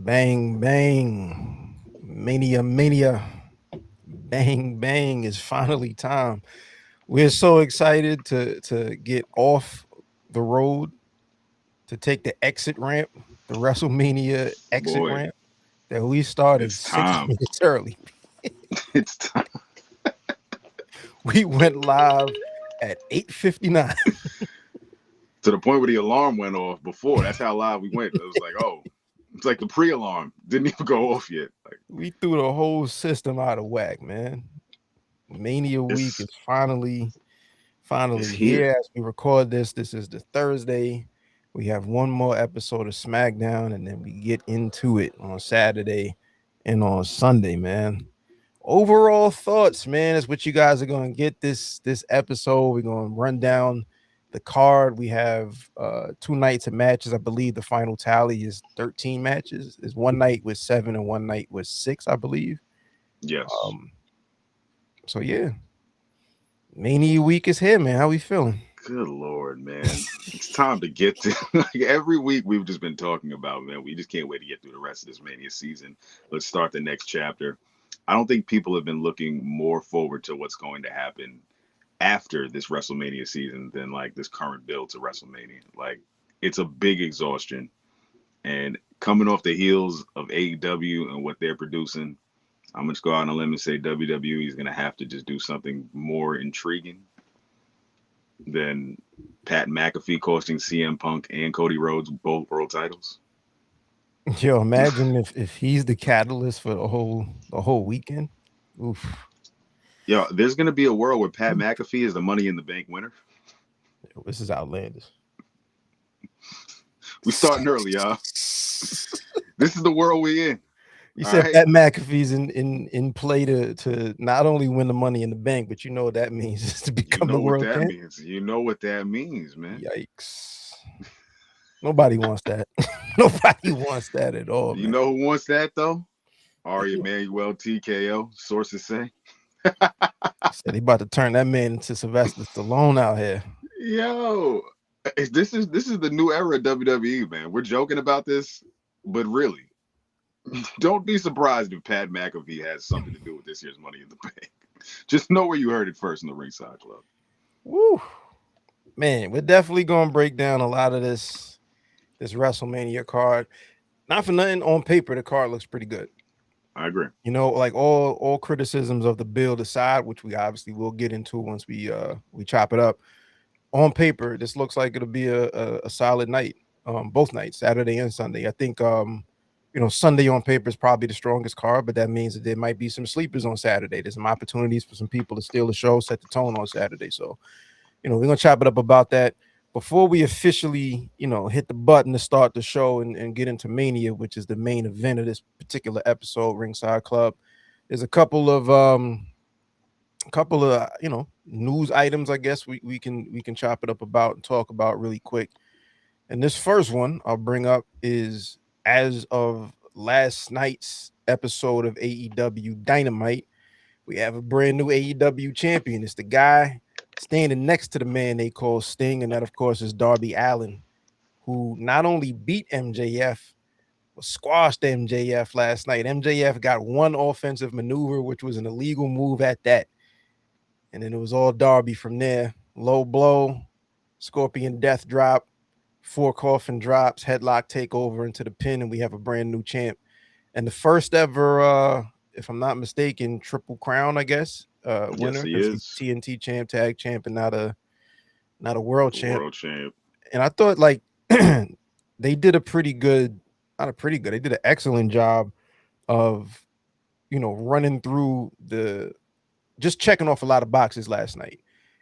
Bang, bang. Mania, mania. Bang, bang is finally time. We're so excited to get off the road, to take the exit ramp, the WrestleMania exit Boy, ramp that we started it's 6 time. minutes early. It's time. We went live at 8:59. To the point where the alarm went off before. That's how live we went. It was like, oh, it's like the pre-alarm didn't even go off yet. Like We threw the whole system out of whack, man. Mania week it's is finally it's here. here as we record this. This is the Thursday. We have one more episode of SmackDown, and then we get into it on Saturday and on Sunday, man. Overall thoughts, man, is what you guys are going to get this episode. We're going to run down the card. We have 2 nights of matches. I believe the final tally is 13 matches. Is one night with 7 and one night with 6, I believe. Yes. Um, so yeah, Mania week is here, man. How we feeling? Good Lord, man. It's time to get to like every week we've just been talking about, man. We just can't wait to get through the rest of this Mania season. Let's start the next chapter. I don't think people have been looking more forward to what's going to happen after this WrestleMania season than like this current build to WrestleMania. Like it's a big exhaustion. And coming off the heels of AEW and what they're producing, I'm gonna just go out on a limb and say WWE is gonna have to just do something more intriguing than Pat McAfee costing CM Punk and Cody Rhodes both world titles. Yo, imagine if he's the catalyst for the whole weekend. Oof. Yo, there's gonna be a world where Pat McAfee is the Money in the Bank winner. Yo, this is outlandish. We starting early, y'all. This is the world we in. You All said right. Pat McAfee's in play to not only win the Money in the Bank, but you know what that means is to You become the know what world that champ. means. You know what that means, man. Yikes! Nobody wants that. Nobody wants that at all, You man. know who wants that though? Ari Emanuel TKO. Sources say. Said he about to turn that man into Sylvester Stallone out here. Yo, this is the new era of WWE, man. We're joking about this, but really, don't be surprised if Pat McAfee has something to do with this year's Money in the Bank. Just know where you heard it first in the Ringside Club. Woo, man, we're definitely gonna break down a lot of this WrestleMania card. Not for nothing, on paper the card looks pretty good. I agree. You know, like all criticisms of the build aside, which we obviously will get into once we chop it up. On paper, this looks like it'll be a solid night. Both nights, Saturday and Sunday. I think Sunday on paper is probably the strongest card, but that means that there might be some sleepers on Saturday. There's some opportunities for some people to steal the show, set the tone on Saturday. So, we're gonna chop it up about that. Before we officially, hit the button to start the show and get into Mania, which is the main event of this particular episode, Ringside Club, there's a couple of news items I guess we can chop it up about and talk about really quick. And this first one I'll bring up is, as of last night's episode of AEW Dynamite, we have a brand new AEW champion. It's the guy standing next to the man they call Sting, and that of course is Darby Allin, who not only beat MJF but squashed MJF last night. MJF got one offensive maneuver, which was an illegal move at that. And then it was all Darby from there. Low blow, Scorpion death drop, 4 coffin drops, headlock takeover into the pin, and we have a brand new champ. And the first ever, if I'm not mistaken, triple crown, I guess, Yes, winner, he because he's is TNT champ, tag champ, and not a world champ. world champ. And I thought like they did a pretty good, not a pretty good, they did an excellent job of running through just checking off a lot of boxes last night.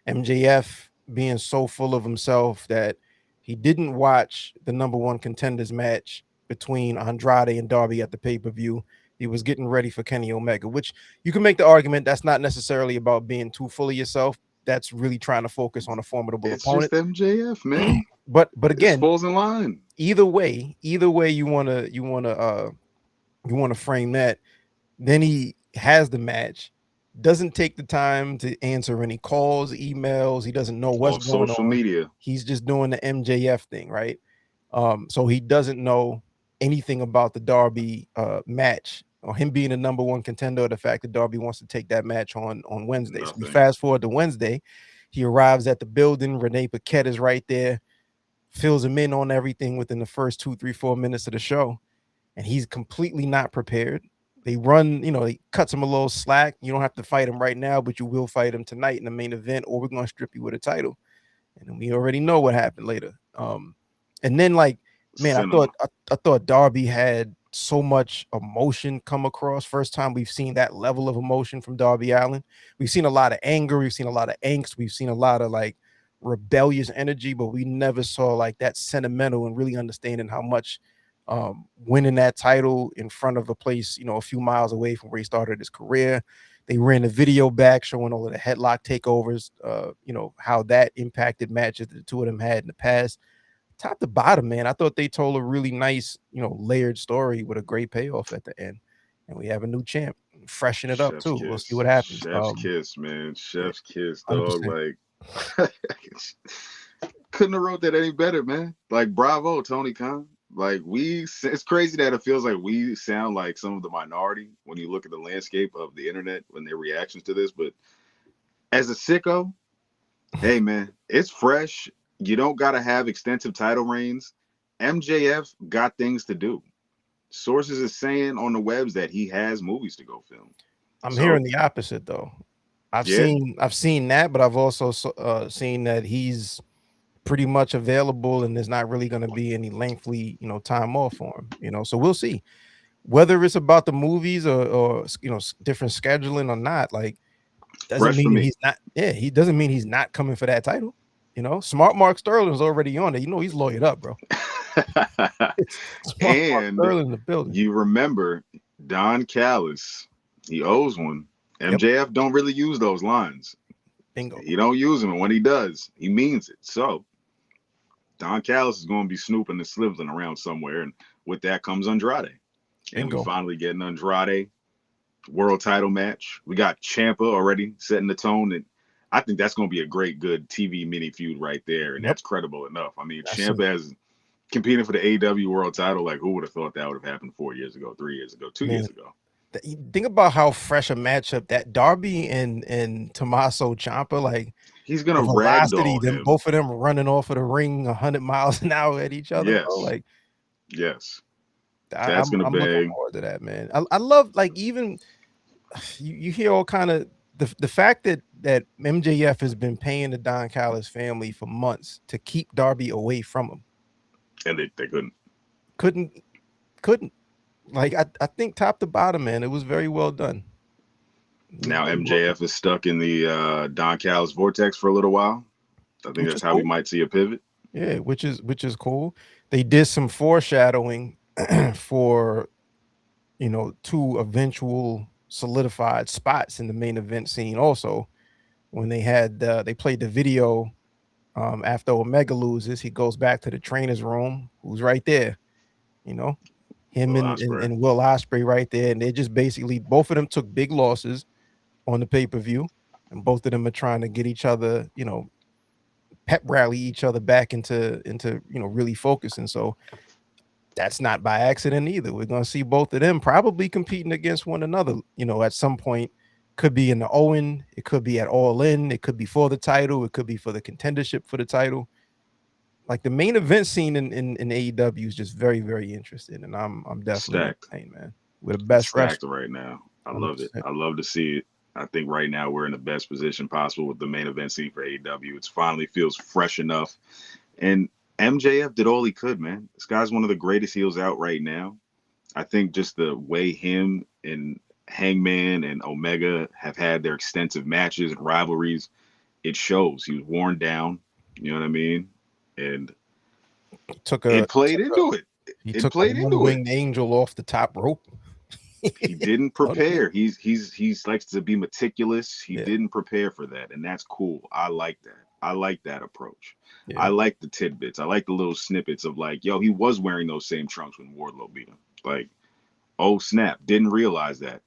MJF being so full of himself that he didn't watch the number one contenders match between Andrade and Darby at the pay-per-view. He was getting ready for Kenny Omega, which you can make the argument that's not necessarily about being too full of yourself. That's really trying to focus on a formidable It's just opponent. MJF, man. But It just again, falls in line. either way you wanna frame that. Then he has the match, doesn't take the time to answer any calls, emails. He doesn't know what's Off going social on. media. He's just doing the MJF thing, right? So he doesn't know. anything about the Darby match or him being the number one contender, or the fact that Darby wants to take that match on Wednesday. So we Nothing. fast forward to Wednesday. He arrives at the building. Renee Paquette is right there, fills him in on everything within the first 2, 3, 4 minutes of the show, and he's completely not prepared. They run, he cuts him a little slack. You don't have to fight him right now, but you will fight him tonight in the main event, or we're going to strip you with a title. And we already know what happened later. And then like, man, Cinema. I thought Darby had so much emotion come across. First time we've seen that level of emotion from Darby Allin. We've seen a lot of anger, we've seen a lot of angst, we've seen a lot of like rebellious energy, but we never saw like that sentimental and really understanding how much winning that title in front of a place, a few miles away from where he started his career. They ran the video back showing all of the headlock takeovers, how that impacted matches the two of them had in the past. Top to bottom, man, I thought they told a really nice, layered story with a great payoff at the end. And we have a new champ. Freshen it up Chef's too. We'll see kiss. what happens. Chef's kiss, man. Yeah, Chef's kiss, dog. 100%. Like, couldn't have wrote that any better, man. Like, bravo, Tony Khan. Like, it's crazy that it feels like we sound like some of the minority when you look at the landscape of the internet when their reactions to this. But as a sicko, hey, man, it's fresh. You don't got to have extensive title reigns. MJF got things to do. Sources are saying on the webs that he has movies to go film. I'm So, hearing the opposite though. I've yeah, seen that, but I've also seen that he's pretty much available and there's not really going to be any lengthy, time off for him. So we'll see whether it's about the movies or different scheduling or not. Like, doesn't fresh for mean that me. he's not. Yeah, he doesn't mean he's not coming for that title. Smart Mark Sterling's already on it. He's lawyered up, bro. It's Smart Mark And Sterling in the building. you remember Don Callis, he owes one. Yep. MJF don't really use those lines. Bingo. He don't use them, and when he does, he means it. So Don Callis is going to be snooping and slizzling around somewhere, and with that comes Andrade. And we Bingo. finally get an Andrade world title match. We got Ciampa already setting the tone, and I think that's going to be a great, good TV mini feud right there, and Yep. that's credible enough. I mean, That's Ciampa has competing for the AEW world title. Like, who would have thought that would have happened 4 years ago, 3 years ago, 2 man. years ago? Think about how fresh a matchup that Darby and Tommaso Ciampa, like He's the gonna velocity, ragdoll them him. both of them running off of the ring 100 miles an hour at each other, bro. Yes, Like, yes, I'm that's gonna looking bang. forward to that, man. I love, like, even you hear all kind of the fact that MJF has been paying the Don Callis family for months to keep Darby away from him. And they couldn't. Couldn't. Like, I think top to bottom, man, it was very well done. Now MJF is stuck in the Don Callis vortex for a little while. I think Which that's is how cool. we might see a pivot. Yeah, which is cool. They did some foreshadowing for two eventual solidified spots in the main event scene. Also, when they played the video after Omega loses, he goes back to the trainer's room, who's right there. Him Will and, and, Ospreay. and Will Ospreay right there, and they just basically both of them took big losses on the pay-per-view, and both of them are trying to get each other, pep rally each other back into really focusing. So that's not by accident either. We're gonna see both of them probably competing against one another, at some point. Could be in the Owen, it could be at All In, it could be for the title, it could be for the contendership for the title. Like, the main event scene in AEW is just very, very interesting, and I'm definitely Stacked. entertained, man. We're the It's best stacked wrestler. right now. I love it. 100%. I love to see it. I think right now we're in the best position possible with the main event scene for AEW. It's finally feels fresh enough. And MJF did all he could, man. This guy's one of the greatest heels out right now. I think just the way him and Hangman and Omega have had their extensive matches and rivalries, it shows. He was worn down. You know what I mean? And Took it played into it. he It took a played into it. one-winged angel off the top rope. He didn't prepare. He's likes to be meticulous. He Yeah. didn't prepare for that, and that's cool. I like that. I like that approach. Yeah. I like the tidbits. I like the little snippets of like, yo, he was wearing those same trunks when Wardlow beat him. Like, oh snap, didn't realize that.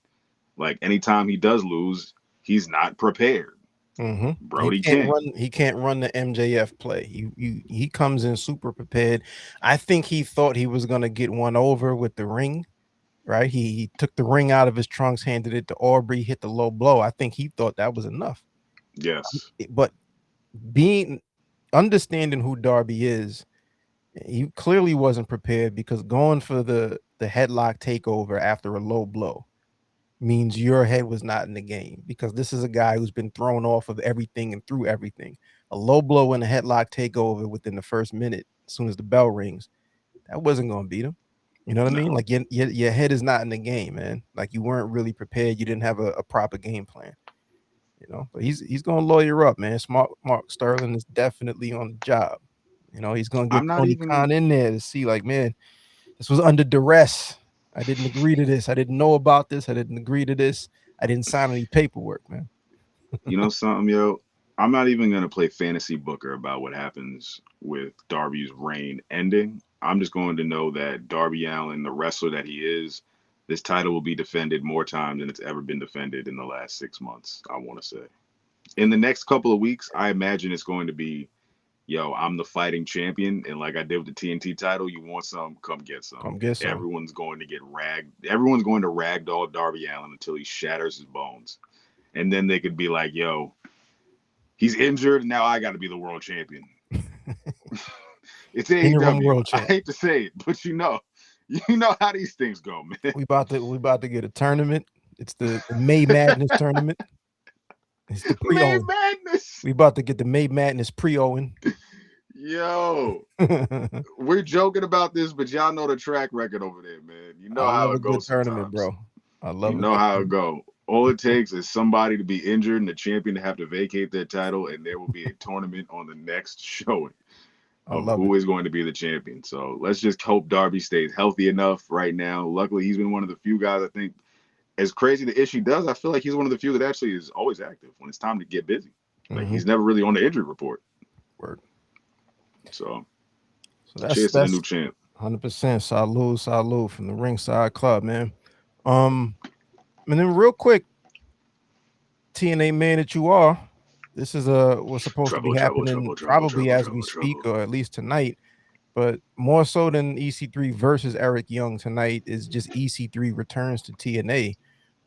Like, anytime he does lose, he's not prepared. He Brody can't King. run. He can't run the MJF play. He comes in super prepared. I think he thought he was gonna get one over with the ring, right? He took the ring out of his trunks, handed it to Aubrey, hit the low blow. I think he thought that was enough. Yes. But being understanding who Darby is, he clearly wasn't prepared because going for the headlock takeover after a low blow means your head was not in the game because this is a guy who's been thrown off of everything and through everything. A low blow and a headlock takeover within the first minute, as soon as the bell rings, that wasn't going to beat him. You know what I No. mean? Like your head is not in the game, man. Like you weren't really prepared. You didn't have a proper game plan. You know, but he's going to lawyer up, man. Smart Mark Sterling is definitely on the job. You know, he's going to I'm get not Tony even Khan in there to see, like, man, this was under duress. I didn't agree to this. I didn't know about this. I didn't agree to this. I didn't sign any paperwork, man. you know something, yo? I'm not even gonna play fantasy booker about what happens with Darby's reign ending. I'm just going to know that Darby Allin, the wrestler that he is, this title will be defended more times than it's ever been defended in the last 6 months, I want to say. In the next couple of weeks, I imagine it's going to be, yo, I'm the fighting champion, and like I did with the TNT title, you want some, come get some. Come And get some. everyone's going to ragdoll Darby Allin until he shatters his bones. And then they could be like, yo, he's injured, now I gotta be the world champion. It's Interim AEW. world I champ. hate to say it, but you know how these things go, man. We about to get a tournament. It's the May Madness tournament. It's the May pre-Owen. Madness. We about to get the May Madness pre-Owen. Yo, I we're joking about this, but y'all know the track record over there, man. You know how love a it good goes tournament, sometimes. bro. I You love a know good how it tournament. go. All it takes is somebody to be injured and the champion to have to vacate their title, and there will be a tournament on the next showing I of love it. who is going to be the champion. So let's just hope Darby stays healthy enough right now. Luckily, he's been one of the few guys, I think, as crazy the issue does, I feel like he's one of the few that actually is always active when it's time to get busy. Like Mm-hmm. he's never really on the injury report. Word. So So that's cheers to the that's new champ. 100% salute from the Ringside Club, man. Um, and then real quick, TNA man that you are, this is what's supposed to be Trouble, trouble, happening trouble, trouble, probably trouble, as we trouble, speak, trouble. or at least tonight. But more so than EC3 versus Eric Young tonight is just EC3 returns to TNA.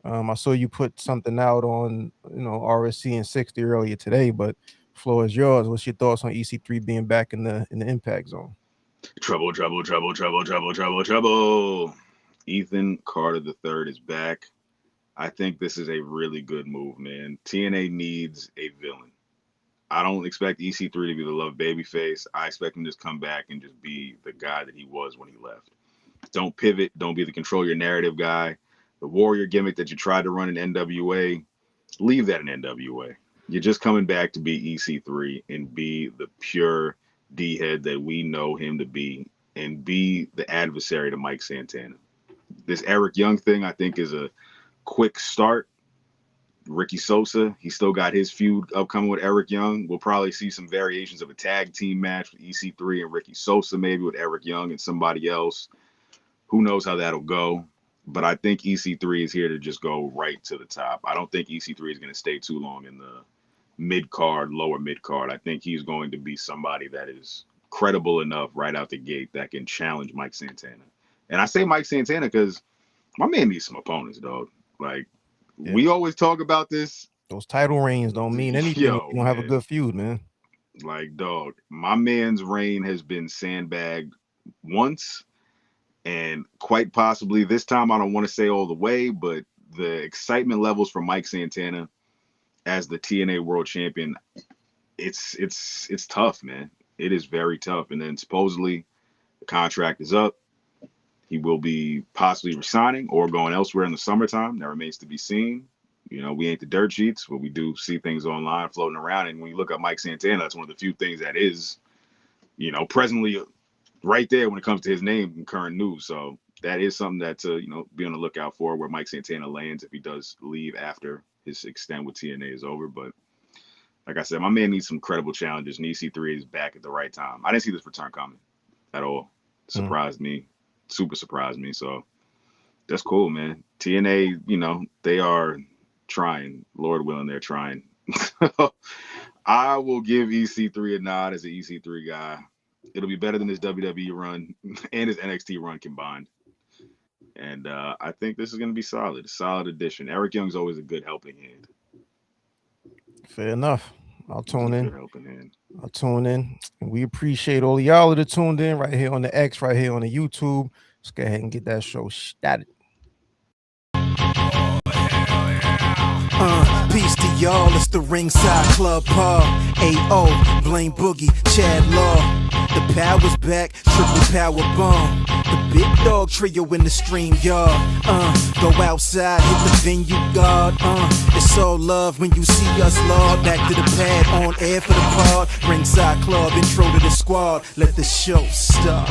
I saw you put something out on RSC and 60 earlier today, but floor is yours. What's your thoughts on EC3 being back in the impact zone? Trouble, trouble, trouble, trouble, trouble, trouble, trouble. Ethan Carter III is back. I think this is a really good move, man. TNA needs a villain. I don't expect EC3 to be the love babyface. I expect him to just come back and just be the guy that he was when he left. Don't pivot. Don't be the control your narrative guy. The warrior gimmick that you tried to run in NWA, leave that in NWA. You're just coming back to be EC3 and be the pure D head that we know him to be and be the adversary to Mike Santana. This Eric Young thing, I think, is a quick start. Ricky Sosa, he still got his feud upcoming with Eric Young. We'll probably see some variations of a tag team match with EC3 and Ricky Sosa, maybe with Eric Young and somebody else. Who knows how that'll go? But I think EC3 is here to just go right to the top. I don't think EC3 is going to stay too long in the mid card, lower mid card. I think he's going to be somebody that is credible enough right out the gate that can challenge Mike Santana. And I say Mike Santana because my man needs some opponents, dog. Like, Yeah, we always talk about this. those title reigns don't mean anything if Yo, you don't have a man. good feud, man. Like, dog, my man's reign has been sandbagged once, and quite possibly this time, I don't want to say all the way, but the excitement levels for Mike Santana as the TNA World Champion, it's tough, man. It is very tough. And then supposedly the contract is up. He will be possibly resigning or going elsewhere in the summertime. That remains to be seen. You know, we ain't the dirt sheets, but we do see things online floating around. And when you look up Mike Santana, that's one of the few things that is, presently right there when it comes to his name in current news. So that is something that to, be on the lookout for where Mike Santana lands if he does leave after his extent with TNA is over. But like I said, my man needs some credible challenges, and EC3 is back at the right time. I didn't see this return coming at all. Mm. Surprised me, super surprised me. So that's cool, man. TNA, they are trying. Lord willing, they're trying. I will give EC3 a nod as an EC3 guy. It'll be better than his WWE run and his NXT run combined. And I think this is going to be solid. Solid addition. Eric Young's always a good helping hand. Fair enough. I'll He's a tune in. good helping hand. I'll tune in. And we appreciate all of y'all that are tuned in right here on the X, right here on the YouTube. Let's go ahead and get that show started. Peace to y'all, it's the Ringside Club Paul. A.O. Blame Boogie, Chad Law. The power's back, triple power bomb. The big dog trio in the stream yard. Go outside, hit the venue guard. It's all love when you see us, Lord. Back to the pad, on air for the pod. Ringside Club, intro to the squad. Let the show start.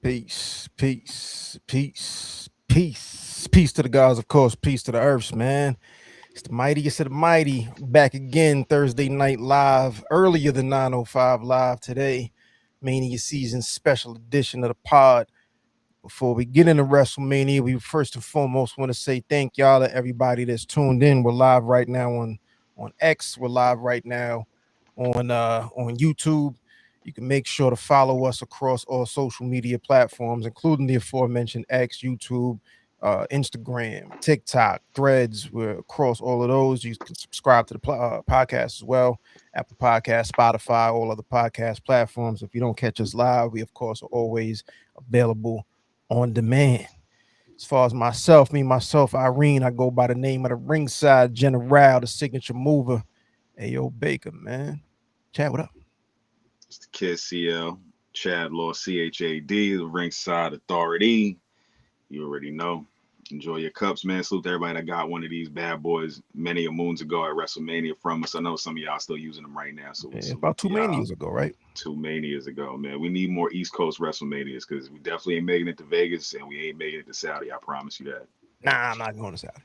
Peace, peace, peace, peace. Peace to the gods, of course. Peace to the earths, man. It's the mightiest of the mighty. Back again, Thursday night live. Earlier than 9:05 live today. Mania season special edition of the pod. Before we get into WrestleMania, we first and foremost want to say thank y'all to everybody that's tuned in. We're live right now on X. We're live right now on YouTube. You can make sure to follow us across all social media platforms, including the aforementioned X, YouTube, Instagram, TikTok, Threads. We're across all of those. You can subscribe to the podcast as well. Apple Podcasts, Spotify, all other podcast platforms. If you don't catch us live, we, of course, are always available on demand. As far as myself, Irene, I go by the name of the Ringside General, the signature mover. Ayo Baker, man. Chad, what up? It's the Kid CL, Chad Law, CHAD, the Ringside Authority. You already know. Enjoy your cups, man. Salute to everybody that got one of these bad boys many a moons ago at WrestleMania from us. I know some of y'all still using them right now. So about 2 Manias ago, right? 2 Manias ago, man. We need more East Coast WrestleManias because we definitely ain't making it to Vegas and we ain't making it to Saudi. I promise you that. Nah, I'm not going to Saudi.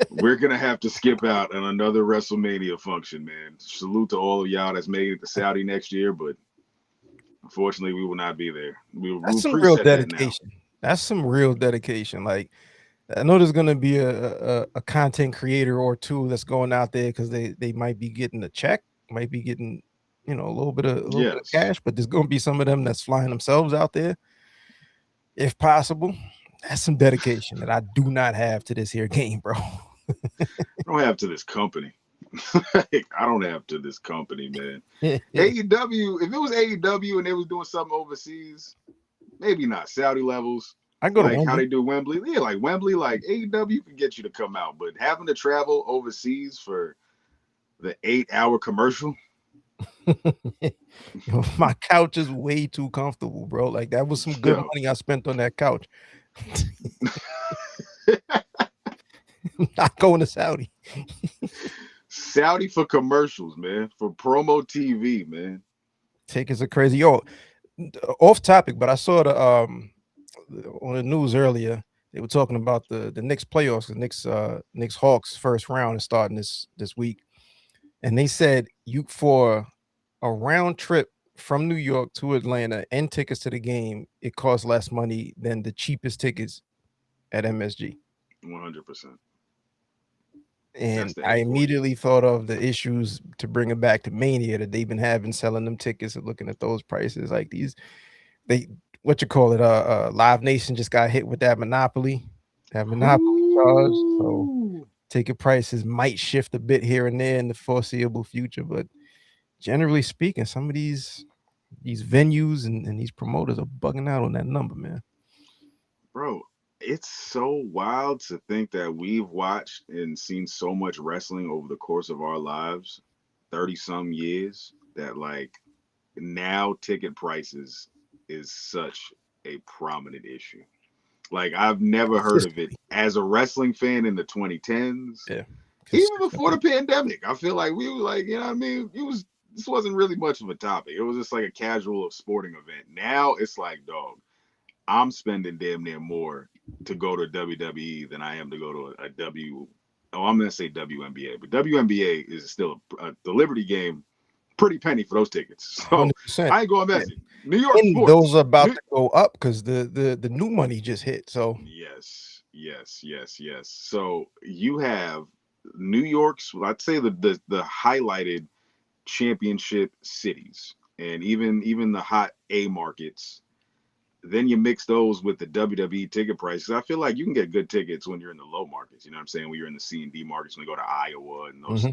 We're gonna have to skip out on another WrestleMania function, man. Salute to all of y'all that's making it to Saudi next year, but unfortunately, we will not be there. That's some real dedication. That's some real dedication. Like, I know there's gonna be a content creator or two that's going out there because they might be getting a check, might be getting a little bit of cash, but there's gonna be some of them that's flying themselves out there, if possible. That's some dedication that I do not have to this here game, bro. I don't have to this company. I don't have to this company, man. AEW, if it was AEW and they was doing something overseas, maybe not Saudi levels. I go like to how they do Wembley. Yeah, like Wembley, like AEW can get you to come out, but having to travel overseas for the 8-hour commercial. My couch is way too comfortable, bro. Like, that was some good money I spent on that couch. Not going to Saudi. Saudi for commercials, man. For promo TV, man. Tickets are crazy. Yo, off topic, but I saw the on the news earlier. They were talking about the Knicks playoffs. The Knicks Hawks first round is starting this week, and they said for a round trip from New York to Atlanta and tickets to the game, it costs less money than the cheapest tickets at MSG. 100%. And I immediately thought of the issues, to bring it back to Mania, that they've been having selling them tickets and looking at those prices. Like, Live Nation just got hit with that monopoly charge. So ticket prices might shift a bit here and there in the foreseeable future, but generally speaking, some of these venues and these promoters are bugging out on that number, man. Bro, it's so wild to think that we've watched and seen so much wrestling over the course of our lives, 30-some years, that like now ticket prices is such a prominent issue. Like, I've never heard of it as a wrestling fan in the 2010s. Yeah. Even before the pandemic, I feel like we were like, you know what I mean? This wasn't really much of a topic. It was just like a casual sporting event. Now it's like, dog, I'm spending damn near more to go to WWE than I am to go to a Oh, I'm gonna say WNBA, but WNBA is still the Liberty game. Pretty penny for those tickets. So 100%. I ain't going to mess it. New York And sports. those are about to go up because the new money just hit. So yes. So you have New York's, I'd say the highlighted championship cities, and even the hot A markets. Then you mix those with the WWE ticket prices. I feel like you can get good tickets when you're in the low markets. You know what I'm saying? When you're in the C and D markets, when you go to Iowa and those,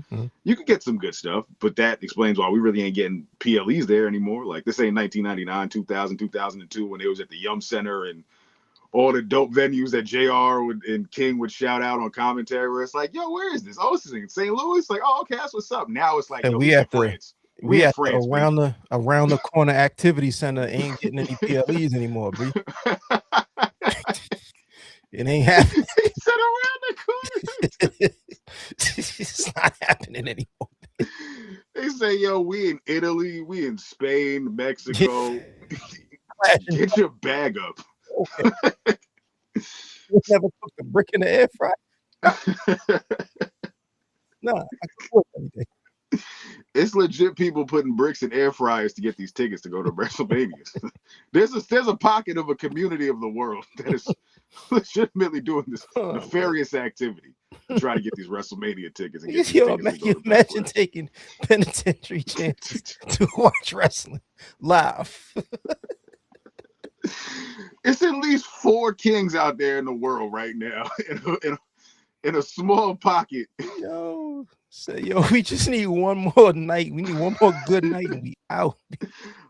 you can get some good stuff. But that explains why we really ain't getting PLEs there anymore. Like this ain't 1999, 2000, 2002 when it was at the Yum Center and all the dope venues that JR and King would shout out on commentary. Where it's like, yo, where is this? Oh, this is in St. Louis. Like, oh, okay, that's what's up. Now it's like, and yo, we he's in at the France. we at France, around the corner activity center ain't getting any PLEs anymore, bro. It ain't happening. He said around the corner. It's not happening anymore. They say, yo, we in Italy, we in Spain, Mexico. Get your bag up. Okay. You never cooked a brick in the air fryer? No, I can cook anything. It's legit people putting bricks in air fryers to get these tickets to go to WrestleMania. There's a pocket of a community of the world that is legitimately doing this nefarious activity to try to get these WrestleMania tickets. And get these imagine taking penitentiary chances to watch wrestling live. It's at least 4 kings out there in the world right now in a small pocket. Yo, we just need one more night. We need one more good night and we out.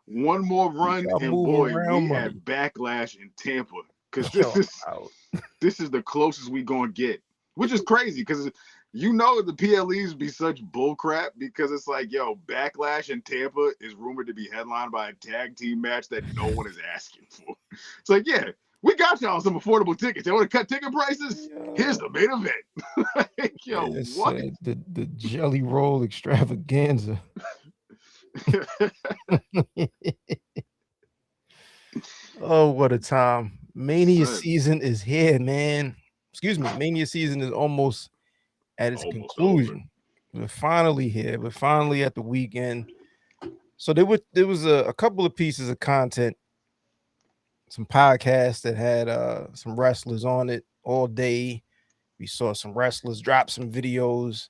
One more run and boy, we had Backlash in Tampa because this is the closest we gonna get, which is crazy because the PLEs be such bullcrap because it's like, yo, Backlash in Tampa is rumored to be headlined by a tag team match that no one is asking for. It's like, yeah, we got y'all some affordable tickets. They want to cut ticket prices? Here's the main event. Like, yo, what? The Jelly Roll extravaganza. Oh, what a time. Mania season is here, man. Excuse me. Mania season is almost at its conclusion. Over. We're finally here. We're finally at the weekend. So there was a couple of pieces of content, some podcasts that had some wrestlers on it all day. We saw some wrestlers drop some videos.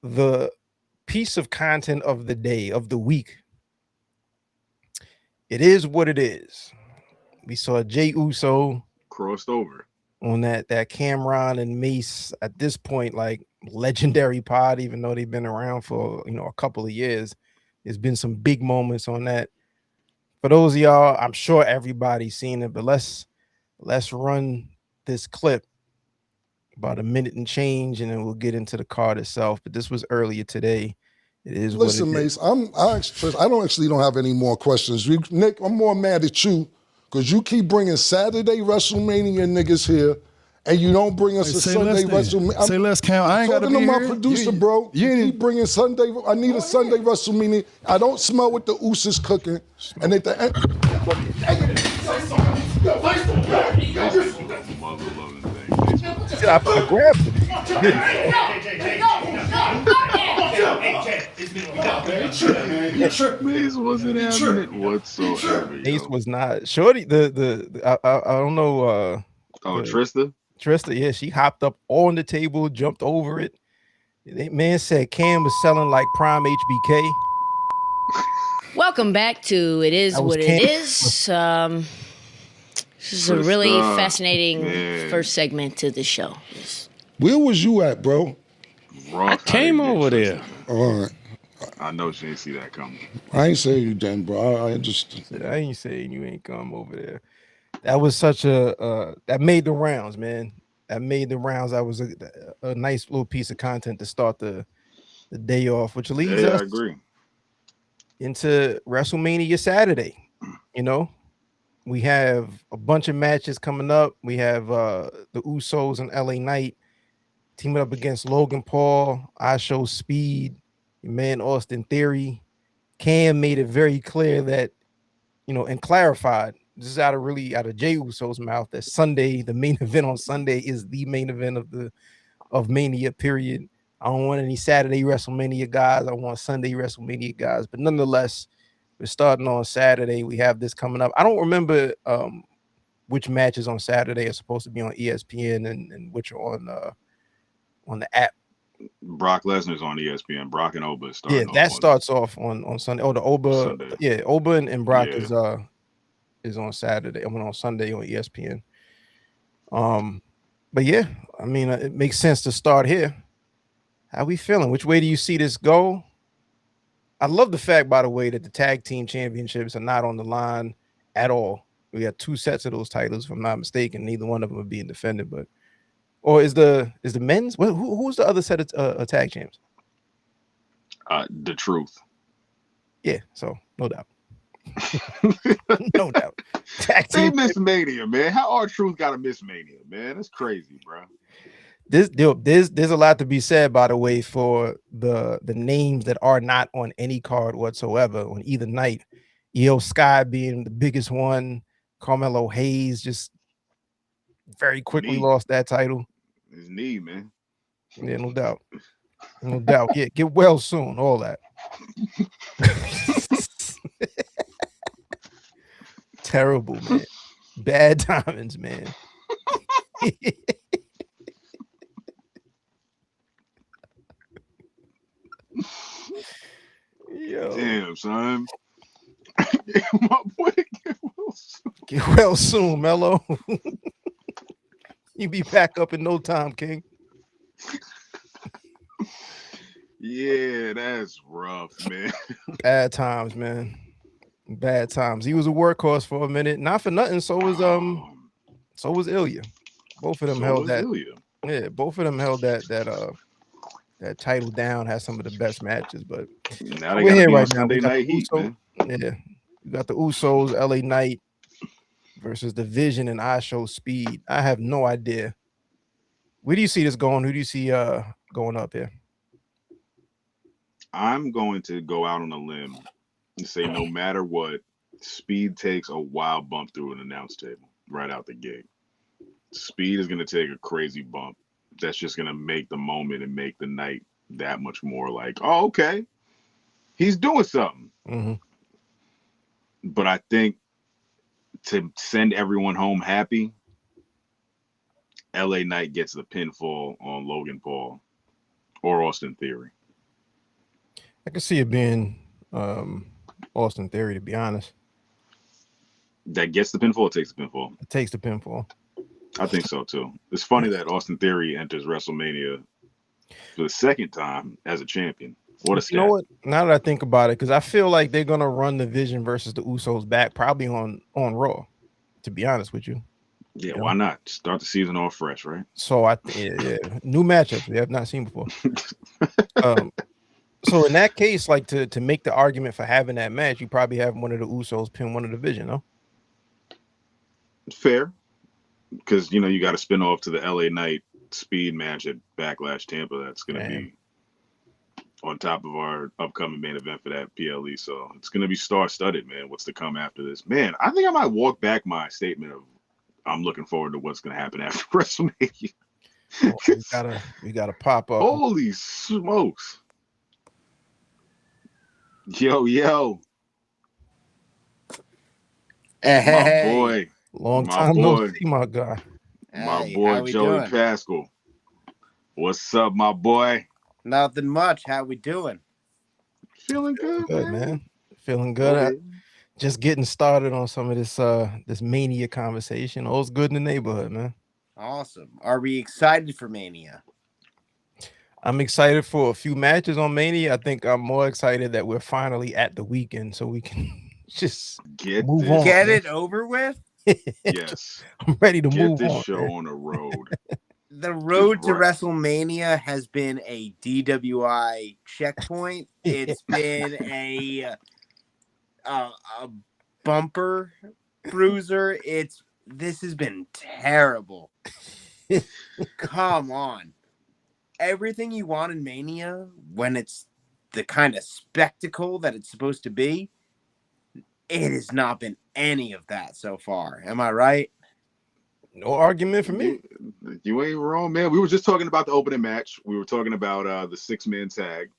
The piece of content of the day, of the week, it is what it is. We saw Jey Uso crossed over on that Cameron and Mace, at this point, like legendary pod, even though they've been around for a couple of years. There's been some big moments on that. For those of y'all, I'm sure everybody's seen it, but let's run this clip about a minute and change, and then we'll get into the card itself. But this was earlier today. It is. Listen, what it Mace, is. I don't have any more questions. Nick, I'm more mad at you because you keep bringing Saturday WrestleMania niggas here, and you don't bring us a Sunday WrestleMania. Say less, Count. I ain't got to be here. Talking to my producer, bro. You keep bringing Sunday. I need a Sunday WrestleMania. I don't smell what the Usos cooking. And at the end. I grabbed it. Mace wasn't having it whatsoever. Mace was not. Shorty, I don't know. Trista? Trista, yeah, she hopped up on the table, jumped over it. That man said Cam was selling like prime HBK. Welcome back to It Is What It Is. This is a really fascinating first segment to the show. Where was you at, bro? I came over there. All right. I know she didn't see that coming. I ain't saying you didn't, bro. I ain't saying you ain't come over there. That was such that made the rounds, man. That made the rounds. That was a nice little piece of content to start the day off, which leads us I agree. into WrestleMania Saturday. We have a bunch of matches coming up. We have the Usos and LA Knight teaming up against Logan Paul. I Show Speed, your man Austin Theory. Cam made it very clear that, and clarified, this is out of Jey Uso's mouth, that Sunday, the main event on Sunday, is the main event of of Mania, period. I don't want any Saturday WrestleMania guys. I want Sunday WrestleMania guys. But nonetheless, we're starting on Saturday. We have this coming up. I don't remember which matches on Saturday are supposed to be on ESPN and which are on the app. Brock Lesnar's on ESPN. Brock and Oba starting. Yeah, that starts off on Sunday. Oh, the Oba. Sunday. Yeah, Oba and Brock is on Saturday. I mean on Sunday on ESPN. But yeah, I mean it makes sense to start here. How we feeling? Which way do you see this go? I love the fact, by the way, that the tag team championships are not on the line at all. We got 2 sets of those titles, if I'm not mistaken. Neither one of them are being defended, but or is the men's? Who's the other set of tag champs? The Truth. Yeah, so no doubt. No doubt. They miss Mania, man. How R-Truth got to miss Mania, man? That's crazy, bro. There's a lot to be said, by the way, for the names that are not on any card whatsoever on either night. Io Sky being the biggest one. Carmelo Hayes just very quickly lost that title. His knee, man. Yeah, no doubt. No doubt. Yeah, get well soon. All that. Terrible, man. Bad timings, man. Yo. Damn, son. My boy, get well soon, Mello. You be back up in no time, King. Yeah, that's rough, man. Bad times, man. Bad times. He was a workhorse for a minute. Not for nothing. So was Ilya. Both of them held that. Ilya. Yeah, both of them held that title down. Has some of the best matches, but now they got right Sunday Night Heat, man. Yeah, you got the Usos, LA Knight versus the Vision and I Show Speed. I have no idea. Where do you see this going? Who do you see going up here? I'm going to go out on a limb and say no matter what, Speed takes a wild bump through an announce table right out the gate. Speed is going to take a crazy bump. That's just going to make the moment and make the night that much more like, oh, okay, he's doing something. Mm-hmm. But I think to send everyone home happy, LA Knight gets the pinfall on Logan Paul or Austin Theory. I can see it being Austin Theory, to be honest. That gets the pinfall or takes the pinfall? It takes the pinfall. I think so, too. It's funny that Austin Theory enters WrestleMania for the second time as a champion. What a stat. You know what? Now that I think about it, because I feel like they're going to run the Vision versus the Usos back probably on Raw, to be honest with you. Yeah, why not? Start the season off fresh, right? So, new matchups we have not seen before. So in that case, like to make the argument for having that match, you probably have one of the Usos pin one of the Vision, no? Fair. Because, you got to spin off to the LA Knight Speed match at Backlash Tampa. That's going to be on top of our upcoming main event for that PLE. So it's going to be star-studded, man. What's to come after this? Man, I think I might walk back my statement of I'm looking forward to what's going to happen after WrestleMania. We gotta pop up. Holy smokes. Yo. Hey. My boy. Long time no see, my guy. My boy Joey doing? Pascal. What's up, my boy? Nothing much. How we doing? Feeling good, man. Feeling good. Okay. Just getting started on some of this Mania conversation. All's good in the neighborhood, man. Awesome. Are we excited for Mania? I'm excited for a few matches on Mania. I think I'm more excited that we're finally at the weekend so we can just move on. Get it over with? Yes. I'm ready to move on. Get this show on the road. The road to WrestleMania has been a DWI checkpoint. It's been a bumper bruiser. This has been terrible. Come on. Everything you want in Mania, when it's the kind of spectacle that it's supposed to be, it has not been any of that so far. Am I right? No argument for me. You ain't wrong, man. We were just talking about the opening match. We were talking about the 6-man tag,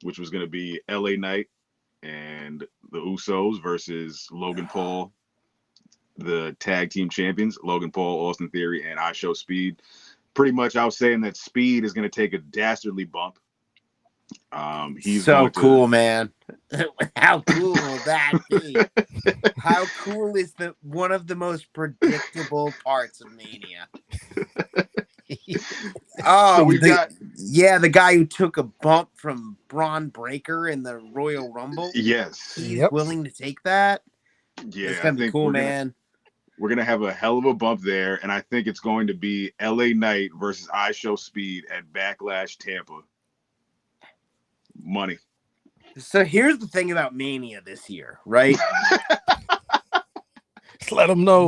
which was going to be LA Knight and the Usos versus Logan Paul, the tag team champions, Logan Paul, Austin Theory, and I Show Speed. Pretty much, I was saying that Speed is going to take a dastardly bump. He's so cool, man. How cool will that be? How cool is one of the most predictable parts of Mania? Oh, so the guy who took a bump from Braun Breaker in the Royal Rumble. Yes, he's willing to take that. Yeah, it's gonna be cool, man. We're gonna have a hell of a bump there, and I think it's going to be LA Knight versus I Show Speed at Backlash Tampa. Money. So here's the thing about Mania this year, right? Just let them know.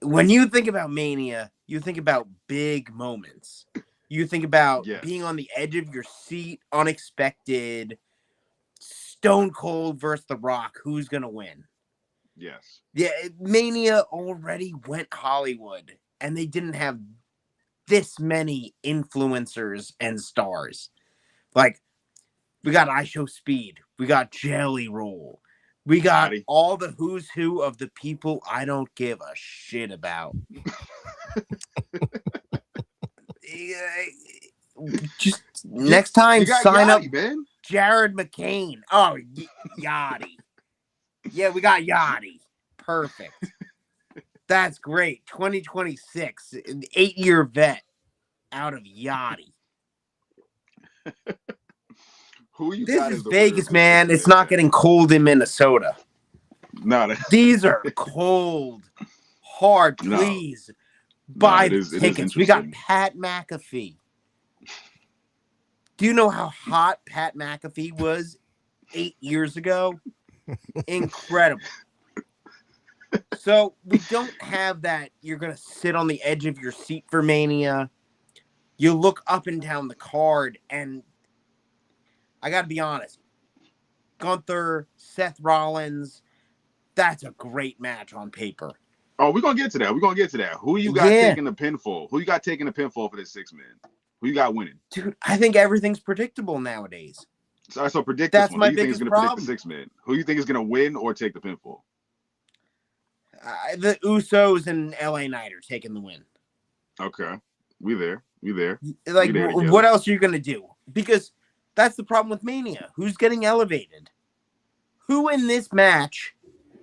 When you think about Mania, you think about big moments. You think about being on the edge of your seat, unexpected, Stone Cold versus The Rock. Who's going to win? Yes. Yeah, Mania already went Hollywood, and they didn't have this many influencers and stars. Like, we got I Show Speed. We got Jelly Roll. We got all the who's who of the people I don't give a shit about. Just next time, sign Yachty, up, man. Jared McCain. Oh, Yachty. Yeah, we got Yachty. Perfect. That's great. 2026, an 8-year vet out of Yachty. This is Vegas, man. It's not getting cold in Minnesota. No, these are cold, hard. Please buy the tickets. We got Pat McAfee. Do you know how hot Pat McAfee was 8 years ago? Incredible. So we don't have that. You're going to sit on the edge of your seat for Mania. You look up and down the card, and I got to be honest. Gunther, Seth Rollins, that's a great match on paper. Oh, we're going to get to that. Who you got taking the pinfall? Who you got taking the pinfall for this 6-man? Who you got winning? Dude, I think everything's predictable nowadays. So predict that's this one. My Who you think is biggest going to problem. predict the 6-man? Who you think is going to win or take the pinfall? The Usos and LA Knight are taking the win. Okay. We there. Like, what else are you going to do? Because that's the problem with Mania. Who's getting elevated? Who in this match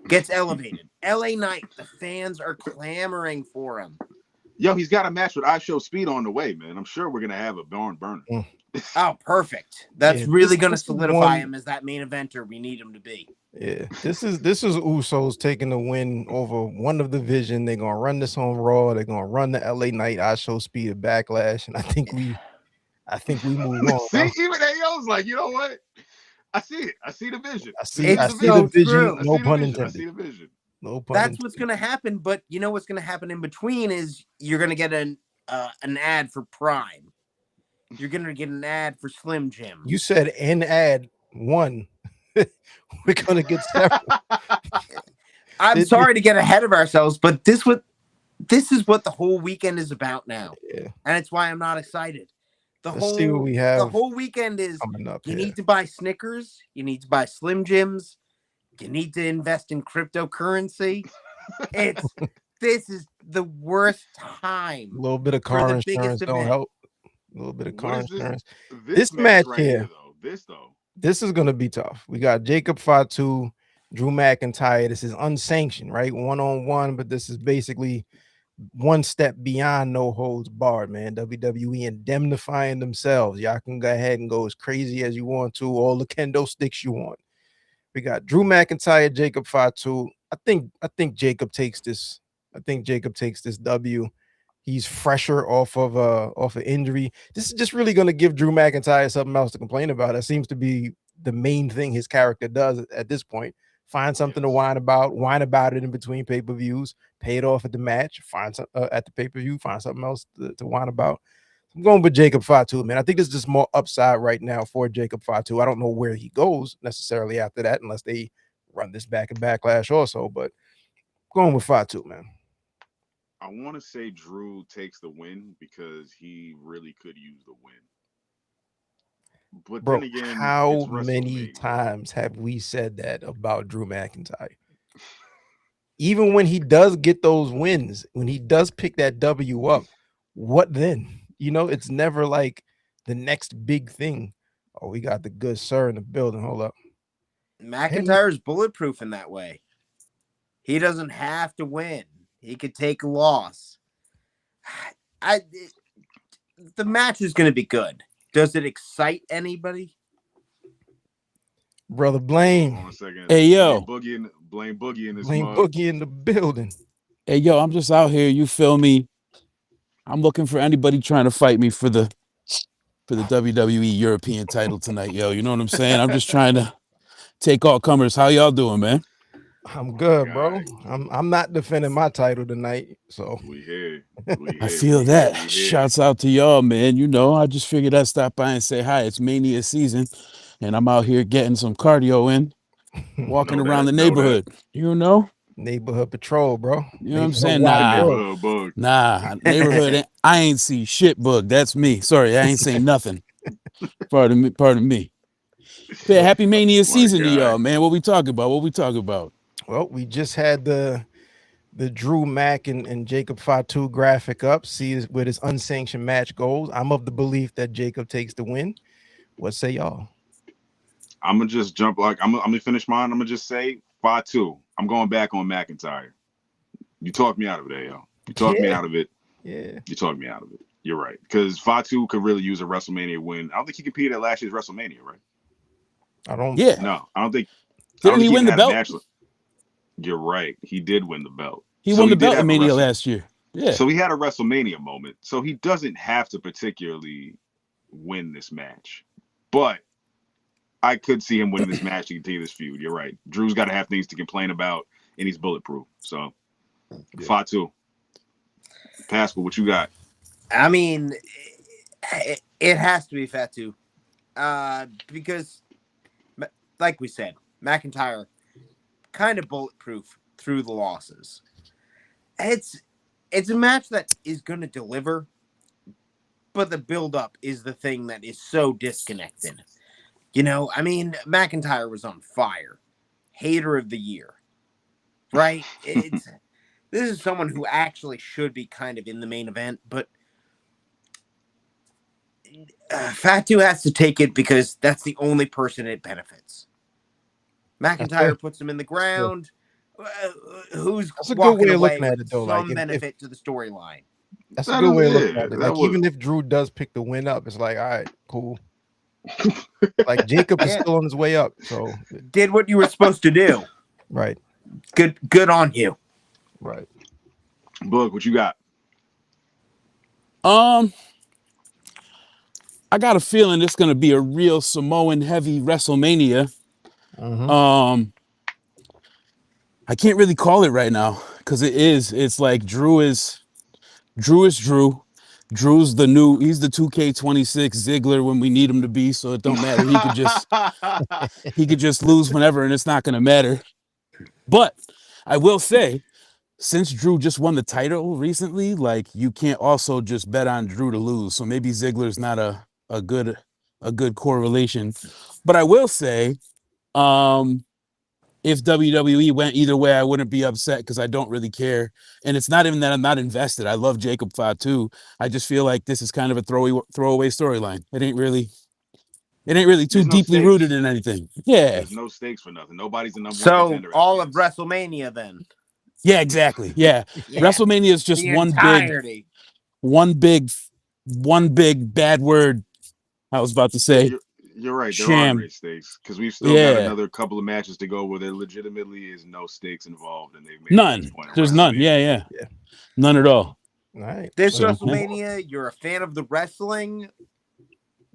gets elevated? LA Knight. The fans are clamoring for him. Yo, he's got a match with I Show Speed on the way, man. I'm sure we're going to have a barn burner. Oh, perfect. That's really going to solidify him as that main eventer we need him to be. Yeah, this is Usos taking the win over one of the division. They're gonna run this on Raw. They're gonna run the LA Knight I Show Speed at Backlash, and I think we move on. See, even AO's like, you know what? I see it. I see the vision. I see the vision. No pun intended. I see the vision. No pun. That's what's gonna happen. But you know what's gonna happen in between is you're gonna get an ad for Prime. You're gonna get an ad for Slim Jim. You said an ad one. We're gonna get several. I'm sorry to get ahead of ourselves, but this is what the whole weekend is about now. Yeah. And it's why I'm not excited. Let's see what we have. The whole weekend is you need to buy Snickers, you need to buy Slim Jims, you need to invest in cryptocurrency. This is the worst time. A little bit of car insurance don't help. A little bit of car insurance. This match right here, this is going to be tough. We got Jacob Fatu, Drew McIntyre. This is unsanctioned, right? 1-on-1, but this is basically one step beyond no holds barred, man. WWE indemnifying themselves. Y'all can go ahead and go as crazy as you want to, all the kendo sticks you want. We got Drew McIntyre, Jacob Fatu. I think Jacob takes this. I think Jacob takes this W. He's fresher off of an injury. This is just really going to give Drew McIntyre something else to complain about. That seems to be the main thing his character does at this point. Find something to whine about it in between pay-per-views, pay it off at the match, find some at the pay-per-view, find something else to whine about. I'm going with Jacob Fatu, man. I think there's just more upside right now for Jacob Fatu. I don't know where he goes necessarily after that, unless they run this back in Backlash also, but I'm going with Fatu, man. I want to say Drew takes the win because he really could use the win. But Bro, then again, how it's many WrestleMania. times have we said that about Drew McIntyre? Even when he does get those wins, when he does pick that W up, what then? You know, it's never like the next big thing. Oh, we got the good sir in the building. Hold up. McIntyre's bulletproof in that way. He doesn't have to win. He could take a loss. The match is going to be good. Does it excite anybody? Brother Blame. Hold on a second. Hey, yo. Blame Boogie in this Blame mug. Boogie in the building. Hey, yo, I'm just out here. You feel me? I'm looking for anybody trying to fight me for the WWE European title tonight, yo. You know what I'm saying? I'm just trying to take all comers. How y'all doing, man? I'm good, bro. I'm not defending my title tonight, so we here. I feel that. Shouts out to y'all, man. You know, I just figured I'd stop by and say hi. It's Mania season, and I'm out here getting some cardio in, walking around the neighborhood. You know, neighborhood patrol, bro. You know what I'm saying? Nah, neighborhood. I ain't see shit, bug. That's me. Sorry, I ain't saying nothing. Pardon me. Yeah, happy Mania season to y'all, man. What we talking about? Well, we just had the Drew Mack and Jacob Fatu graphic up. See where this unsanctioned match goes. I'm of the belief that Jacob takes the win. What say y'all? I'm gonna just jump I'm gonna finish mine. I'm gonna just say 5-2. I'm going back on McIntyre. You talked me out of it, yo. You talked me out of it. Yeah. You talked me out of it. You're right. Because Fatu could really use a WrestleMania win. I don't think he competed at last year's WrestleMania, right? No, I don't think. Didn't he win the belt? You're right. He did win the belt. He won the belt in Mania last year. Yeah. So he had a WrestleMania moment. So he doesn't have to particularly win this match. But I could see him winning this match to continue this feud. You're right. Drew's got to have things to complain about, and he's bulletproof. So, 5-2. Pascal, what you got? I mean, it has to be Fatu. Because, like we said, McIntyre kind of bulletproof through the losses. It's a match that is going to deliver, but the build-up is the thing that is so disconnected. You know, I mean, McIntyre was on fire. Hater of the year. Right? This is someone who actually should be kind of in the main event, but Fatu has to take it because that's the only person it benefits. McIntyre puts him in the ground. Who's a good way of looking at it, though? Some benefit to the storyline. That's a good way of looking at it. Like, even if Drew does pick the win up, it's like, all right, cool. Like, Jacob is still on his way up. So did what you were supposed to do. Right. Good on you. Right. Book, what you got? I got a feeling it's gonna be a real Samoan heavy WrestleMania. I can't really call it right now because it's like Drew is Drew. Drew's the new, he's the 2K26 Ziggler when we need him to be, so it don't matter. He could just lose whenever and it's not gonna matter. But I will say, since Drew just won the title recently, like, you can't also just bet on Drew to lose. So maybe Ziggler's not a good correlation. But I will say, if WWE went either way, I wouldn't be upset because I don't really care. And it's not even that I'm not invested. I love Jacob Fatu. I just feel like this is kind of a throwaway storyline. It ain't really too deeply rooted in anything. Yeah. There's no stakes for nothing. Nobody's the number one contender. So all of WrestleMania then. Yeah, exactly. Yeah. WrestleMania is just one big bad word. I was about to say. You're right. There Sham. are great stakes because we've still got another couple of matches to go where there legitimately is no stakes involved, and they've made none. There's none. Yeah. None at all. All right. This WrestleMania, you're a fan of the wrestling.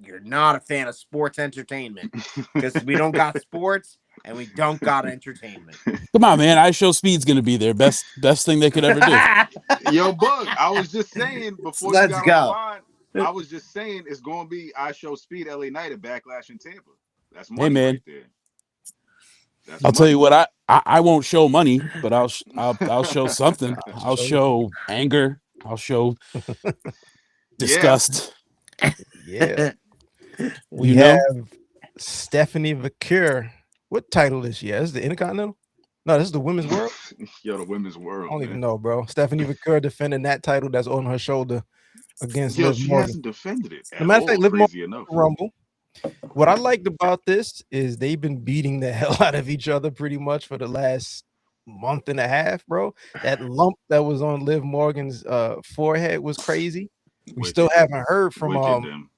You're not a fan of sports entertainment because we don't got sports and we don't got entertainment. Come on, man. iShowSpeed's gonna be there. Best thing they could ever do. Yo, Bug, I was just saying before Let's you got go. online, I was just saying it's going to be iShowSpeed LA Night at Backlash in Tampa. That's money Hey, man. right there. I'll tell you what, I won't show money, but I'll show something. I'll show anger. I'll show disgust. Yeah. We have Stephanie Vaquer. What title is she? Is this the Intercontinental? No, this is the Women's World. Yo, the Women's World. I don't even know, bro. Stephanie Vaquer defending that title that's on her shoulder against Liv she Morgan. hasn't defended it. As a matter of fact, Liv Morgan Rumble. What I liked about this is they've been beating the hell out of each other pretty much for the last month and a half, bro. That lump that was on Liv Morgan's forehead was crazy. We still haven't heard from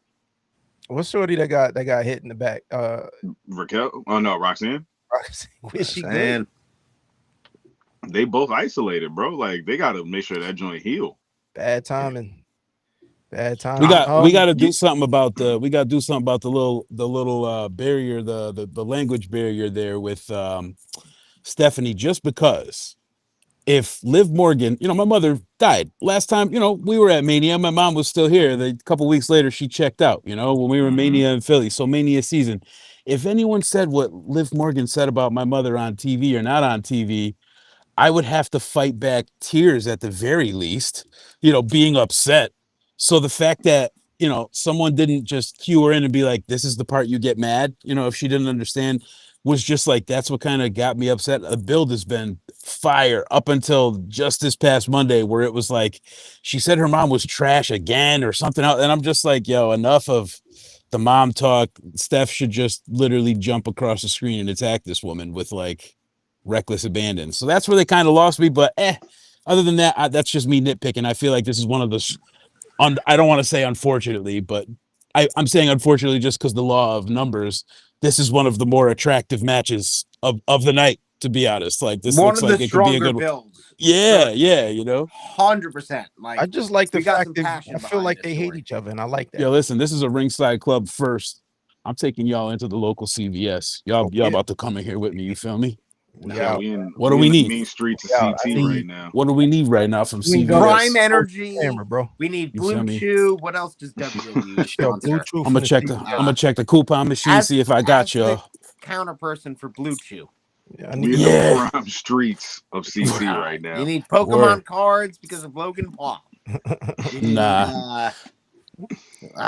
what's shorty that got hit in the back? Raquel? Oh no, Roxanne. Is she good? They both isolated, bro. Like they gotta make sure that joint heal. Bad timing. Bad time. We got to do something about the little barrier, the language barrier there with Stephanie, just because if Liv Morgan, my mother died last time, we were at Mania, my mom was still here. A couple weeks later she checked out, when we were in Mania in Philly. So Mania season, if anyone said what Liv Morgan said about my mother on TV or not on TV, I would have to fight back tears at the very least, being upset. So the fact that, someone didn't just cue her in and be like, this is the part you get mad, if she didn't understand, was just like, that's what kind of got me upset. The build has been fire up until just this past Monday, where it was like, she said her mom was trash again or something else. And I'm just like, yo, enough of the mom talk. Steph should just literally jump across the screen and attack this woman with like reckless abandon. So that's where they kind of lost me. But other than that, that's just me nitpicking. I feel like this is one of the I don't want to say unfortunately, but I'm saying unfortunately just because the law of numbers, this is one of the more attractive matches of the night, to be honest. Like this looks like it could be a good builds. Yeah, 100%. Like I just like the fact that I feel like they hate each other, and I like that. Yeah, listen, this is a ringside club first. I'm taking y'all into the local CVS. Y'all about to come in here with me, you feel me? What do we need? Main streets of CT right now. What do we need right now from CVS? Prime Energy, camera, bro. We need Blue Chew. What else does WWE sponsor? I'm gonna check the coupon machine, see if I got you. Counter person for Blue Chew. We're in the prime streets of CT right now. You need Pokemon cards because of Logan Paul. Nah.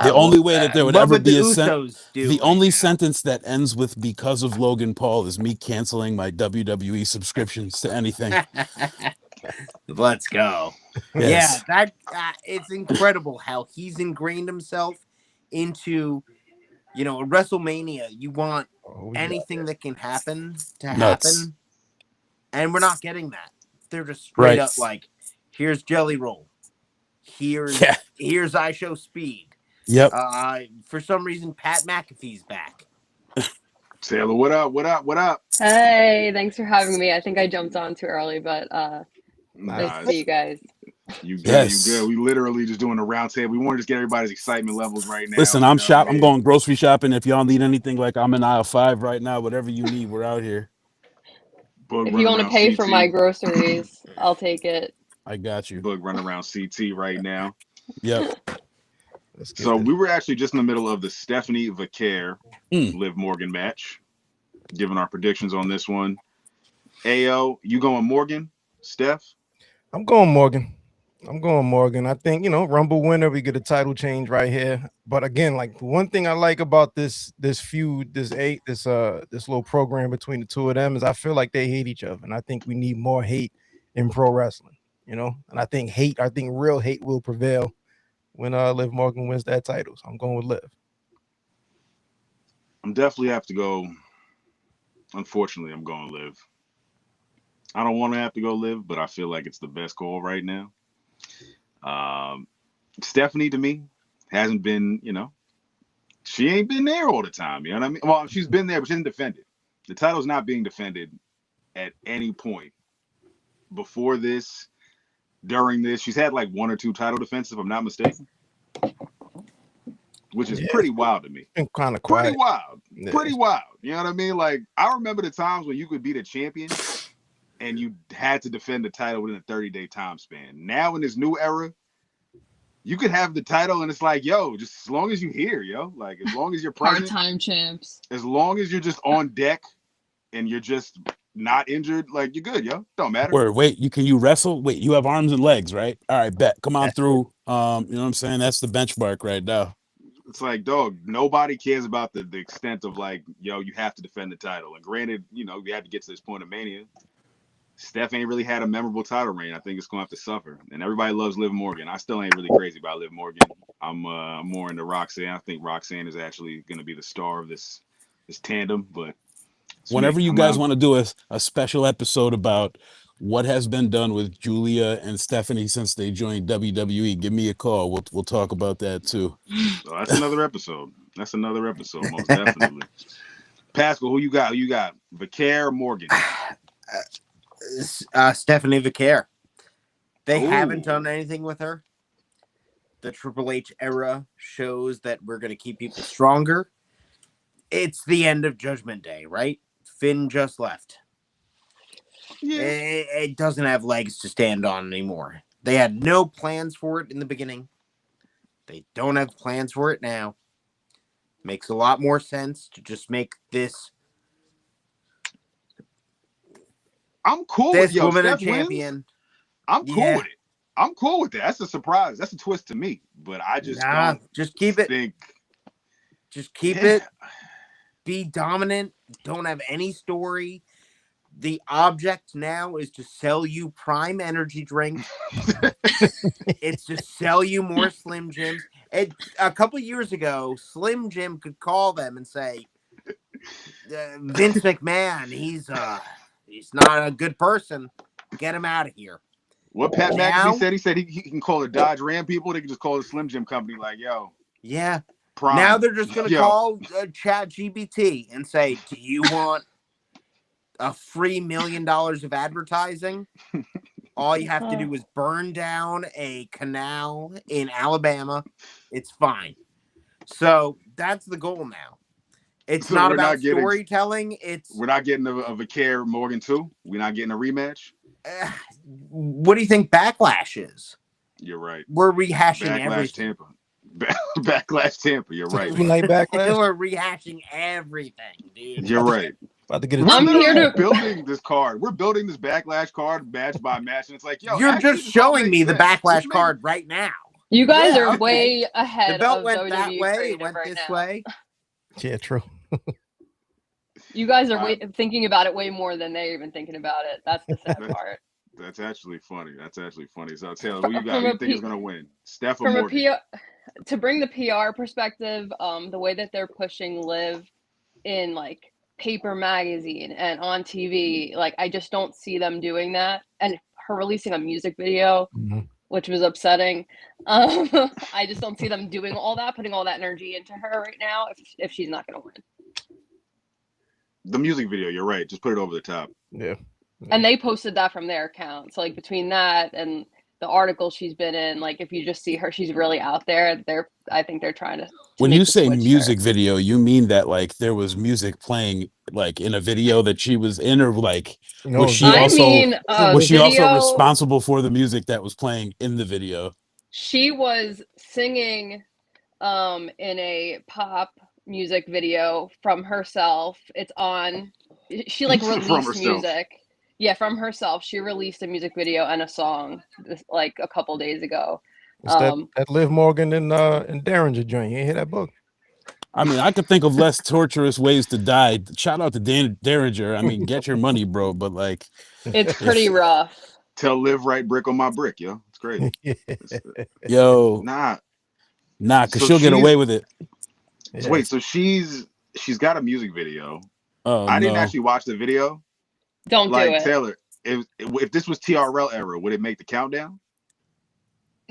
The only way that there would ever be the only sentence that ends with "because of Logan Paul" is me canceling my WWE subscriptions to anything. Let's go. Yes. Yeah, that it's incredible how he's ingrained himself into, WrestleMania. You want anything that can happen to happen, and we're not getting that. They're just straight up like, here's Jelly Roll, here's I Show Speed. Yep. For some reason, Pat McAfee's back. Taylor, what up? What up? What up? Hey, thanks for having me. I think I jumped on too early, but nice to see you guys. You good? You good? We literally just doing a round table. We want to just get everybody's excitement levels right now. Listen, I'm going grocery shopping. If y'all need anything, like I'm in aisle 5 right now. Whatever you need, we're out here. If you want to pay for my groceries, I'll take it. I got you. Bug running around CT right now. Yep. So we were actually just in the middle of the Stephanie Vaquer Liv Morgan match, giving our predictions on this one. Ayo, you going Morgan, Steph? I'm going Morgan. I think, Rumble winner, we get a title change right here. But again, like one thing I like about this feud, this little program between the two of them is I feel like they hate each other. And I think we need more hate in pro wrestling, and I think real hate will prevail when Liv Morgan wins that title. So I'm going with Liv. I'm definitely have to go. Unfortunately, I'm going Liv. I don't want to have to go Liv, but I feel like it's the best call right now. Stephanie, to me, hasn't been, she ain't been there all the time. You know what I mean? Well, she's been there, but she didn't defend it. The title's not being defended at any point. Before this, during this, she's had like 1 or 2 title defenses, if I'm not mistaken, which is pretty wild to me. Kind of quiet. Pretty wild. You know what I mean? Like, I remember the times when you could be the champion and you had to defend the title within a 30-day time span. Now in this new era, you could have the title and it's like, yo, just as long as you're here, like as long as you're present. Part-time champs. As long as you're just on deck and you're just not injured, like you're good, yo. Don't matter. Wait, you wrestle? Wait, you have arms and legs, right? All right, bet. Come on through. You know what I'm saying? That's the benchmark right now. It's like, dog, nobody cares about the extent of like, yo, you have to defend the title. And granted, you know, we had to get to this point of Mania. Steph ain't really had a memorable title reign. I think it's gonna have to suffer. And everybody loves Liv Morgan. I still ain't really crazy about Liv Morgan. I'm more into Roxanne. I think Roxanne is actually gonna be the star of this tandem. But whenever you guys want to do a special episode about what has been done with Julia and Stephanie since they joined WWE, give me a call. We'll talk about that too. So that's another episode. That's another episode, most definitely. Pascal, who you got? Who you got? Vicaire or Morgan? Stephanie Vicaire. They haven't done anything with her. The Triple H era shows that we're going to keep people stronger. It's the end of Judgment Day, right? Finn just left. Yeah. It doesn't have legs to stand on anymore. They had no plans for it in the beginning. They don't have plans for it now. Makes a lot more sense to just make this. I'm cool this with woman Steph a champion. Wins. I'm cool with it. I'm cool with that. That's a surprise. That's a twist to me. But I just don't just keep it. Just keep it. Be dominant. Don't have any story. The object now is to sell you Prime energy drinks. It's to sell you more Slim Jims. A couple years ago, Slim Jim could call them and say, Vince McMahon, he's not a good person. Get him out of here. What Pat McAfee said, he said he can call it Dodge Ram people. They can just call it Slim Jim Company. Like, yo. Yeah. Prime. Now they're just going to call ChatGPT and say, do you want a free $1 million of advertising? All you have to do is burn down a canal in Alabama. It's fine. So that's the goal now. It's not about storytelling. We're not getting a Vicaire Morgan 2. We're not getting a rematch. What do you think Backlash is? You're right. We're rehashing everything. Tampa. Backlash Tampa. You're right. Backlash. We're rehashing everything, dude. You're right. About to get We're building this card. We're building this Backlash card match by match, and it's like, yo, you're just showing me the Backlash card right now. You guys are way ahead. The belt went WWE that way. It went this way. Yeah, true. You guys are thinking about it way more than they're even thinking about it. That's the sad part. That's actually funny. So, Taylor, who you got? Who you think is going to win? Steph or Morgan? To bring the PR perspective, the way that they're pushing Liv in like paper magazine and on TV, like I just don't see them doing that. And her releasing a music video, which was upsetting. I just don't see them doing all that, putting all that energy into her right now if she's not going to win. The music video, you're right. Just put it over the top. Yeah. And they posted that from their account. So like between that and the article she's been in, like if you just see her, she's really out there. I think they're trying to when you say music video, you mean that like there was music playing like in a video that she was in, or like was she also responsible for the music that was playing in the video? She was singing in a pop music video from herself. It's on. She like released music. Yeah, from herself. She released a music video and a song like a couple days ago. It's that Liv Morgan and Derringer joint. You ain't hear that book? I mean, I could think of less torturous ways to die. Shout out to Derringer. I mean, get your money, bro. But like, it's pretty rough. Tell Liv right brick on my brick, yo. It's crazy. Yo, nah, because she'll get away with it. So wait, so she's got a music video. Oh, I didn't actually watch the video. Don't do it. Taylor, if this was TRL era, would it make the countdown?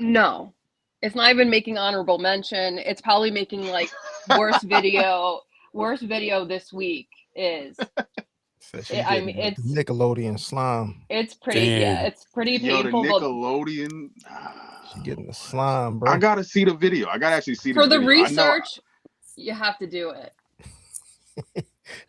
No. It's not even making honorable mention. It's probably making like worst video this week is. I mean, it's Nickelodeon slime. It's pretty, it's pretty painful. Yo, the Nickelodeon. She's getting the slime, bro. I gotta see the video. I gotta actually see the video. For the research, you have to do it.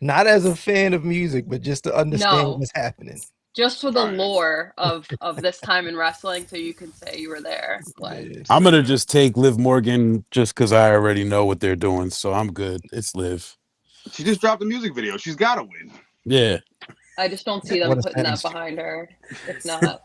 Not as a fan of music, but just to understand what's happening. Just for the lore of this time in wrestling, so you can say you were there. Like, I'm gonna just take Liv Morgan just because I already know what they're doing, so I'm good. It's Liv. She just dropped a music video. She's got to win. Yeah. I just don't see them What a putting that sentence. behind her. If not,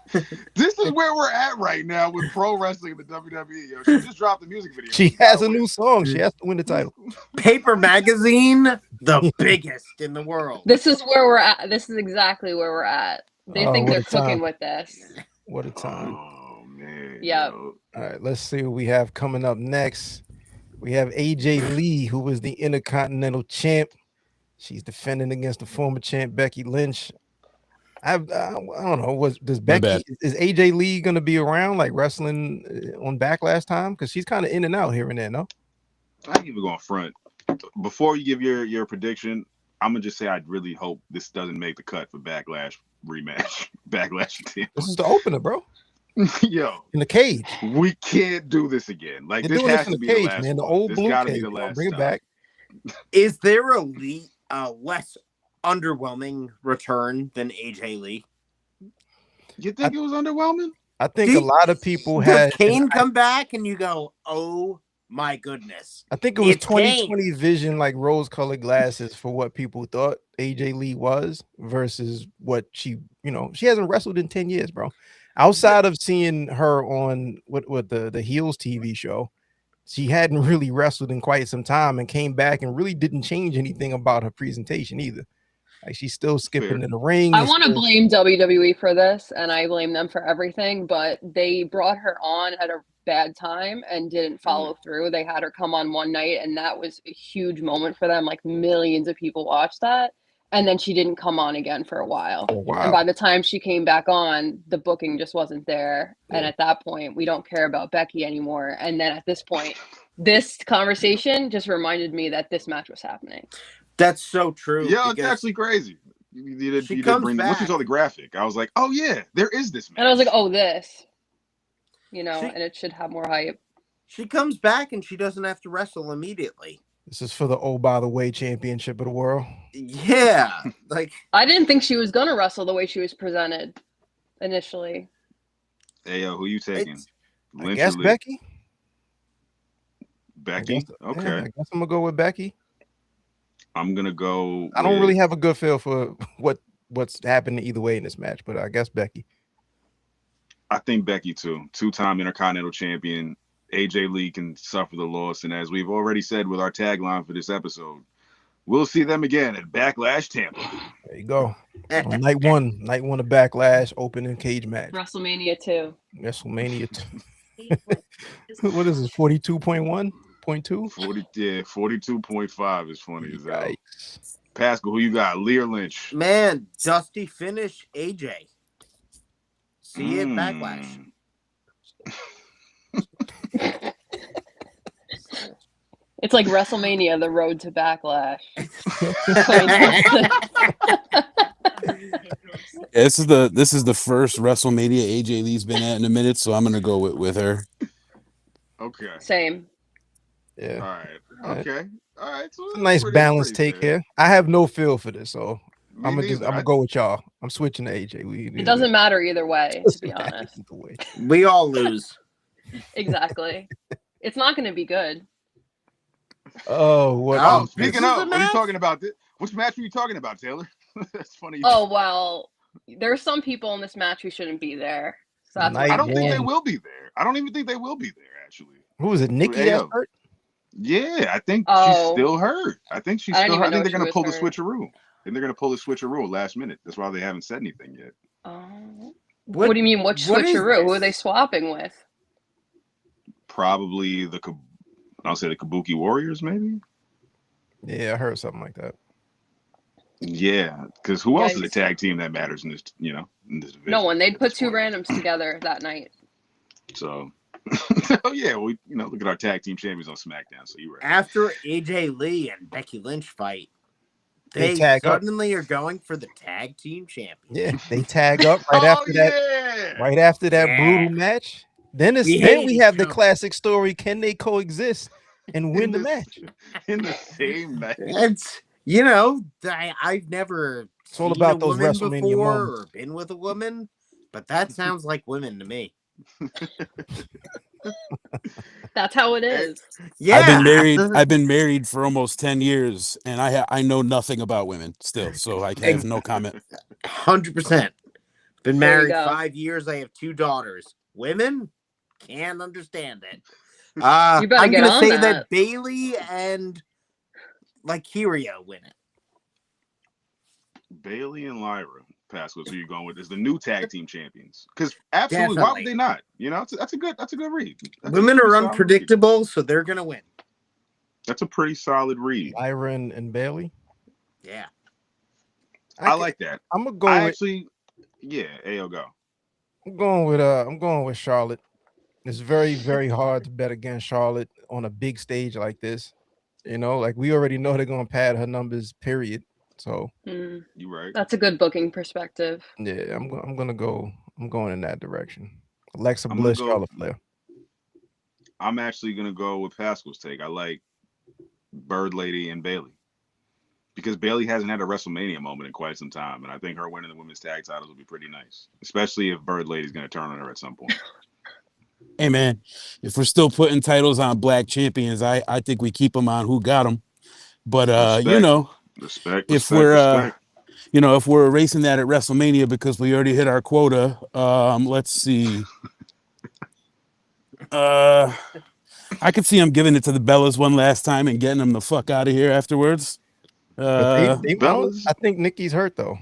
This is where we're at right now with pro wrestling in the WWE. Yo, she just dropped the music video. She She's gotta has a win. new song. She has to win the title. Paper Magazine, the biggest in the world. this is where we're at. This is exactly where we're at. They Oh, think what they're a time. cooking with this. What a time. Oh man. Yep. yo. All right, let's see what we have coming up next. We have AJ Lee, who was the Intercontinental Champ. She's defending against the former champ Becky Lynch. I don't know. Does Becky is AJ Lee going to be around like wrestling on Backlash time? Because she's kind of in and out here and there. No, I ain't even going front. Before you give your prediction, I'm gonna just say I really hope this doesn't make the cut for Backlash rematch. Backlash. This is the opener, bro. Yo, in the cage. We can't do this again. Like They're this doing has in to the be cage, the last man. The one. old This blue gotta cage. be the last. Bring it stop. back. Is there a less underwhelming return than AJ Lee? You think it was underwhelming? I think a lot of people had. Does Kane come back and you go, oh my goodness? I think it was It's 2020 Kane. vision, like rose-colored glasses for what people thought AJ Lee was versus what she hasn't wrestled in 10 years, bro. Outside of seeing her on what the Heels TV show, she hadn't really wrestled in quite some time and came back and really didn't change anything about her presentation either. Like she's still skipping in the ring. I want to blame WWE for this, and I blame them for everything, but they brought her on at a bad time and didn't follow through. They had her come on one night, and that was a huge moment for them. Like millions of people watched that. And then she didn't come on again for a while. Oh, wow. And by the time she came back on, the booking just wasn't there. Yeah. And at that point, we don't care about Becky anymore. And then at this point, this conversation just reminded me that this match was happening. That's so true. Yeah, it's actually crazy. You did bring back. Once you saw the graphic, I was like, oh yeah, there is this match. And I was like, oh, this. And it should have more hype. She comes back and she doesn't have to wrestle immediately. This is for the by the way championship of the world. Yeah. Like I didn't think she was gonna wrestle the way she was presented initially. Hey yo, who you taking? I guess Becky. Becky? Okay. Yeah, I guess I'm gonna go with Becky. I'm gonna go. I don't really have a good feel for what's happening either way in this match, but I guess Becky. I think Becky too. 2-time Intercontinental Champion. AJ Lee can suffer the loss, and as we've already said with our tagline for this episode, we'll see them again at Backlash Tampa. There you go. On night one of Backlash, opening cage match. WrestleMania 2. WrestleMania 2. What is this? 42.1? 0.2? 42.5 is funny as hell. Pascal, who you got? Lee or Lynch? Man, Dusty finish AJ. See you at Backlash. It's like WrestleMania, the road to Backlash. This is the first WrestleMania AJ Lee's been at in a minute, so I'm gonna go with her. Okay. Same. Yeah. All right. Okay. All right. So it's a nice balanced take here. I have no feel for this, so I'm gonna go with y'all. I'm switching to AJ. It doesn't matter either way, to be honest. We all lose. Exactly. It's not going to be good. Oh, what? Oh, speaking of, what are you talking about? Which match are you talking about, Taylor? That's funny. Oh, well, there are some people in this match who shouldn't be there. So that's I don't think they will be there. I don't even think they will be there, actually. Who is it? Nikki that's hurt? Yeah, I think she's still hurt. I think she's still hurt. I think they're going to pull the switcheroo. And they're going to pull the switcheroo last minute. That's why they haven't said anything yet. What do you mean? What switcheroo? Who are they swapping with? Probably I'll say the Kabuki Warriors, maybe. Yeah, I heard something like that. Yeah, because who else is a tag team that matters in this? In this division? No one. They'd put two randoms together that night. So, oh yeah, we look at our tag team champions on SmackDown. So you're right. After AJ Lee and Becky Lynch fight, they suddenly are going for the tag team champion. Yeah, they tag up right after that. Right after that brutal match. Then we have the classic story: can they coexist and win the match in the same match? It's I've never it's all about those WrestleMania moments or been with a woman, but that sounds like women to me. That's how it is. Yeah, I've been married for almost 10 years, and I know nothing about women still, so I have no comment. 100%. Been There you married go. 5 years. I have 2 daughters. Women can't understand it. You better I'm get gonna on say that. Bailey and Kyria win it. Bailey and Lyra, Pascal. So you're going with is the new tag team champions? Because absolutely, why Definitely. would they not? You know, that's a good read. That's Women a are solid unpredictable, read. so they're gonna win. That's a pretty solid read. Lyra and Bailey. Yeah, I like that. I'm gonna go. Ayo, go. I'm going with Charlotte. It's very, very hard to bet against Charlotte on a big stage like this. You know, like we already know they're gonna pad her numbers, period. So You right. That's a good booking perspective. yeah, I'm going in that direction. Alexa Bliss, Charlotte Flair. I'm actually gonna go with Pascal's take. I like Bird Lady and Bailey. Because Bailey hasn't had a WrestleMania moment in quite some time, and I think her winning the women's tag titles will be pretty nice, especially if Bird Lady's going to turn on her at some point. Hey man, if we're still putting titles on black champions, I think we keep them on who got them. But if we're if we're erasing that at WrestleMania because we already hit our quota, let's see. I could see them giving it to the Bellas one last time and getting them the fuck out of here afterwards. I think Nikki's hurt though.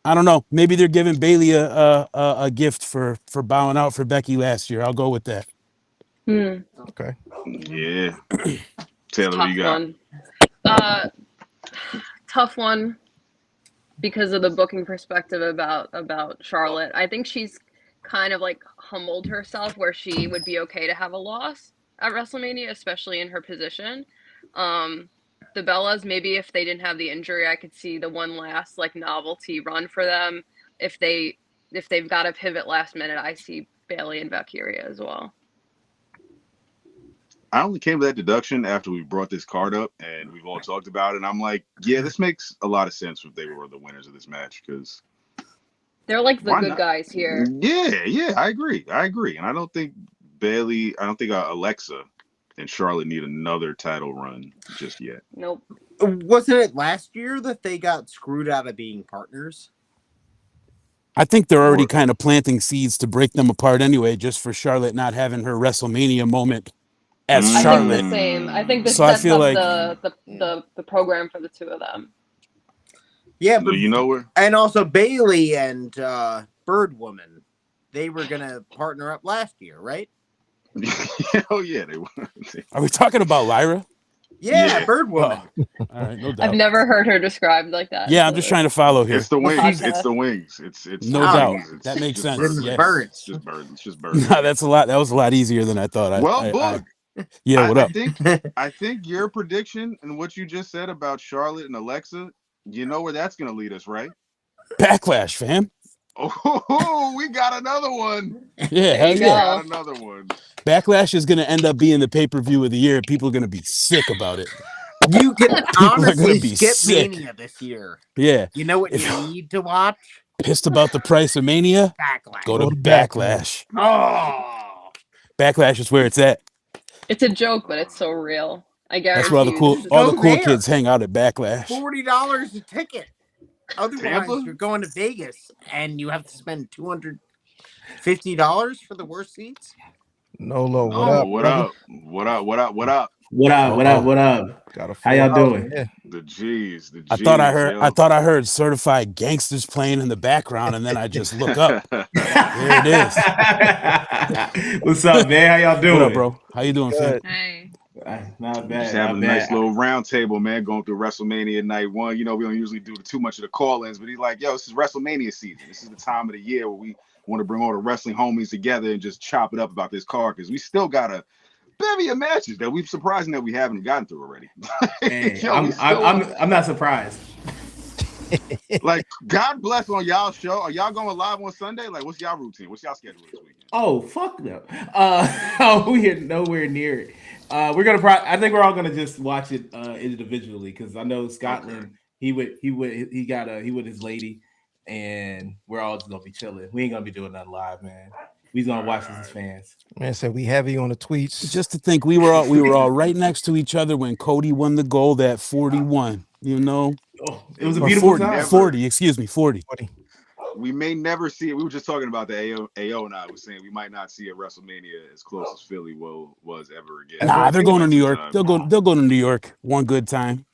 I don't know. Maybe they're giving Bailey a gift for bowing out for Becky last year. I'll go with that. Okay. Yeah. Taylor, what you got? Tough one because of the booking perspective about Charlotte. I think she's kind of like humbled herself where she would be okay to have a loss at WrestleMania, especially in her position. The Bellas, maybe if they didn't have the injury, I could see the one last like novelty run for them. If they've got to pivot last minute, I see Bailey and Valkyria as well. I only came to that deduction after we brought this card up and we've all talked about it. And I'm like, yeah, this makes a lot of sense if they were the winners of this match because they're like the good guys here. Yeah, I agree. And I don't think Alexa and Charlotte need another title run just yet. Nope. Wasn't it last year that they got screwed out of being partners? I think they're already kind of planting seeds to break them apart anyway, just for Charlotte not having her WrestleMania moment as Charlotte. I think the same. I think this so sets I feel up like the program for the two of them. Yeah, but you know where? And also Bailey and Birdwoman, they were gonna partner up last year, right? Oh yeah, they were. Are we talking about Lyra? Yeah. Birdwoman. Oh. All right, no doubt. I've never heard her described like that. Yeah, I'm just trying to follow here. It's the wings. It's the wings. It's no doubt. That makes sense. Birds. It's just birds. No, that's a lot. That was a lot easier than I thought. What up? I think your prediction and what you just said about Charlotte and Alexa, you know where that's going to lead us, right? Backlash, fam. Oh, we got another one. Yeah, hell yeah. Got another one. Backlash is going to end up being the pay-per-view of the year. People are going to be sick about it. You can honestly skip sick. Mania this year. Yeah. You know what you need to watch? Pissed about the price of Mania? Backlash. Go to Backlash. Oh. Backlash is where it's at. It's a joke, but it's so real. I guarantee. That's where all the cool kids hang out at Backlash. $40 a ticket. Otherwise, Tampa? you're going to Vegas and you have to spend $250 for the worst seats. Nolo, what up? How y'all doing? The G's. I thought I heard certified gangsters playing in the background, and then I just look up. There it is. What's up, man? How y'all doing? What up, bro? How you doing, fam? Hey. Not bad. Just having a nice little round table, man, going through WrestleMania night one. You know, we don't usually do too much of the call-ins, but he's like, yo, this is WrestleMania season. This is the time of the year where we want to bring all the wrestling homies together and just chop it up about this card because we still got a bevy of matches that we've surprising that we haven't gotten through already. Hey, I'm not surprised. Like, God bless on y'all show. Are y'all going live on Sunday? Like, what's y'all routine? What's y'all schedule this weekend? Oh, fuck no. We're nowhere near it. I think we're all gonna just watch it individually because I know Scotland. He with his lady, and we're all just gonna be chilling. We ain't gonna be doing nothing live, man. we's gonna watch this as fans. Man said we heavy on the tweets. Just to think we were all right next to each other when Cody won the gold at 41. You know, It was a or beautiful 40, time. 40, excuse me, 40. We may never see it. We were just talking about the AO and I was saying we might not see a WrestleMania as close as Philly was ever again. Nah, they're going to New York. They'll go to New York one good time.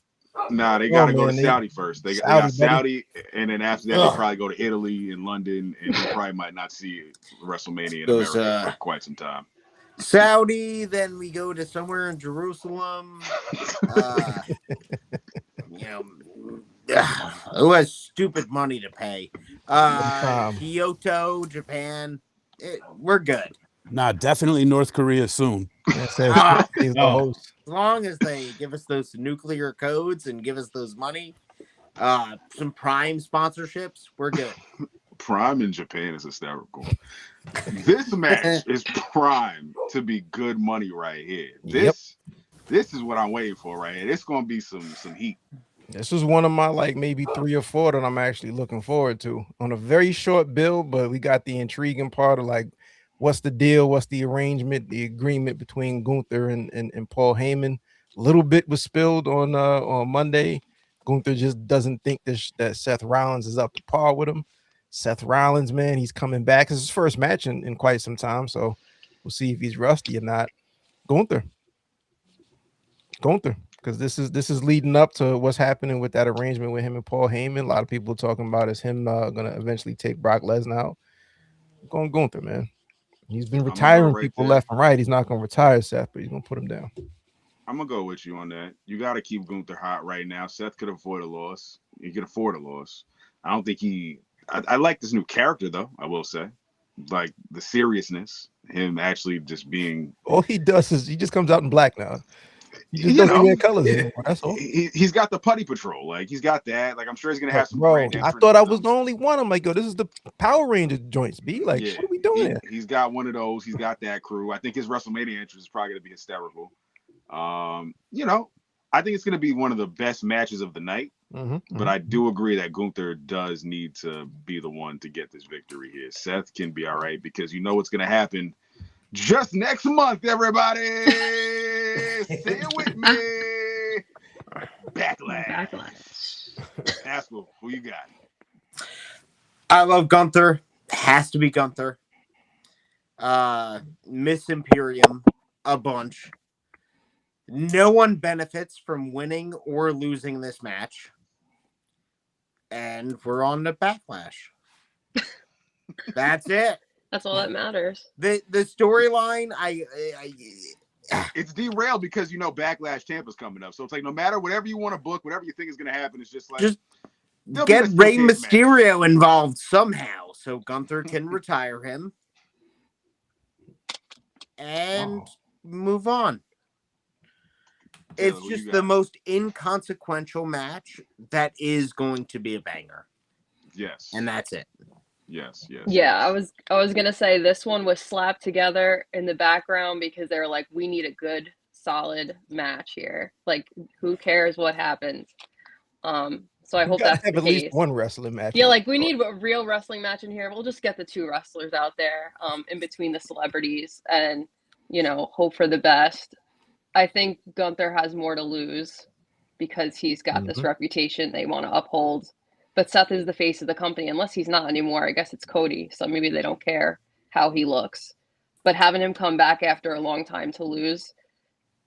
Nah, they got to go to Saudi first. They got Saudi, and then after that, they probably go to Italy and London, and we probably might not see WrestleMania in America for quite some time. Saudi, then we go to somewhere in Jerusalem. Who has stupid money to pay? Kyoto, Japan. We're good. Nah, definitely North Korea soon. As long as they give us those nuclear codes and give us those money, some Prime sponsorships, we're good. Prime in Japan is hysterical. This match is prime to be good money right here. This is what I'm waiting for right here. It's gonna be some heat. This is one of my maybe 3 or 4 that I'm actually looking forward to on a very short build, but we got the intriguing part of what's the deal, what's the arrangement, the agreement between Gunther and Paul Heyman. A little bit was spilled on Monday. Gunther just doesn't think that Seth Rollins is up to par with him. Seth Rollins, man, he's coming back. It's his first match in quite some time, so we'll see if he's rusty or not. Gunther, because this is leading up to what's happening with that arrangement with him and Paul Heyman. A lot of people talking about is him gonna eventually take Brock Lesnar out. I'm going Gunther, man. He's been retiring people left and right. He's not gonna retire Seth, but he's gonna put him down. I'm gonna go with you on that. You got to keep Gunther hot right now. Seth could avoid a loss. He could afford a loss. I don't think I like this new character though. I will say, like the seriousness, him actually just being. All he does is he just comes out in black now. He just doesn't wear colors anymore. That's all. He's got the putty patrol. Like he's got that. Like I'm sure he's gonna have some. Bro, I thought I was the only one. I'm like, yo, this is the Power Ranger joints. Be like, what are we doing here? He's got one of those. He's got that crew. I think his WrestleMania entrance is probably gonna be hysterical. I think it's gonna be one of the best matches of the night. But I do agree that Gunther does need to be the one to get this victory here. Seth can be all right because you know what's gonna happen just next month, everybody. Say it with me. Backlash. Haskell, who you got? I love Gunther. Has to be Gunther. Miss Imperium, a bunch. No one benefits from winning or losing this match. And we're on the Backlash. That's it. That's all that matters. The storyline, it's derailed because Backlash Tampa's coming up. So it's like no matter whatever you want to book, whatever you think is going to happen, it's just like get Rey Mysterio involved somehow so Gunther can retire him and move on. It's just the most inconsequential match that is going to be a banger. Yes. And that's it. Yes. Yeah, I was gonna say this one was slapped together in the background because they were like, we need a good, solid match here. Like, who cares what happens? So I hope that's have the at case. least one wrestling match. Yeah, like we need a real wrestling match in here. We'll just get the 2 wrestlers out there, in between the celebrities, and hope for the best. I think Gunther has more to lose because he's got this reputation they want to uphold. But Seth is the face of the company. Unless he's not anymore, I guess it's Cody. So maybe they don't care how he looks. But having him come back after a long time to lose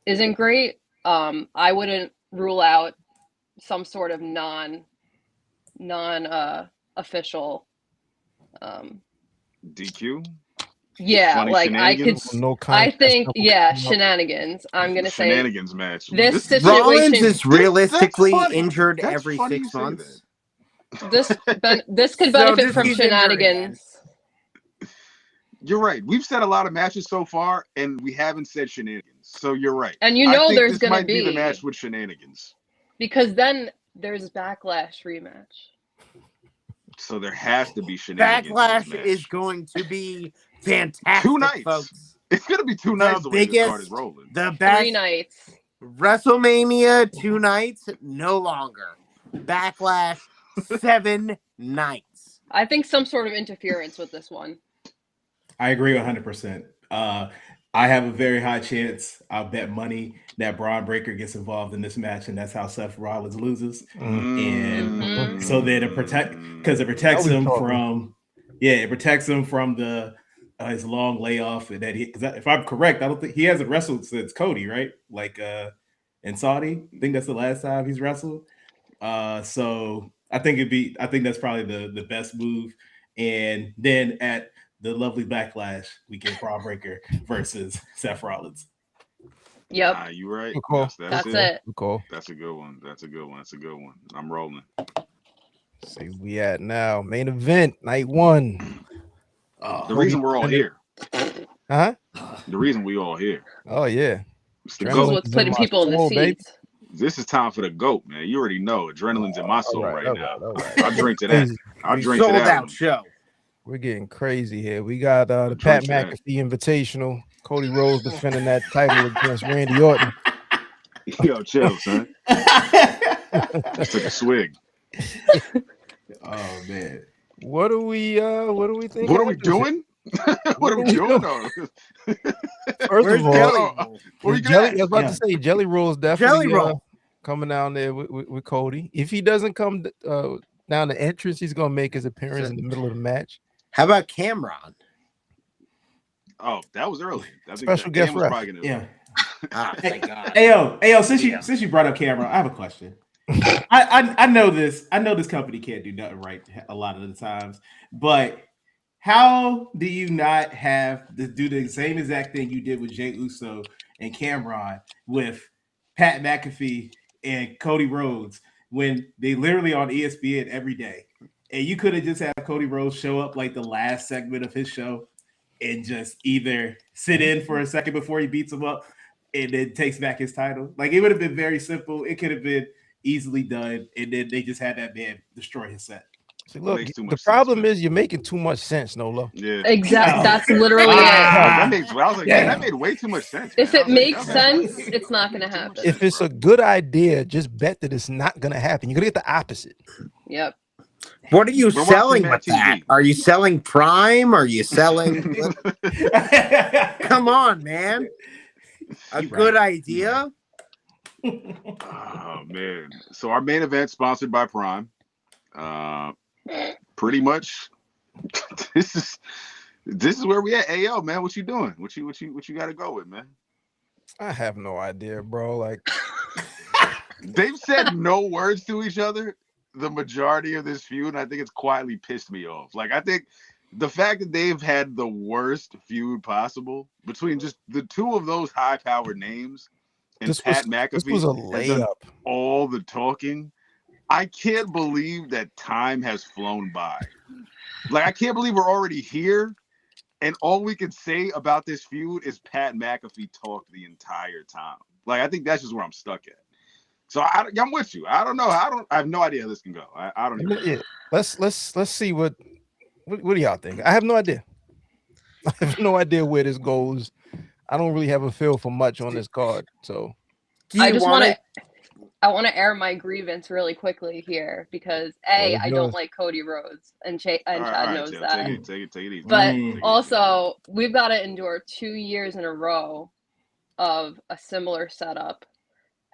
isn't great. I wouldn't rule out some sort of non official DQ. Yeah, Funny like I could. I think shenanigans. I'm gonna say shenanigans match. This situation Rollins is realistically injured every 6 months. This could benefit from shenanigans. You're right. We've said a lot of matches so far, and we haven't said shenanigans. So you're right. And there's going to be the match with shenanigans because then there's Backlash rematch. So there has to be shenanigans. Backlash is going to be fantastic. 2 nights, folks. It's going to be 2 nights. The way this card is rolling. The best 3 nights. WrestleMania 2 nights, no longer. Backlash 7 nights. I think some sort of interference with this one. I agree 100%. I have a very high chance. I'll bet money that Braun Breaker gets involved in this match, and that's how Seth Rollins loses. And so then it protects him from, it protects him from the his long layoff. And that if I'm correct, I don't think he hasn't wrestled since Cody, right? Like in Saudi, I think that's the last time he's wrestled. So I think that's probably the best move. And then at the lovely backlash, we get Braun Breaker versus Seth Rollins. Yep. You right. Cool. That's it. Cool. That's a good one. That's a good one. That's a good one. I'm rolling. See where we at now. Main event, night one. The reason we're all here. Huh? The reason we all here. Oh yeah. This is what's putting people in the seats. Baby. This is time for the GOAT, man. You already know. Adrenaline's in my soul right now. Right. I'll drink to that. I'll drink to that. Sold out show. We're getting crazy here. We got the Pat McAfee Invitational. Cody Rhodes defending that title against Randy Orton. Yo, chill, son. Just took a swig. Oh man. What are we thinking? What are we doing? What are we doing? First of all, Jelly, I was about to say Jelly Roll's definitely coming down there with Cody. If he doesn't come down the entrance, he's gonna make his appearance in the middle of the match. How about Cameron? Oh, that was early. Special guest ref. Yeah. Thank God. Hey, since you brought up Cameron, I have a question. I know this. I know this company can't do nothing right a lot of the times, but how do you not do the same exact thing you did with Jey Uso and Cameron with Pat McAfee and Cody Rhodes when they literally on ESPN every day? And you could have just had Cody Rhodes show up like the last segment of his show and just either sit in for a second before he beats him up and then takes back his title. Like, it would have been very simple. It could have been easily done. And then they just had that man destroy his set. See, look, the problem is you're making too much sense, Nola. Yeah, exactly. That's literally it. That made way too much sense. If it makes sense, it's not going to happen. If it's a good idea, just bet that it's not going to happen. You're going to get the opposite. Yep. What are you selling with that? Are you selling Prime? Are you selling? Come on, man. A good idea. Oh man. So our main event sponsored by Prime. Pretty much this is where we at. Yo, man, what you doing? What you gotta go with, man? I have no idea, bro. Like they've said no words to each other the majority of this feud, and I think it's quietly pissed me off. Like, I think the fact that they've had the worst feud possible between just the two of those high-powered names and Pat McAfee, this was a layup. All the talking. I can't believe that time has flown by. Like, I can't believe we're already here, and all we can say about this feud is Pat McAfee talked the entire time. Like, I think that's just where I'm stuck at. So I'm with you. I don't know. I have no idea how this can go. I don't know. Yeah. Let's see what do y'all think? I have no idea. I have no idea where this goes. I don't really have a feel for much on this card. So I want to air my grievance really quickly here because I don't like Cody Rhodes and Chad knows that. Take it easy. But also, we've got to endure 2 years in a row of a similar setup.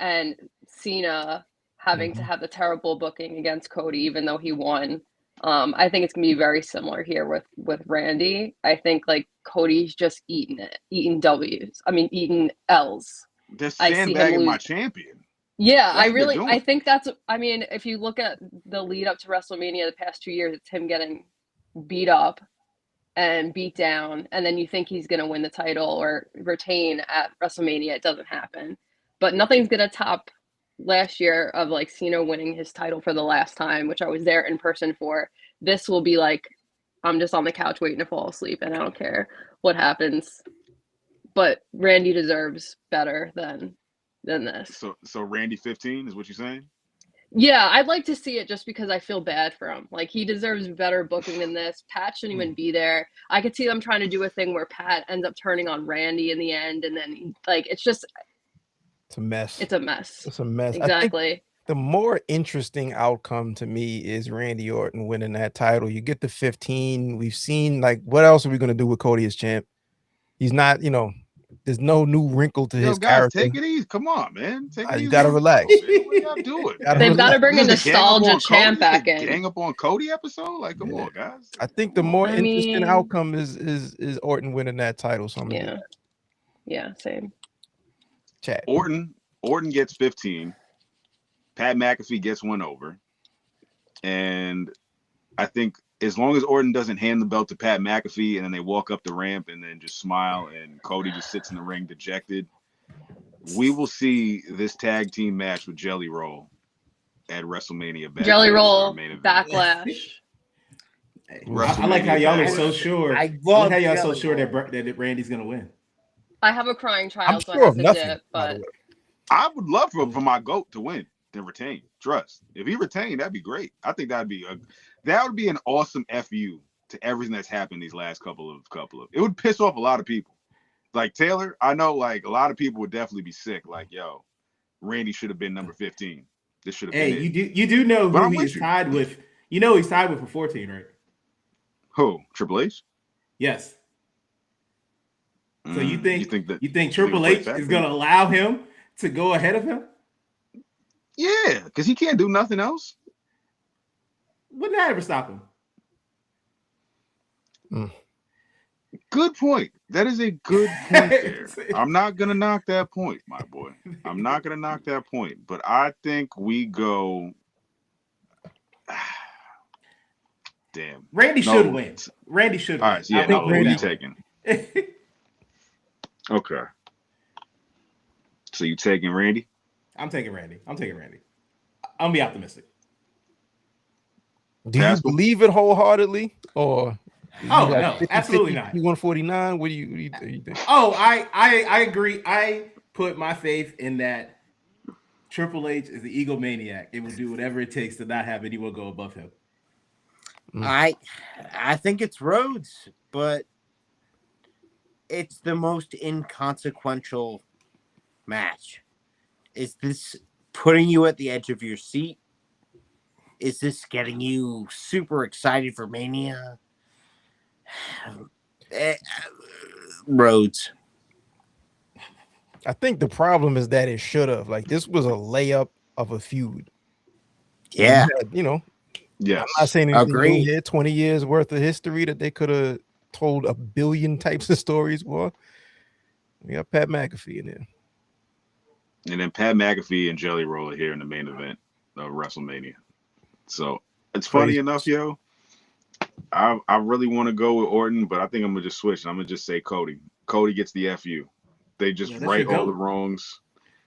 And Cena having to have the terrible booking against Cody, even though he won. I think it's gonna be very similar here with Randy. I think like Cody's just eating L's. They're sandbagging my champion. Yeah, I think that's. I mean, if you look at the lead up to WrestleMania the past 2 years, it's him getting beat up and beat down, and then you think he's gonna win the title or retain at WrestleMania. It doesn't happen. But nothing's going to top last year of like Cena winning his title for the last time, which I was there in person for. This will be like, I'm just on the couch waiting to fall asleep and I don't care what happens. But Randy deserves better than this. So Randy 15 is what you're saying? Yeah, I'd like to see it just because I feel bad for him. Like, he deserves better booking than this. Pat shouldn't even be there. I could see them trying to do a thing where Pat ends up turning on Randy in the end. And then, like, it's just... It's a mess. It's a mess. It's a mess. Exactly. the more interesting outcome to me is Randy Orton winning that title. You get the 15. We've seen, like, what else are we going to do with Cody as champ? He's not, there's no new wrinkle to his guys, character. take it easy. Come on, man. Take it easy. You got to relax. What y'all doing? They've got to bring a nostalgia champ back in. Gang up on Cody episode? Like, come on, guys. I think the more interesting outcome is Orton winning that title. So I'm gonna do that. Yeah, same. Chat. Orton gets 15. Pat McAfee gets one over. And I think as long as Orton doesn't hand the belt to Pat McAfee and then they walk up the ramp and then just smile and Cody just sits in the ring dejected, we will see this tag team match with Jelly Roll at WrestleMania. Jelly Roll Backlash. I like how y'all are so sure. I like how y'all are so sure that Randy's gonna win. I have a crying child, I'm sure of nothing, but I would love for my GOAT to win and retain. Trust. If he retained, that'd be great. I think that would be an awesome FU to everything that's happened these last couple of. It would piss off a lot of people. Like Taylor, I know like a lot of people would definitely be sick. Like, yo, Randy should have been number 15. This should have been it. You do know who he's tied with. You know he's tied with for 14, right? Who? Triple H? Yes. So you think Triple H is going to allow him to go ahead of him? Yeah, because he can't do nothing else. Wouldn't that ever stop him? Good point. That is a good point there. I'm not going to knock that point, my boy. I'm not going to knock that point. But I think we go... Damn. Randy should win. Randy should win. All right, so who are you taking? Okay. So you taking Randy? I'm taking Randy. I'm gonna be optimistic. Do you believe it wholeheartedly, or? Oh no, absolutely not. 149. What do you think? Oh, I agree. I put my faith in that. Triple H is the egomaniac. It will do whatever it takes to not have anyone go above him. I think it's Rhodes, but it's the most inconsequential match. Is this putting you at the edge of your seat? Is this getting you super excited for Mania? Rhodes. I think the problem is that it should have. Like, this was a layup of a feud. Yeah. Yes. I'm not saying anything here. 20 years worth of history that they could have told a billion types of stories. Well, we got Pat McAfee in there. And then Pat McAfee and Jelly Roll are here in the main event of WrestleMania. So it's funny enough, yo. I really want to go with Orton, but I think I'm gonna just switch. I'm gonna just say Cody. Cody gets the FU. They just right all the wrongs.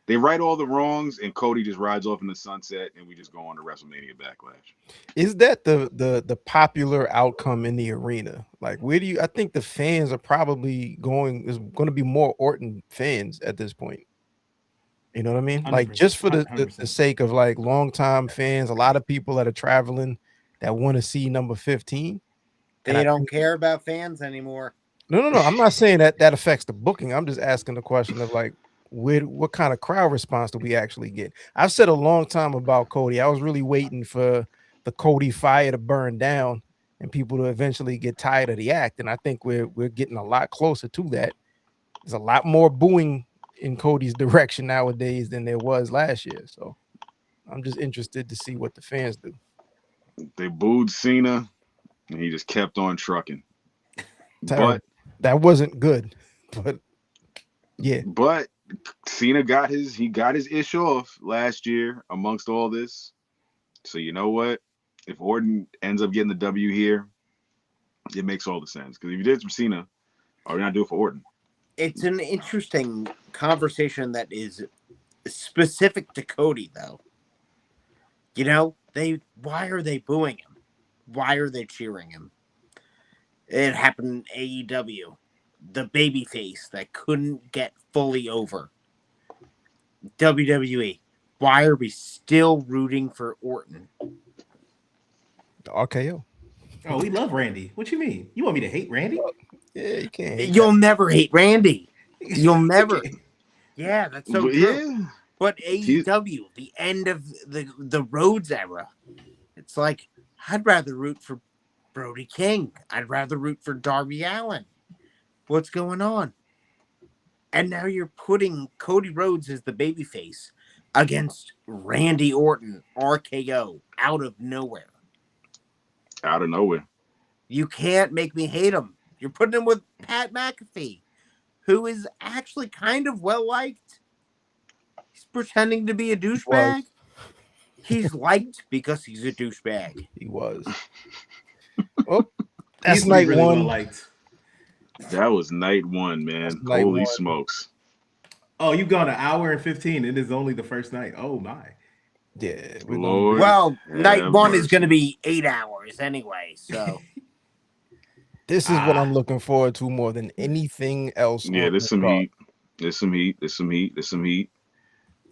They right all the wrongs, and Cody just rides off in the sunset, and we just go on to WrestleMania Backlash. Is that the popular outcome in the arena? Like, where do you? I think the fans are probably going. There's going to be more Orton fans at this point. You know what I mean? Like, just for the sake of like longtime fans, a lot of people that are traveling that want to see number 15. They don't care about fans anymore. No. I'm not saying that affects the booking. I'm just asking the question of like, what kind of crowd response do we actually get? I've said a long time about Cody. I was really waiting for the Cody fire to burn down and people to eventually get tired of the act. And I think we're getting a lot closer to that. There's a lot more booing in Cody's direction nowadays than there was last year. So I'm just interested to see what the fans do. They booed Cena and he just kept on trucking. But that wasn't good. But yeah. But Cena got his ish off last year amongst all this. So you know what? If Orton ends up getting the W here, it makes all the sense. Because if you did it for Cena, why not do it for Orton? It's an interesting conversation that is specific to Cody, though. You know, why are they booing him? Why are they cheering him? It happened in AEW. The babyface that couldn't get fully over. WWE. Why are we still rooting for Orton? RKO. Oh, we love Randy. What you mean? You want me to hate Randy? Yeah, you can't. You'll never hate Randy. You'll never. Yeah, that's so true. Yeah. But AEW, the end of the Rhodes era, it's like, I'd rather root for Brody King. I'd rather root for Darby Allin. What's going on? And now you're putting Cody Rhodes as the babyface against Randy Orton, RKO, out of nowhere. Out of nowhere. You can't make me hate him. You're putting him with Pat McAfee, who is actually kind of well-liked. He's pretending to be a douchebag. He's liked because he's a douchebag. He was. Oh, that's He's night really one. well liked. That was night one, man. Holy smokes. Oh, you've gone an hour and 15. It is only the first night. Oh my. Yeah. Lord, well, night one is going to be 8 hours anyway, so. This is what I'm looking forward to more than anything else. Yeah, there's some heat. There's some heat. There's some heat. There's some heat.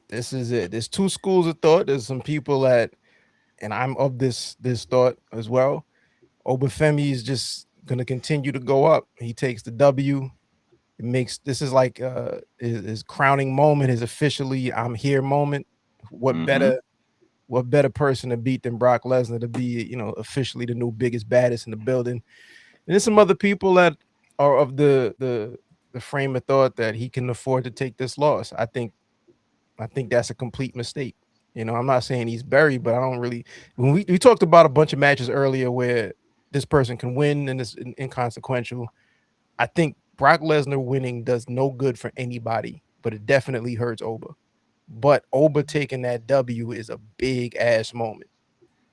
This is it. There's two schools of thought. There's some people that, and I'm of this thought as well. Obafemi is just gonna continue to go up. He takes the W. It makes this is like his crowning moment, his officially I'm here moment. What better person to beat than Brock Lesnar to be, officially the new biggest baddest in the building. And there's some other people that are of the frame of thought that he can afford to take this loss. I think that's a complete mistake. I'm not saying he's buried, but I don't really. When we talked about a bunch of matches earlier where this person can win and it's inconsequential, I think Brock Lesnar winning does no good for anybody, but it definitely hurts Oba. But Oba taking that W is a big ass moment.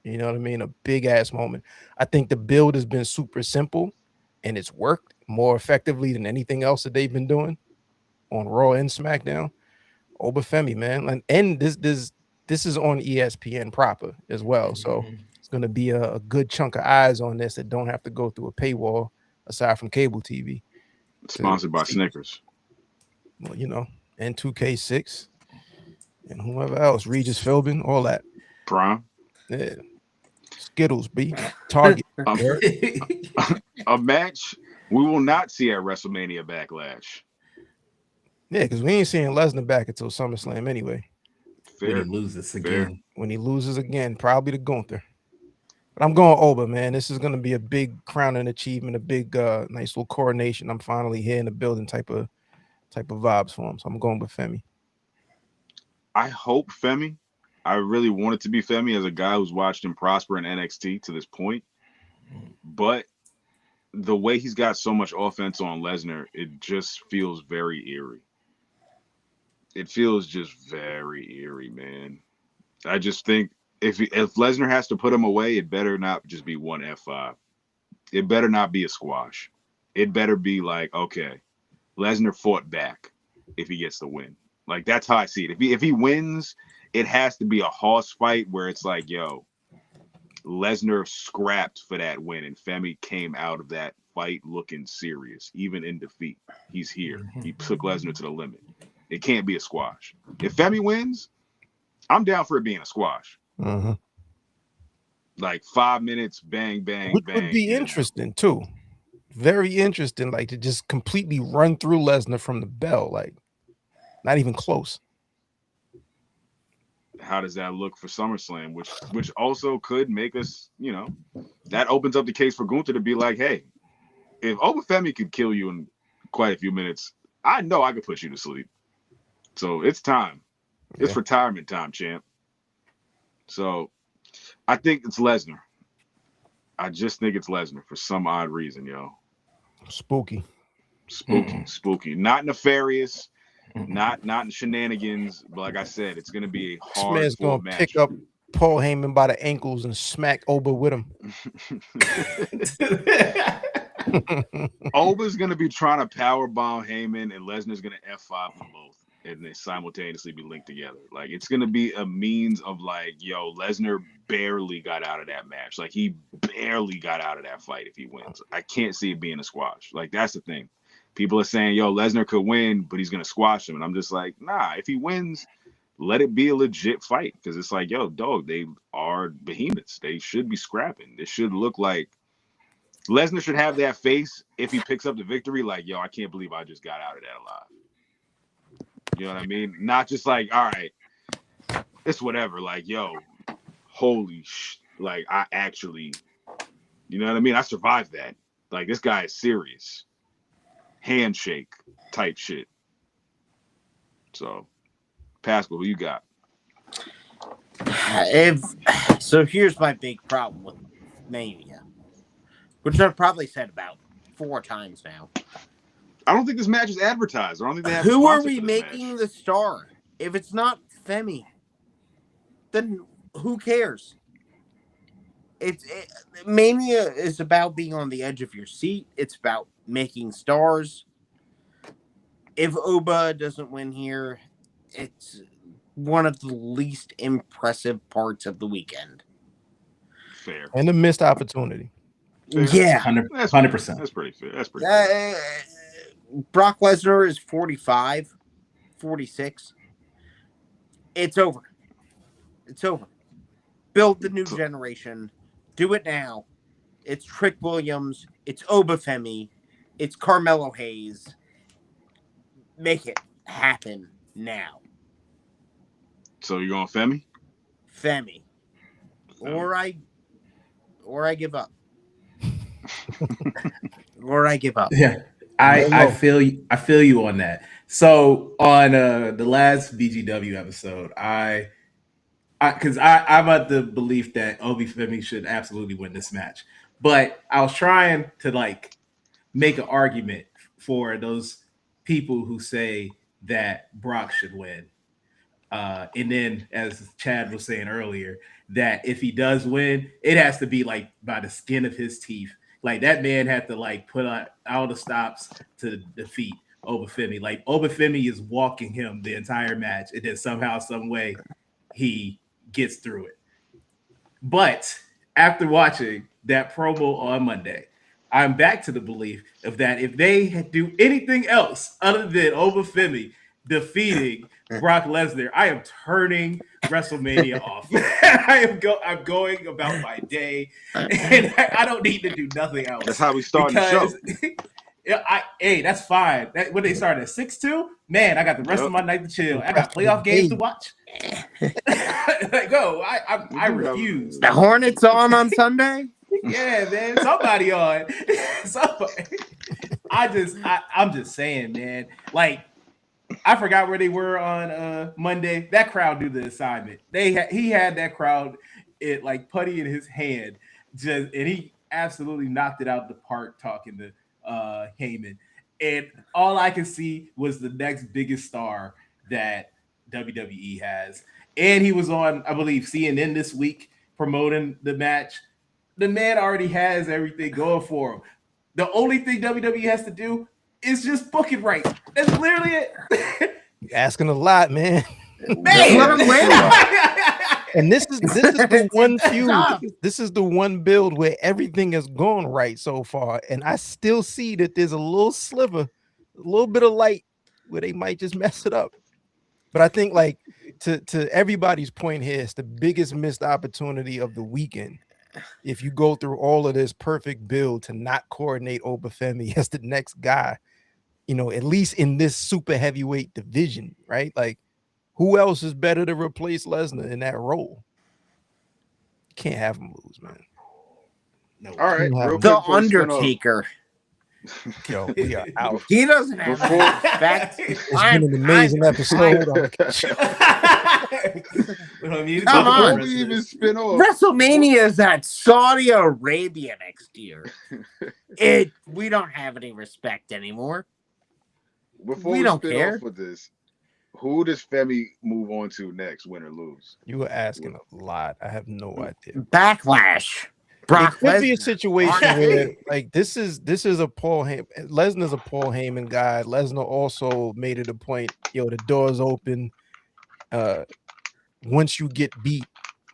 You know what I mean? A big ass moment. I think the build has been super simple and it's worked more effectively than anything else that they've been doing on Raw and SmackDown. Obafemi, man. And this is on ESPN proper as well. So it's going to be a good chunk of eyes on this that don't have to go through a paywall aside from cable TV. Sponsored by Snickers. Well, and 2K6 and whoever else, Regis Philbin, all that. Prime. Yeah. Skittles, B. Target. A match we will not see at WrestleMania Backlash. Yeah, because we ain't seeing Lesnar back until SummerSlam anyway. Fair. When he loses again. When he loses again, probably to Gunther. But I'm going Oba, man. This is going to be a big crowning achievement, a big, nice little coronation. I'm finally here in the building type of vibes for him. So I'm going with Femi. I hope Femi. I really want it to be Femi as a guy who's watched him prosper in NXT to this point. But the way he's got so much offense on Lesnar, it just feels very eerie. It feels just very eerie, man. I just think if Lesnar has to put him away, it better not just be one F5. It better not be a squash. It better be like, okay, Lesnar fought back if he gets the win. Like, that's how I see it. If he wins, it has to be a horse fight where it's like, yo, Lesnar scrapped for that win, and Femi came out of that fight looking serious, even in defeat. He's here. He took Lesnar to the limit. It can't be a squash. If Femi wins, I'm down for it being a squash. Like 5 minutes, bang, bang, Which bang. would be interesting too. Very interesting, like to just completely run through Lesnar from the bell, like not even close. How does that look for SummerSlam? Which also could make us, that opens up the case for Gunther to be like, hey, if Obafemi could kill you in quite a few minutes, I know I could put you to sleep. So it's time. It's retirement time, champ. So I think it's Lesnar. I just think it's Lesnar for some odd reason, yo. Spooky. Not nefarious, not shenanigans. But like I said, it's gonna be a hard man's gonna match. pick up Paul Heyman by the ankles and smack Oba with him. Oba's gonna be trying to power bomb Heyman, and Lesnar's gonna F5 them both, and they simultaneously be linked together. Like, it's gonna be a means of like, yo, Lesnar barely got out of that match. Like, he barely got out of that fight if he wins. I can't see it being a squash. Like, that's the thing. People are saying, yo, Lesnar could win, but he's gonna squash him, and I'm just like, nah. If he wins, let it be a legit fight, because it's like, yo, dog, they are behemoths. They should be scrapping. It should look like Lesnar should have that face if he picks up the victory, like, yo, I can't believe I just got out of that alive. You know what I mean? Not just like, all right, it's whatever. Like, yo, holy like I actually, you know what I mean? I survived that. Like, this guy is serious. Handshake type shit. So, Pascal, who you got? So here's my big problem with Mania, which I've probably said about 4 times now. I don't think this match is advertised. I don't think they have. Who are we making the star? If it's not Femi, then who cares? Mania is about being on the edge of your seat. It's about making stars. If Oba doesn't win here, it's one of the least impressive parts of the weekend. Fair. And a missed opportunity. Fair. Yeah. 100%. That's pretty fair. That's pretty fair. Brock Lesnar is 45, 46. It's over. It's over. Build the new generation. Do it now. It's Trick Williams. It's Obafemi. It's Carmelo Hayes. Make it happen now. So you're going Femi? Femi. Or I give up. Or I give up. Yeah. I feel you on that. So on the last BGW episode, because I'm at the belief that Obafemi should absolutely win this match, but I was trying to like make an argument for those people who say that Brock should win, and then as Chad was saying earlier, that if he does win, it has to be like by the skin of his teeth. Like that man had to like put out all the stops to defeat Obafemi. Like Obafemi is walking him the entire match, and then somehow, some way, he gets through it. But after watching that promo on Monday, I'm back to the belief of that if they do anything else other than Obafemi defeating Brock Lesnar, I am turning WrestleMania off. I'm going about my day, and I don't need to do nothing else. That's how we start the show. Hey, that's fine. When they started at 6-2, man, I got the rest of my night to chill. I got playoff games to watch. Go. I refuse. The Hornets on Sunday? Yeah, man. Somebody on. Somebody. I'm just saying, man. Like, I forgot where they were on Monday. That crowd do the assignment. He had that crowd like putty in his hand, and he absolutely knocked it out the park talking to Heyman. And all I could see was the next biggest star that WWE has. And he was on, I believe, CNN this week promoting the match. The man already has everything going for him. The only thing WWE has to do is just book it right. That's literally it. You're asking a lot, man. And this is the one feud. This is the one build where everything has gone right so far, and I still see that there's a little sliver, a little bit of light where they might just mess it up. But I think, like, to everybody's point here, it's the biggest missed opportunity of the weekend. If you go through all of this perfect build to not coordinate Obafemi as the next guy, you know, at least in this super heavyweight division, right? Like, who else is better to replace Lesnar in that role? Can't have him lose, man. No. All right, The Undertaker. Yo, we are out. He doesn't have respect. It's been an amazing episode. Come on. WrestleMania is at Saudi Arabia next year. We don't have any respect anymore. Before we don't care. Off with this, who does Femi move on to next, win or lose? You were asking a lot. I have no idea. Backlash. Brock it could be a situation where, like, this is a Paul Heyman. Lesnar's a Paul Heyman guy. Lesnar also made it a point. Yo, the door's open. Once you get beat,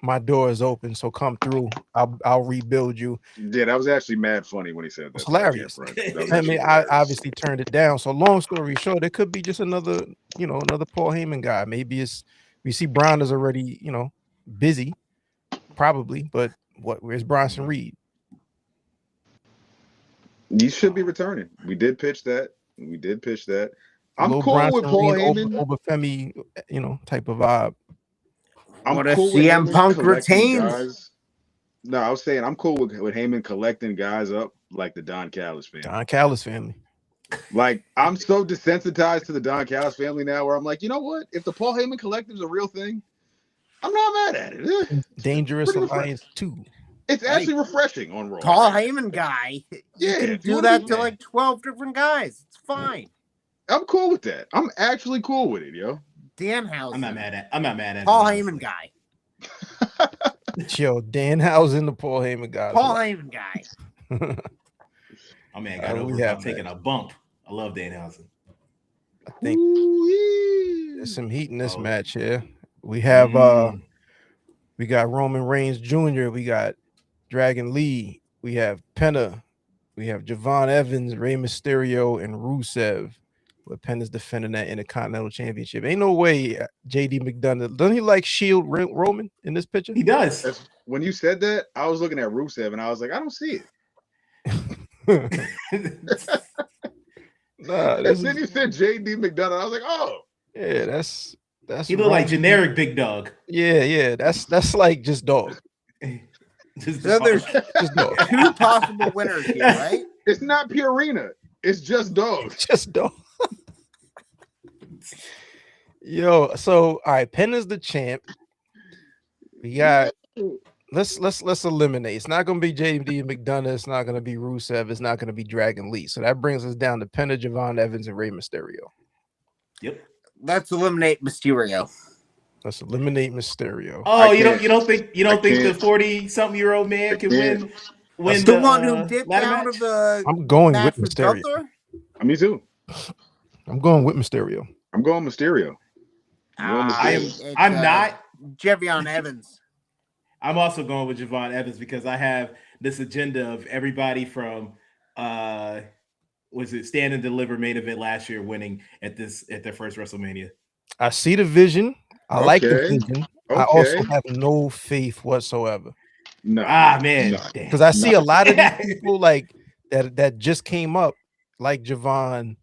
my door is open. So come through. I'll rebuild you. Yeah, that was actually mad funny when he said that. It's hilarious. I mean, I obviously turned it down. So long story short, there could be just another Paul Heyman guy. Maybe we see Braun is already, busy, probably, but where's Bronson Reed? He should be returning. We did pitch that. I'm cool with Paul Heyman. Over Femi, type of vibe. I'm What if cool with CM Heyman Punk collecting retains? guys. No, I was saying I'm cool with Heyman collecting guys up like the Don Callis family. Don Callis family. Like, I'm so desensitized to the Don Callis family now where I'm like, you know what? If the Paul Heyman collective is a real thing, I'm not mad at it. Dangerous Alliance 2. It's actually refreshing on Raw. Paul Heyman guy. You can do that to like 12 different guys. It's fine. I'm cool with that. I'm actually cool with it, yo. Danhausen. I'm not mad at Paul Heyman guy. Yo, Danhausen, the Paul Heyman guy. Paul Heyman guy. My man got over without taking a bump. I love Danhausen. I think there's some heat in this match here. We have we got Roman Reigns Jr., we got Dragon Lee, we have Penta, we have Javon Evans, Rey Mysterio, and Rusev. But Penta's defending that Intercontinental Championship. Ain't no way JD McDonough doesn't he like shield Roman in this picture? He does. When you said that, I was looking at Rusev and I was like, I don't see it. Then you said JD McDonough. I was like, oh, yeah, that's he look like generic big dog. Yeah, that's like just dog. So there's just dog. 2 possible winners here, right? It's not Purina. It's just dog. Just dog. Yo, so all right, Penta's the champ. We got let's eliminate. It's not gonna be JD McDonough, it's not gonna be Rusev, it's not gonna be Dragon Lee. So that brings us down to Penta, Javon Evans, and Rey Mysterio. Yep. Let's eliminate Mysterio. Let's eliminate Mysterio. Oh, you don't think the 40-something-year-old man can win the one who dipped out of the I'm going with Mysterio. Me too. I'm going with Mysterio. I'm going Mysterio. I'm not Javon Evans. I'm also going with Javon Evans because I have this agenda of everybody from Stand and Deliver main event last year winning at their first WrestleMania. I see the vision. I like the vision. I also have no faith whatsoever. No. Man. Because I see a lot of these people like that just came up, like Javon,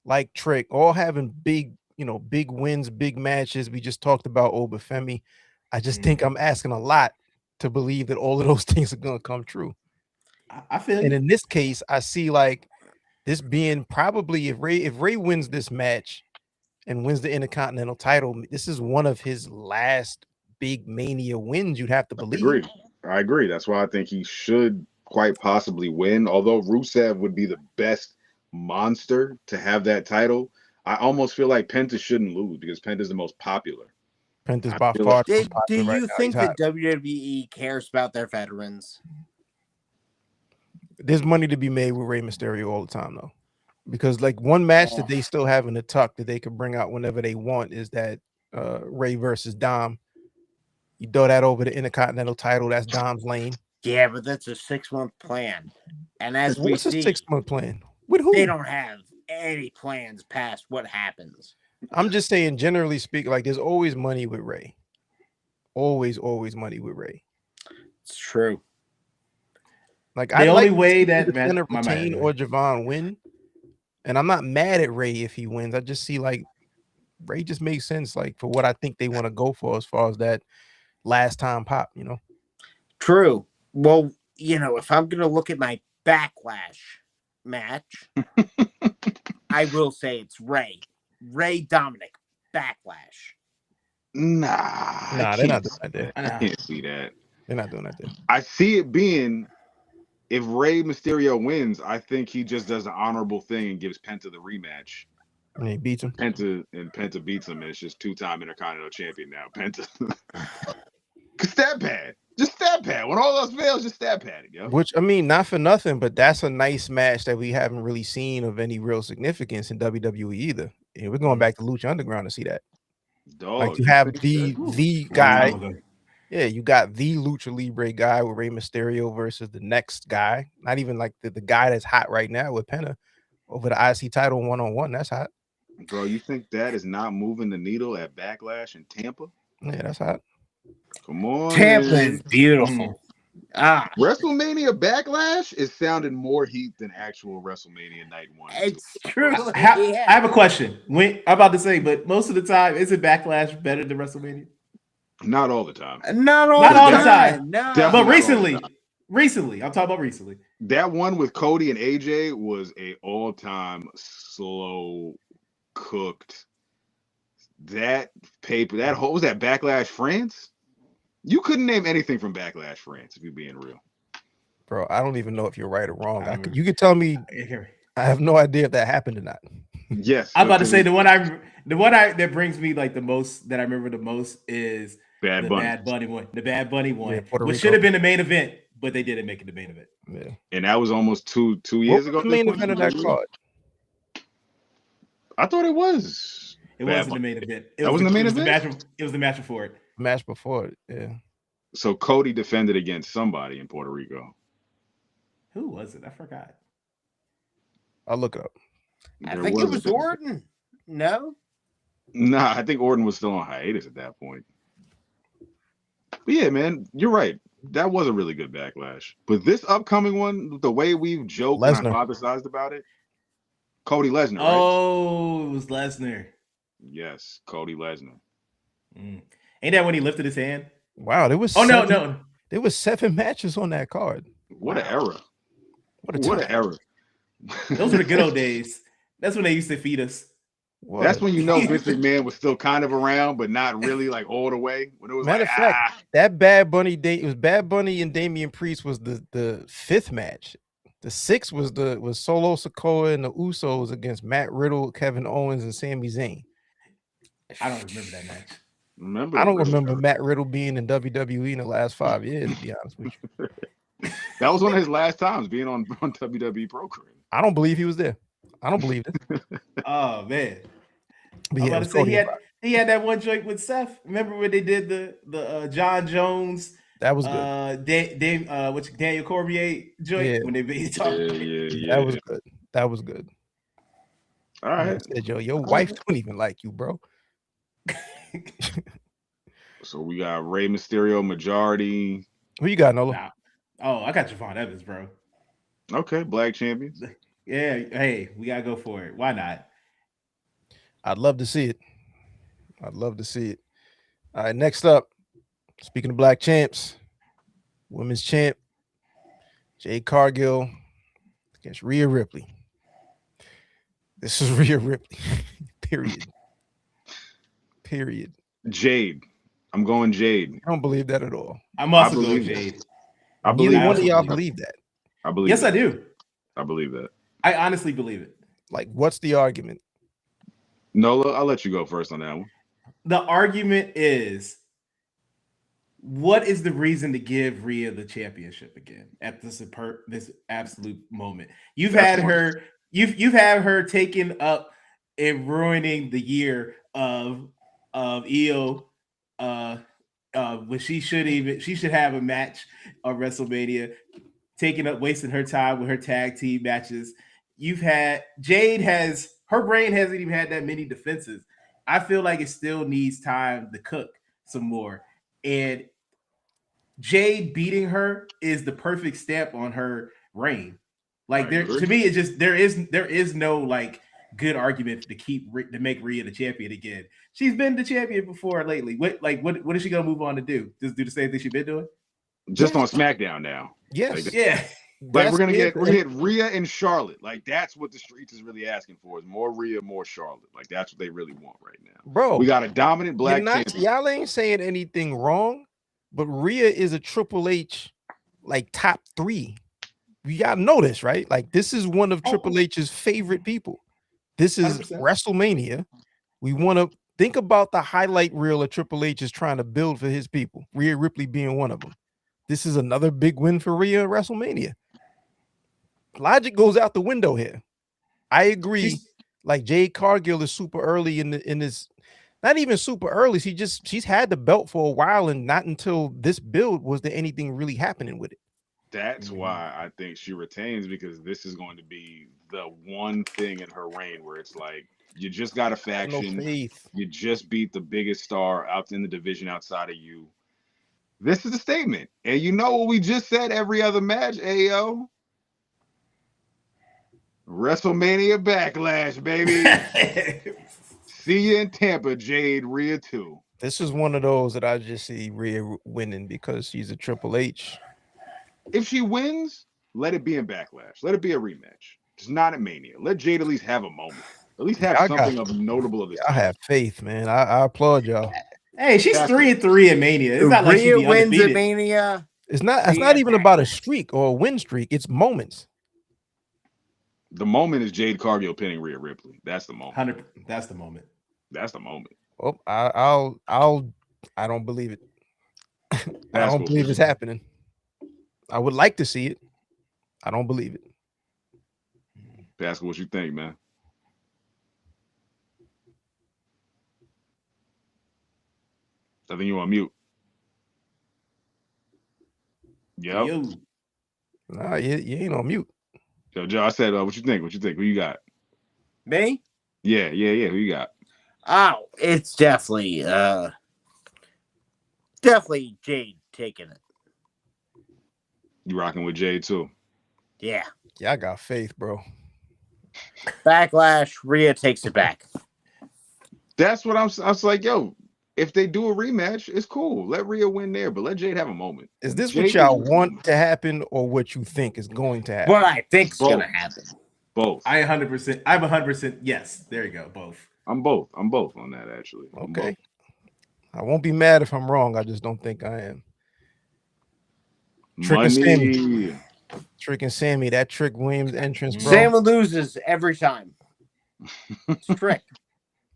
like Trick, all having big wins, big matches. We just talked about Obafemi. I just think I'm asking a lot to believe that all of those things are going to come true. I feel and in this case, I see like this being probably if Ray wins this match and wins the Intercontinental title, this is one of his last big Mania wins, you'd have to believe. I agree. That's why I think he should quite possibly win. Although Rusev would be the best monster to have that title, I almost feel like Penta shouldn't lose because Penta's the most popular. Penta's by far. Do you think that WWE cares about their veterans? There's money to be made with Rey Mysterio all the time, though, because like one match that they still have in the tuck that they can bring out whenever they want is that Ray versus Dom. You throw that over the Intercontinental title, that's Dom's lane. Yeah, but that's a 6-month plan, and as we see, a 6-month plan with who? They don't have any plans past what happens. I'm just saying, generally speaking, like there's always money with Ray. Always money with Ray. It's true. Like the only way that retain or Javon win, and I'm not mad at Ray if he wins. I just see like Ray just makes sense, like for what I think they want to go for as far as that last time pop. True. Well, if I'm gonna look at my Backlash match, I will say it's Ray Dominic Backlash. Nah, they're not doing that there. I can't see that. They're not doing that there. I see it being if Rey Mysterio wins, I think he just does an honorable thing and gives Penta the rematch. And he beats him. Penta beats him, and it's just 2-time Intercontinental Champion now. Penta. Stab pad. Just stab pad. When all else fails, just stab pad it, yo. Which, I mean, not for nothing, but that's a nice match that we haven't really seen of any real significance in WWE either. We're going back to Lucha Underground to see that. Dog, you have the guy. Yeah, you got the Lucha Libre guy with Rey Mysterio versus the next guy. Not even like the guy that's hot right now with Penta over the IC title 1-on-1. That's hot. Bro, you think that is not moving the needle at Backlash in Tampa? Yeah, that's hot. Come on. Tampa is beautiful. WrestleMania Backlash is sounding more heat than actual WrestleMania Night 1. It's true. I have a question. I'm about to say, but most of the time, is it Backlash better than WrestleMania? Not all the time. Not all the time. No. But recently, I'm talking about recently. That one with Cody and AJ was a all-time slow cooked. That paper, that whole was that Backlash France. You couldn't name anything from Backlash France if you're being real. Bro, I don't even know if you're right or wrong. You could tell me. I have no idea if that happened or not. Yes, I'm about to say the one that brings me like the most, that I remember the most, is Bad Bunny. The Bad Bunny one, Puerto which Rico. should have been the main event, but they didn't make it the main event. Yeah, and that was almost two years ago. The main event of that card. I thought it was. It wasn't the main event. That wasn't the main event. It was the match before it. Match before it. Yeah. So Cody defended against somebody in Puerto Rico. Who was it? I forgot. I'll look it up. I think it was Orton. No? Nah, I think Orton was still on hiatus at that point. But yeah, man, you're right. That was a really good Backlash. But this upcoming one, the way we've joked and hypothesized about it, Cody Lesnar, right? Oh, it was Lesnar. Yes, Cody Lesnar. Ain't that when he lifted his hand? Wow, there was no. There was 7 matches on that card. What an era. What an era. Those were the good old days. That's when they used to feed us. That's when you know Vince McMahon was still kind of around, but not really like all the way. When it was Matter of fact, that Bad Bunny date, it was Bad Bunny and Damian Priest was the 5th match. The 6th was Solo Sikoa and the Usos against Matt Riddle, Kevin Owens, and Sami Zayn. I don't remember that match. I don't remember Matt Riddle being in WWE in the last 5 years, to be honest with you. That was one of his last times being on WWE program. I don't believe he was there. I don't believe it. Oh man. But I was about to say he had that one joint with Seth. Remember when they did the John Jones? That was good. Daniel Cormier joint when they made talk. Yeah. That was good. All right. I said, your wife don't even like you, bro. So we got Rey Mysterio majority. Who you got, Nola? Nah. Oh, I got Javon Evans, bro. Okay, Black Champions. Yeah, hey, we gotta go for it. Why not? I'd love to see it. All right, next up, speaking of Black champs, women's champ, Jade Cargill against Rhea Ripley. This is Rhea Ripley. Period. Jade. I'm going Jade. I don't believe that at all. I'm also going Jade. I believe one of y'all believe that. I believe. Yes, I do. I believe that. I honestly believe it. Like, what's the argument? Nola, I'll let you go first on that one. The argument is, what is the reason to give Rhea the championship again at this absolute moment? You've had her taken up and ruining the year of Io. When she should have a match on WrestleMania, wasting her time with her tag team matches. Her brain hasn't even had that many defenses. I feel like it still needs time to cook some more. And Jade beating her is the perfect stamp on her reign. Like to me, it's just there is no like good argument to make Rhea the champion again. She's been the champion before lately. What is she gonna move on to do? Just do the same thing she's been doing? Just on SmackDown now. Yes. Like, yeah. Like we're gonna get Rhea and Charlotte. Like that's what the streets is really asking for, is more Rhea, more Charlotte. Like that's what they really want right now. Bro, we got a dominant Black champion. Y'all ain't saying anything wrong, but Rhea is a Triple H like top 3. You gotta know this, right? Like this is one of Triple H's favorite people. This is 100%. WrestleMania. We want to think about the highlight reel that Triple H is trying to build for his people. Rhea Ripley being one of them. This is another big win for Rhea at WrestleMania. Logic goes out the window here. I agree. Like Jade Cargill is super early in this, not even super early. She's had the belt for a while, and not until this build was there anything really happening with it. That's why I think she retains, because this is going to be the one thing in her reign where it's like you just got a faction. No faith. You just beat the biggest star out in the division outside of you. This is a statement. And you know what we just said every other match, Ayo? WrestleMania Backlash, baby. See you in Tampa, Jade, Rhea 2. This is one of those that I just see Rhea winning because she's a Triple H. If she wins, let it be in Backlash. Let it be a rematch. It's not at Mania. Let Jade at least have a moment. At least have something of notable of this. I have faith, man. I applaud y'all. Hey, she's 3-3 in Mania. It's not like she be wins undefeated. at Mania. It's not even about a streak or a win streak. It's moments. The moment is Jade Cargill pinning Rhea Ripley. That's the moment. That's the moment. That's the moment. Oh, I don't believe it. I don't believe it's happening. I would like to see it. I don't believe it. Pascal, what you think, man? I think you're on mute. Yep. Nah, you ain't on mute. Yo, Joe, I said, what you think? What you think? Who you got? Me? Yeah. Who you got? Oh, it's definitely Jade taking it. You rocking with Jade too? Yeah. Yeah, I got faith, bro. Backlash, Rhea takes it back. That's what I was like, yo, if they do a rematch, it's cool. Let Rhea win there, but let Jade have a moment. Is this Jade what y'all want to happen or what you think is going to happen? What I think is going to happen. Both. I'm 100%. Yes, there you go. Both. I'm both on that, actually. Okay. I won't be mad if I'm wrong. I just don't think I am. Trick and Sammy, that Trick Williams entrance, bro. Sammy loses every time. It's Trick.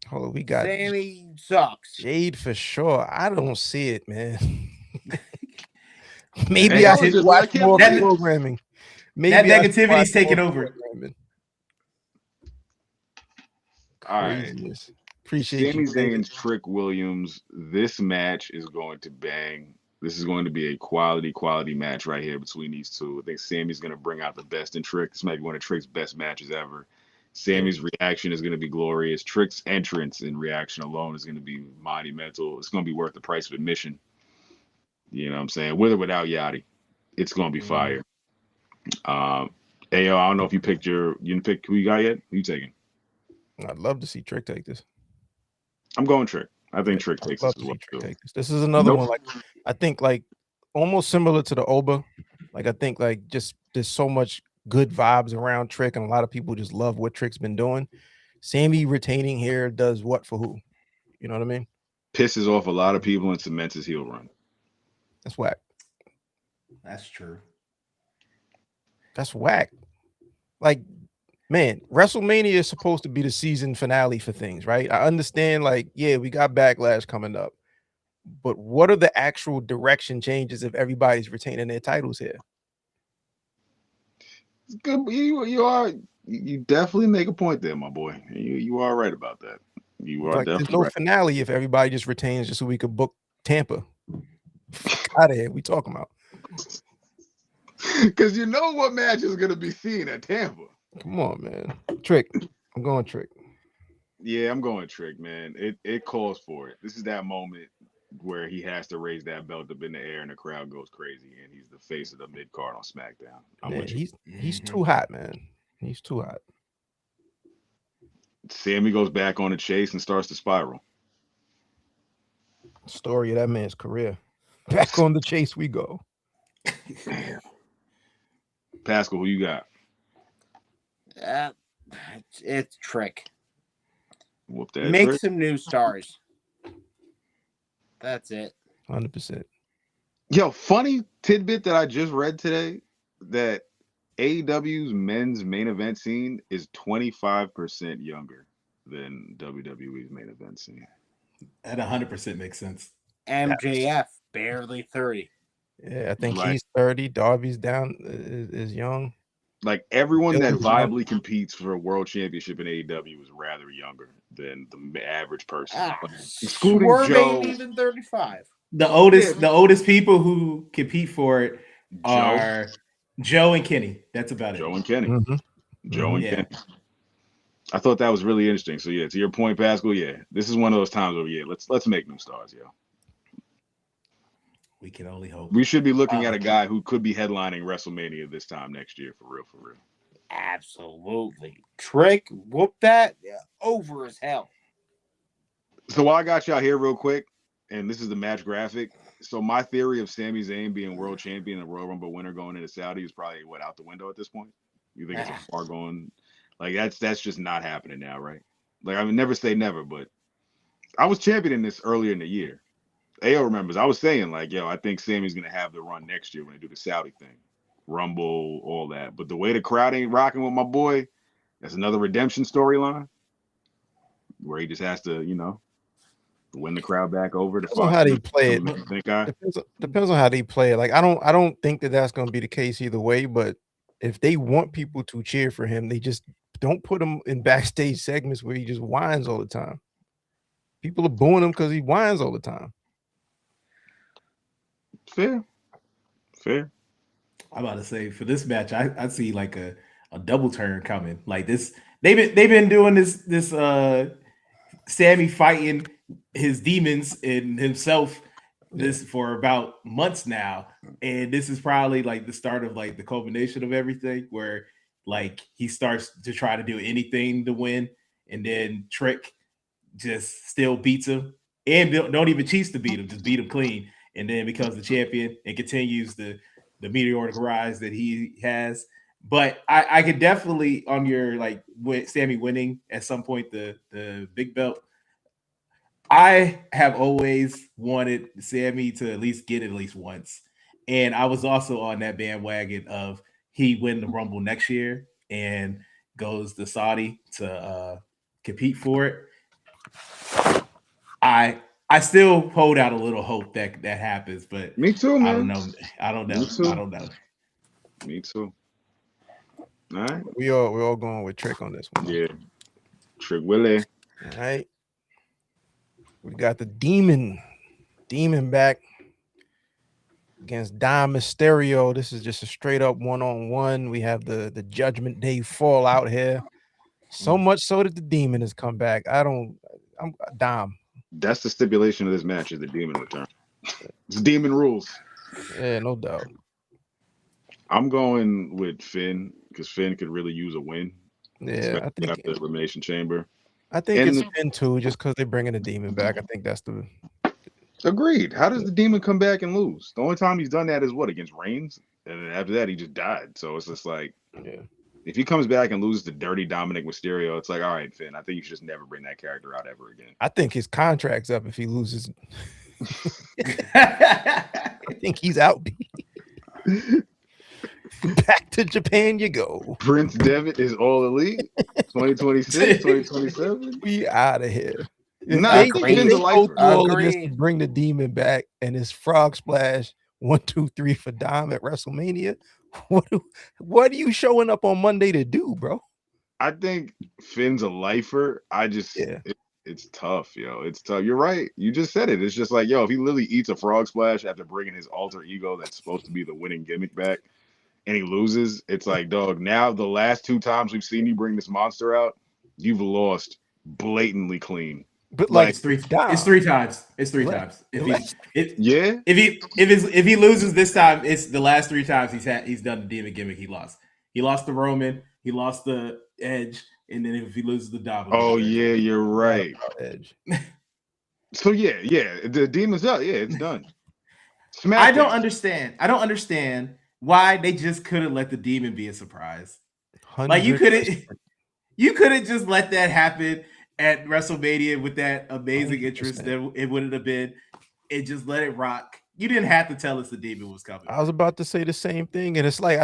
Hold on, we got Sammy sucks. Jade for sure. I don't see it, man. Maybe I should watch more programming. Maybe that negativity's taking over. All right. Appreciate Sami you. Zayn's Trick Williams. This match is going to bang. This is going to be a quality match right here between these two. I think Sammy's going to bring out the best in Trick. This might be one of Trick's best matches ever. Sammy's reaction is going to be glorious. Trick's entrance and reaction alone is going to be monumental. It's going to be worth the price of admission. You know what I'm saying? With or without Yachty, it's going to be fire. Ayo, I don't know if you didn't pick who you got yet. Who you taking? I'd love to see Trick take this. I'm going Trick. I think Trick takes this as well. This is another one. Like I think, like almost similar to the Oba. Like I think, like just there's so much good vibes around Trick, and a lot of people just love what Trick's been doing. Sammy retaining here does what for who? You know what I mean? Pisses off a lot of people and cements his heel run. That's whack. That's true. That's whack. Like, man, WrestleMania is supposed to be the season finale for things, right? I understand, like, yeah, we got Backlash coming up, but what are the actual direction changes if everybody's retaining their titles here? It's good. You definitely make a point there, my boy. You are right about that. You are like, definitely there's no right. finale if everybody just retains just so we could book Tampa. Out of here, we talking about. Because you know what match is going to be seen at Tampa. Come on, man. Trick. I'm going Trick. Yeah, I'm going Trick, man. It calls for it. This is that moment where he has to raise that belt up in the air and the crowd goes crazy, and he's the face of the mid card on SmackDown. He's too hot, man. He's too hot. Sammy goes back on the chase and starts to spiral. Story of that man's career. Back on the chase we go. Pascal, who you got? It's Trick. Whoop that. Make Trick. some new stars. That's it. 100%. Yo, funny tidbit that I just read today that AEW's men's main event scene is 25% younger than WWE's main event scene. That 100% makes sense. MJF, barely 30. Yeah, I think he's 30. Darby's down, is young. Like everyone that viably competes for a world championship in AEW is rather younger than the average person. Excluding Joe, even 35. The oldest people who compete for it are Joe and Kenny. That's about Joe it. And Kenny. Mm-hmm. Joe and Kenny. I thought that was really interesting. So yeah, to your point, Pascal, yeah, this is one of those times where let's make new stars, yo. We can only hope. We should be looking at a guy who could be headlining WrestleMania this time next year, for real, for real. Absolutely. Trick, whoop that over as hell. So while I got y'all here real quick, and this is the match graphic. So my theory of Sami Zayn being world champion and Royal Rumble winner going into Saudi is probably out the window at this point. You think it's a far going? Like that's just not happening now, right? Like I would never say never, but I was championing this earlier in the year. AO remembers. I was saying like, yo, I think Sammy's gonna have the run next year when they do the Saudi thing, Rumble, all that. But the way the crowd ain't rocking with my boy, that's another redemption storyline where he just has to, win the crowd back over. Depends on how they play it. Depends on how they play it. Like I don't think that's going to be the case either way. But if they want people to cheer for him, they just don't put him in backstage segments where he just whines all the time. People are booing him because he whines all the time. Fair. I'm about to say for this match, I see like a double turn coming. Like this, they've been doing this Sammy fighting his demons and himself for about months now, and this is probably like the start of like the culmination of everything, where like he starts to try to do anything to win, and then Trick just still beats him and don't even cheats to beat him, just beat him clean, and then becomes the champion and continues the meteoric rise that he has. But I could definitely, on your like Sammy winning at some point the big belt, I have always wanted Sammy to at least get it at least once. And I was also on that bandwagon of he win the Rumble next year and goes to Saudi to compete for it. I still hold out a little hope that happens, but me too, man. I don't know. Me too. All right. We're all going with Trick on this one. Yeah. Trick Willie. All right. We got the Demon back against Dom Mysterio. This is just a straight up one-on-one. We have the Judgment Day fallout here. So much so that the Demon has come back. I'm Dom. That's the stipulation of this match, is the Demon return. It's Demon rules. Yeah, no doubt. I'm going with Finn because Finn could really use a win. Yeah, I think after the Elimination Chamber. I think it's Finn too, just because they're bringing the Demon back. I think that's the. Agreed. How does the Demon come back and lose? The only time he's done that is what, against Reigns, and then after that he just died. So it's just like, if he comes back and loses to dirty Dominic Mysterio, it's like, all right, Finn, I think you should just never bring that character out ever again. I think his contract's up if he loses. I think he's out. Back to Japan you go. Prince Devitt is all elite. 2026, 2027. We out of here. Nah, bring the Demon back and his frog splash 1, 2, 3 for Dom at WrestleMania. What are you showing up on Monday to do, bro? I think Finn's a lifer. It's tough, yo. It's tough. You're right. You just said it. It's just like, yo, if he literally eats a frog splash after bringing his alter ego that's supposed to be the winning gimmick back, and he loses, it's like, dog, now the last 2 times we've seen you bring this monster out, you've lost blatantly clean. But like it's 3 times. It's 3 times. If he loses this time, it's the last 3 times he's done the Demon gimmick. He lost. He lost the Roman. He lost the Edge, and then if he loses the Dom. Oh yeah, you're right. Edge. So yeah, the Demon's up. Yeah, it's done. I don't understand why they just couldn't let the Demon be a surprise. 100%. Like you couldn't just let that happen at WrestleMania with that amazing 100%. Interest that it wouldn't have been, and just let it rock. You didn't have to tell us the Demon was coming. I was about to say the same thing, and it's like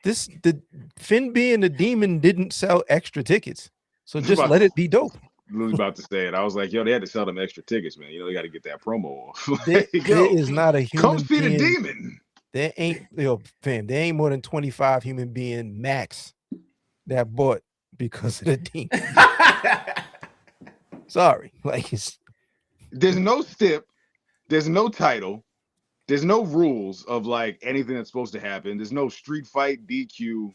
the Finn being the Demon didn't sell extra tickets, so just let it be dope. Literally about to say it. I was like, yo, they had to sell them extra tickets, man. They got to get that promo off. There is not a human. Come see the Demon. There ain't, fam. There ain't more than 25 human being max that bought because of the Demon. Sorry, like there's no stip, there's no title, there's no rules of like anything that's supposed to happen. There's no street fight, DQ.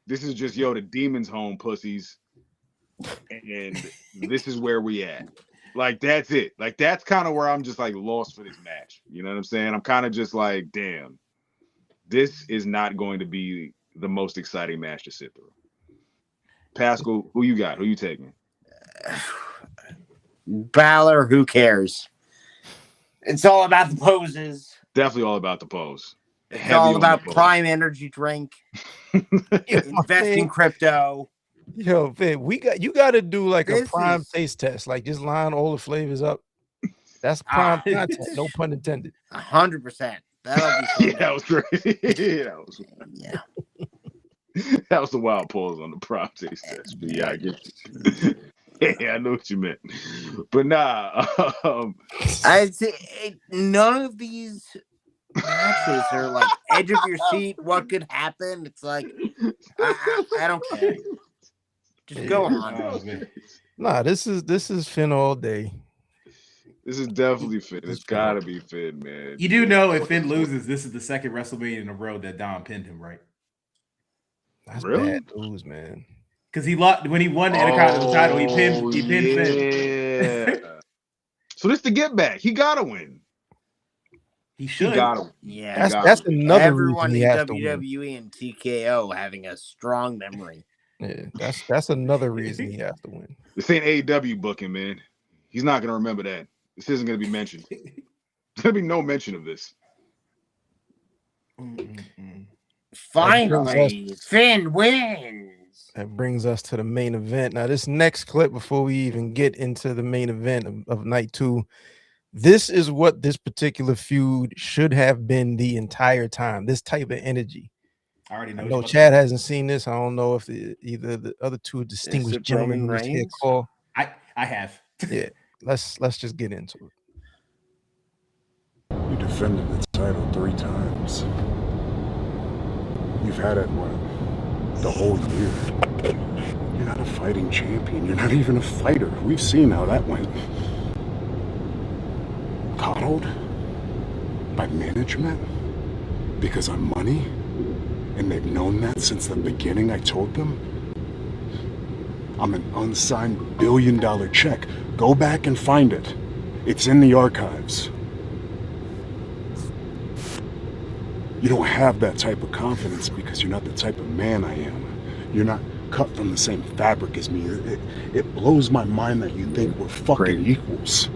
This is just the Demon's home, pussies, and this is where we at. Like, that's it. Like, that's kind of where I'm just like lost for this match. You know what I'm saying? I'm kind of just like, damn, this is not going to be the most exciting match to sit through. Pascal, who you got? Who you taking? Balor, who cares? It's all about the poses. Definitely all about the pose. It's Heavy all on about the pose. Prime Energy drink. Invest in crypto. Yo, Finn, you got to do like This a prime is- taste test. Like just line all the flavors up. That's prime content. No pun intended. 100%. That'll be fun. Yeah, that was crazy. Yeah. That was a wild pause on the prime taste test. But yeah, I get you. Yeah, I know what you meant. But nah, I'd say none of these matches are like edge of your seat. What could happen? It's like I don't care. Just go on. Nah, this is Finn all day. This is definitely Finn. It's gotta be Finn, man. You do know if Finn loses, this is the second WrestleMania in a row that Dom pinned him, right? That's really bad news, man. Because he lost when he won the Intercontinental title. He pinned Finn. So this the get back. He gotta win. He should. He gotta win. Yeah, that's another everyone reason he in has to win. WWE and TKO having a strong memory. Yeah, that's another reason he has to win. This ain't AEW booking, man. He's not gonna remember that. This isn't gonna be mentioned. There's gonna be no mention of this. Finally, Finn wins. That brings us to the main event. Now, this next clip, before we even get into the main event of night 2, this is what this particular feud should have been the entire time. This type of energy. I already know. I know Chad hasn't seen this. I don't know if either the other two distinguished gentlemen in this here call. I have. Yeah, let's just get into it. You defended the title 3 times. You've had it, what, the whole year. You're not a fighting champion. You're not even a fighter. We've seen how that went. Coddled by management because I'm money, and they've known that since the beginning. I told them I'm an unsigned $1 billion check. Go back and find it. It's in the archives. You don't have that type of confidence because you're not the type of man I am. You're not cut from the same fabric as me. It blows my mind that you think we're fucking equals.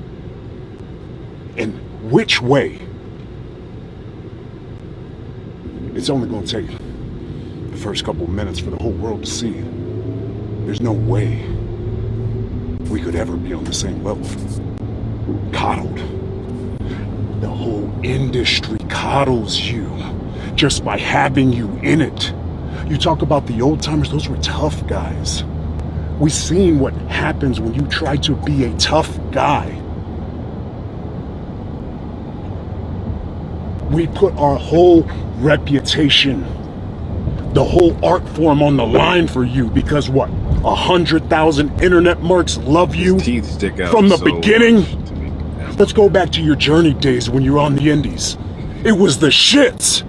In which way? It's only going to take the first couple of minutes for the whole world to see. There's no way we could ever be on the same level. Coddled. The whole industry coddles you just by having you in it. You talk about the old timers, those were tough guys. We've seen what happens when you try to be a tough guy. We put our whole reputation, the whole art form on the line for you because what? 100,000 internet marks love you teeth stick out from the so beginning? Let's go back to your journey days when you were on the indies. It was the shits.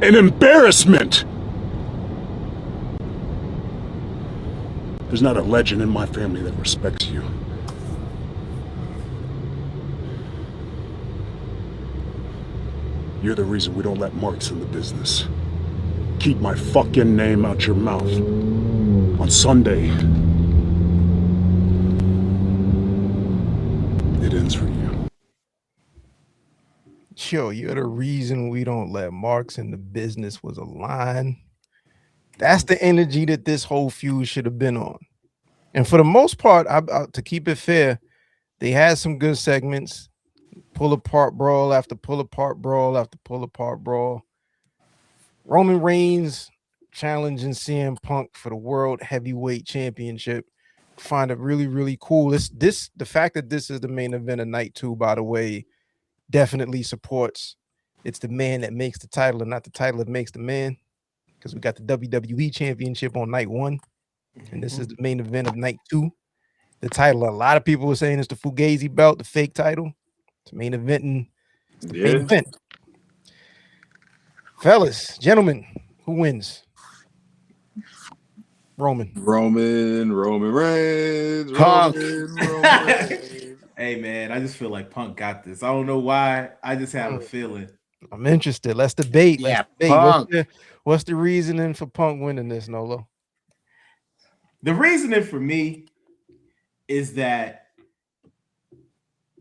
An embarrassment. There's not a legend in my family that respects you. You're the reason we don't let marks in the business. Keep my fucking name out your mouth. On Sunday, it ends for you. Yo, you're the reason we don't let marks in the business was a line. That's the energy that this whole feud should have been on. And for the most part, to keep it fair, they had some good segments. Pull apart brawl after pull apart brawl after pull apart brawl. Roman Reigns challenging CM Punk for the World Heavyweight Championship. Find it really, really cool. The fact that this is the main event of night 2, by the way, definitely supports. It's the man that makes the title and not the title that makes the man. Because we got the WWE Championship on night 1. And this is the main event of night 2. The title, a lot of people were saying it's the Fugazi belt, the fake title. It's main event and main event. Fellas, gentlemen, who wins? Roman Reigns. Punk. Hey man, I just feel like Punk got this. I don't know why. I just have a feeling. I'm interested. Let's debate. Yeah, Let's debate. Punk. What's the reasoning for Punk winning this, Nolo? The reasoning for me is that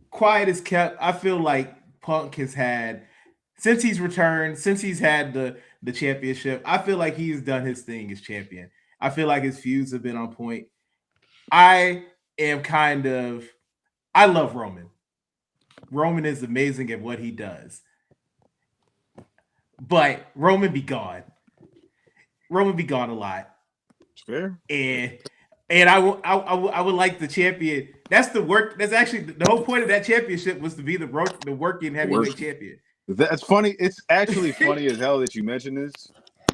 quiet is kept. I feel like Punk has had since he's returned, since he's had the championship. I feel like he's done his thing as champion. I feel like his feuds have been on point. I love Roman. Roman is amazing at what he does. But Roman be gone. Roman be gone a lot. Fair. And I would like the champion. That's the work. That's actually the whole point of that championship was to be the working heavyweight champion. That's funny. It's actually funny as hell that you mentioned this,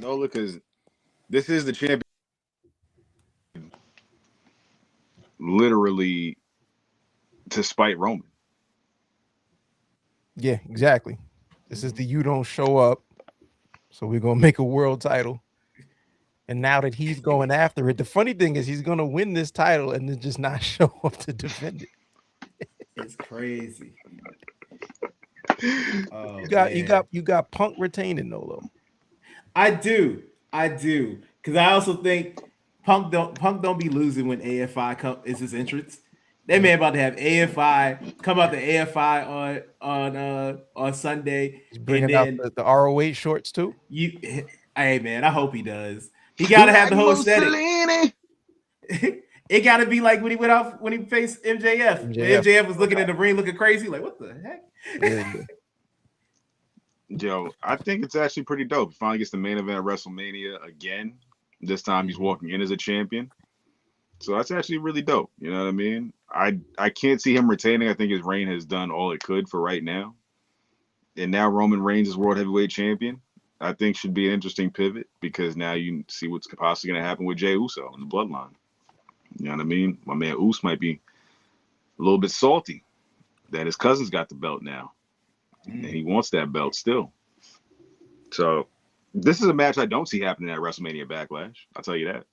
Nola, because this is the champion. Literally to spite Roman. Yeah, exactly. This is the you don't show up. So we're gonna make a world title. And now that he's going after it, the funny thing is he's gonna win this title and then just not show up to defend it. It's crazy. Oh, you got Punk retaining Nolo. I do. Because I also think Punk don't be losing when AFI is his entrance. That man about to have AFI come out to AFI on Sunday. He's bringing out the ROH shorts too. Hey man, I hope he does. He gotta have the whole aesthetic. It gotta be like when he faced MJF. MJF was looking in the ring looking crazy, like what the heck? Yeah. Joe, I think it's actually pretty dope. He finally gets the main event at WrestleMania again. This time he's walking in as a champion. So that's actually really dope. You know what I mean? I can't see him retaining. I think his reign has done all it could for right now. And now Roman Reigns is World Heavyweight Champion. I think should be an interesting pivot because now you see what's possibly going to happen with Jey Uso in the bloodline. You know what I mean? My man Uso might be a little bit salty that his cousin's got the belt now. And he wants that belt still. So this is a match I don't see happening at WrestleMania Backlash. I'll tell you that.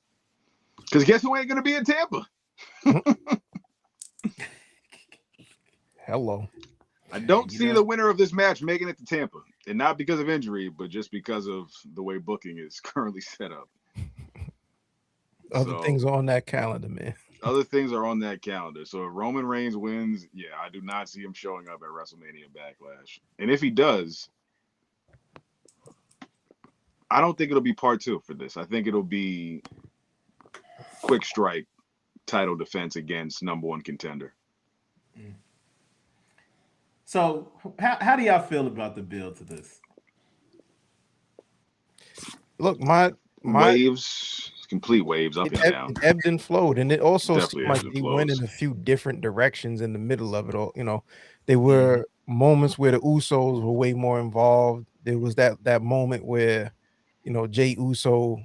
Because guess who ain't going to be in Tampa? Hello. I don't see the winner of this match making it to Tampa. And not because of injury, but just because of the way booking is currently set up. Other things are on that calendar, man. Other things are on that calendar. So if Roman Reigns wins, yeah, I do not see him showing up at WrestleMania Backlash. And if he does, I don't think it'll be part 2 for this. I think it'll be quick strike title defense against number 1 contender. So how do y'all feel about the build to this? Look, my waves, complete waves up and down. It ebbed and flowed, and it also seemed like they went in a few different directions in the middle of it all. You know, there were moments where the Usos were way more involved. There was that moment where, you know, Jey Uso,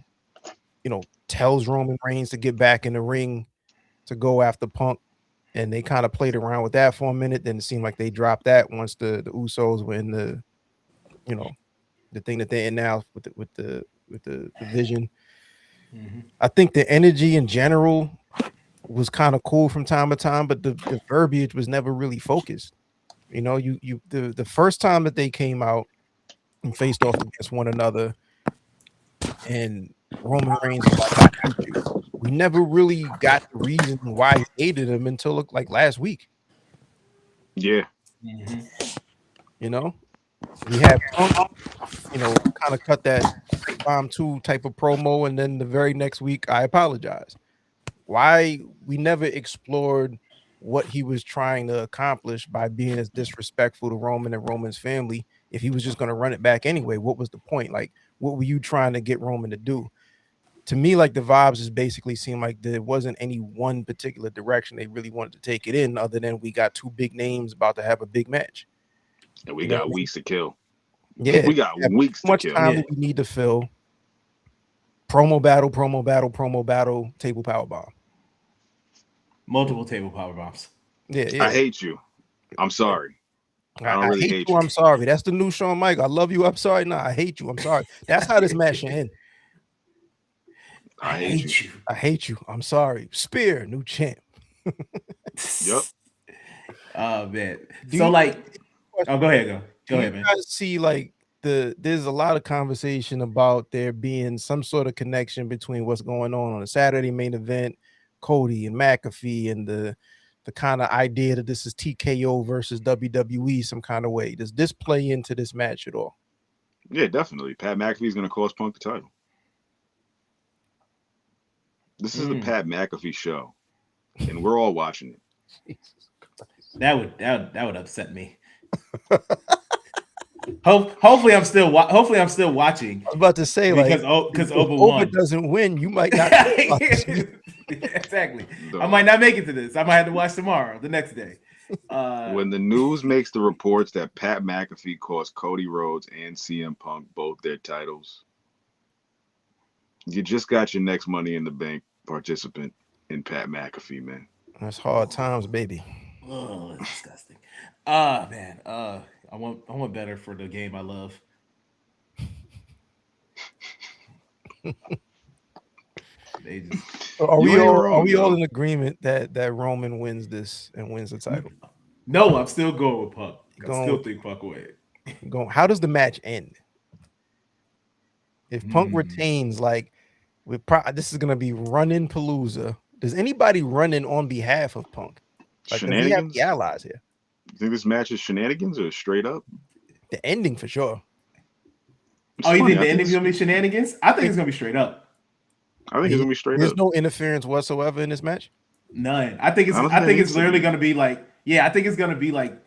you know, tells Roman Reigns to get back in the ring to go after Punk. And they kind of played around with that for a minute. Then it seemed like they dropped that once the Usos were in the, you know, the thing that they're in now with the division. I think the energy in general was kind of cool from time to time, but the verbiage was never really focused. You know, the first time that they came out and faced off against one another, and Roman Reigns was like, I hate you. We never really got the reason why he hated him until like last week. Yeah. You know, we had Punk, you know, kind of cut that bomb 2 type of promo, and then the very next week, I apologize. Why we never explored what he was trying to accomplish by being as disrespectful to Roman and Roman's family. If he was just going to run it back anyway, what was the point? Like, what were you trying to get Roman to do? To me, like the vibes just basically seemed like there wasn't any one particular direction they really wanted to take it in, other than we got 2 big names about to have a big match. And we got weeks to kill. Yeah, we got weeks to kill. Much time that we need to fill. Promo battle, table power bomb. Multiple table power bombs. Yeah. I hate you. I'm sorry. I don't really hate you. I'm sorry. That's the new Shawn Michaels. I love you. I'm sorry. Nah, I hate you. I'm sorry. That's how this match should end. I hate you. I hate you. I'm sorry. Spear, new champ. Yep. Oh man. Do So you- like, oh, go ahead, Do go you ahead, man. guys see like there's a lot of conversation about there being some sort of connection between what's going on the Saturday main event, Cody and McAfee, and the kind of idea that this is TKO versus WWE some kind of way. Does this play into this match at all? Yeah, definitely. Pat McAfee's going to cost Punk the title. This is the Pat McAfee show, and we're all watching it. That would upset me. Hopefully I'm still watching. I was about to say, because like, because if Oba Oba won. doesn't win, you might not. Exactly. No. I might not make it to this. I might have to watch tomorrow, the next day. When the news makes the reports that Pat McAfee cost Cody Rhodes and CM Punk both their titles, you just got your next Money in the Bank participant in Pat McAfee, man. That's hard times, baby. Oh, that's disgusting. Man. I want better for the game I love. They just, Are we wrong, all in agreement that Roman wins this and wins the title? No, I'm still going with Punk. Going I still with- think Punk will win. How does the match end? If Punk retains, like, this is gonna be running Palooza. Does anybody run in on behalf of Punk? Like, we have Shenanigans? the allies here. You think this match is shenanigans or straight up? The ending for sure. Oh, you think the ending's gonna be shenanigans? I think it's gonna be straight up. I think it's gonna be straight There's up. no interference whatsoever in this match. None. I think it's literally gonna be like, yeah, I think it's gonna be like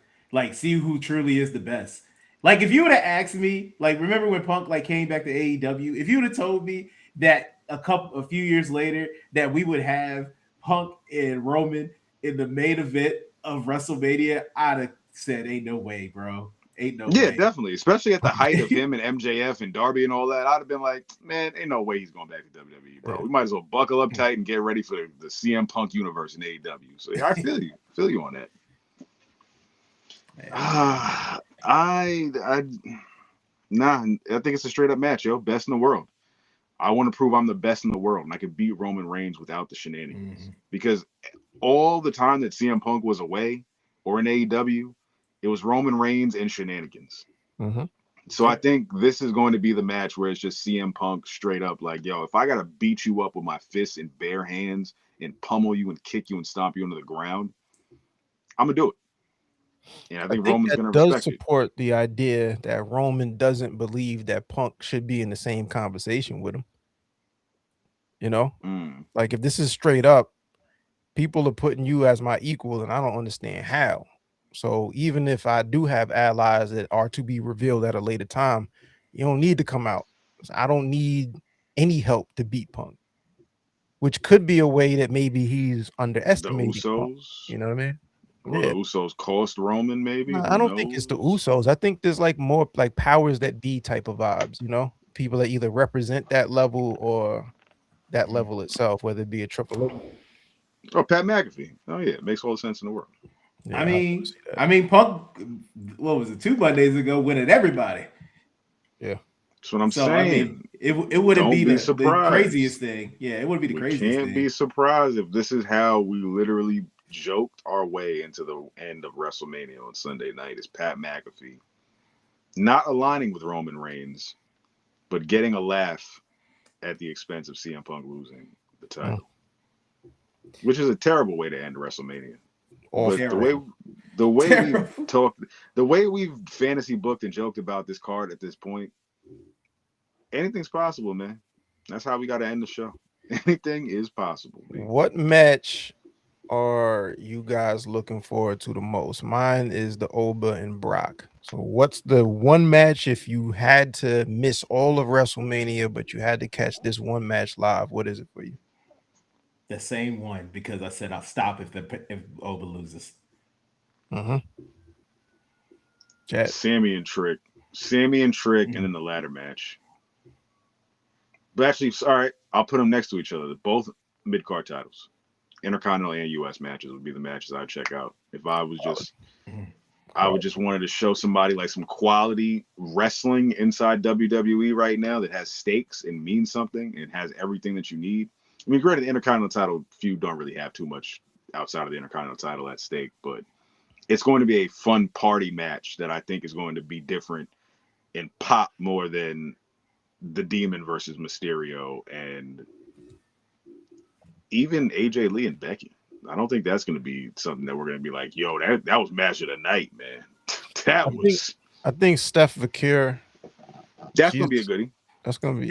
see who truly is the best. Like, if you would have asked me, like, remember when Punk like came back to AEW? If you would have told me that a few years later that we would have Punk and Roman in the main event of WrestleMania, I'd have said, "Ain't no way, bro. Ain't no way." Yeah, definitely. Especially at the height of him and MJF and Darby and all that, I'd have been like, man, ain't no way he's going back to WWE, bro. We might as well buckle up tight and get ready for the CM Punk universe in AEW. So yeah, I feel you on that. I think it's a straight up match, yo. Best in the world. I want to prove I'm the best in the world, and I could beat Roman Reigns without the shenanigans. Because all the time that CM Punk was away or in AEW, it was Roman Reigns and shenanigans. So I think this is going to be the match where it's just CM Punk straight up like, yo, if I got to beat you up with my fists and bare hands and pummel you and kick you and stomp you into the ground, I'm going to do it. And I think Roman's going to respect it. Support the idea that Roman doesn't believe that Punk should be in the same conversation with him. You know, like, if this is straight up, people are putting you as my equal, and I don't understand how. So even if I do have allies that are to be revealed at a later time, you don't need to come out. I don't need any help to beat Punk, which could be a way that maybe he's underestimating the Usos. Punk, you know what I mean? Or the Usos cost Roman, maybe. I don't think it's the Usos. I think there's like more like powers that be type of vibes, you know, people that either represent that level or that level itself, whether it be a Triple H. Oh, Pat McAfee. Oh yeah, it makes all the sense in the world. Yeah, I mean, Punk, what was it, 2 Mondays ago, winning everybody. Yeah. That's what I'm saying. I mean, it wouldn't be the craziest thing. Yeah, it wouldn't be the craziest thing. Can't be surprised if this is how we literally joked our way into the end of WrestleMania on Sunday night. Is Pat McAfee not aligning with Roman Reigns, but getting a laugh at the expense of CM Punk losing the title, which is a terrible way to end WrestleMania. But the way we've fantasy booked and joked about this card at this point, anything's possible, man. That's how we got to end the show. Anything is possible, man. What match are you guys looking forward to the most? Mine is the Oba and Brock. So what's the one match, if you had to miss all of WrestleMania, but you had to catch this one match live, what is it for you? The same one, because I said I'll stop if Oba loses. Sammy and Trick, and then the ladder match. But actually, all right, I'll put them next to each other. They're both mid-card titles. Intercontinental and US matches would be the matches I'd check out. If I was just, I would just wanted to show somebody like some quality wrestling inside WWE right now that has stakes and means something and has everything that you need. I mean, granted, the Intercontinental title feud don't really have too much outside of the Intercontinental title at stake, but it's going to be a fun party match that I think is going to be different and pop more than the Demon versus Mysterio and even AJ Lee and Becky. I don't think that's going to be something that we're going to be like, yo, that was match of the night, man. I think Steph Vakir. That's going to be a goodie. That's going to be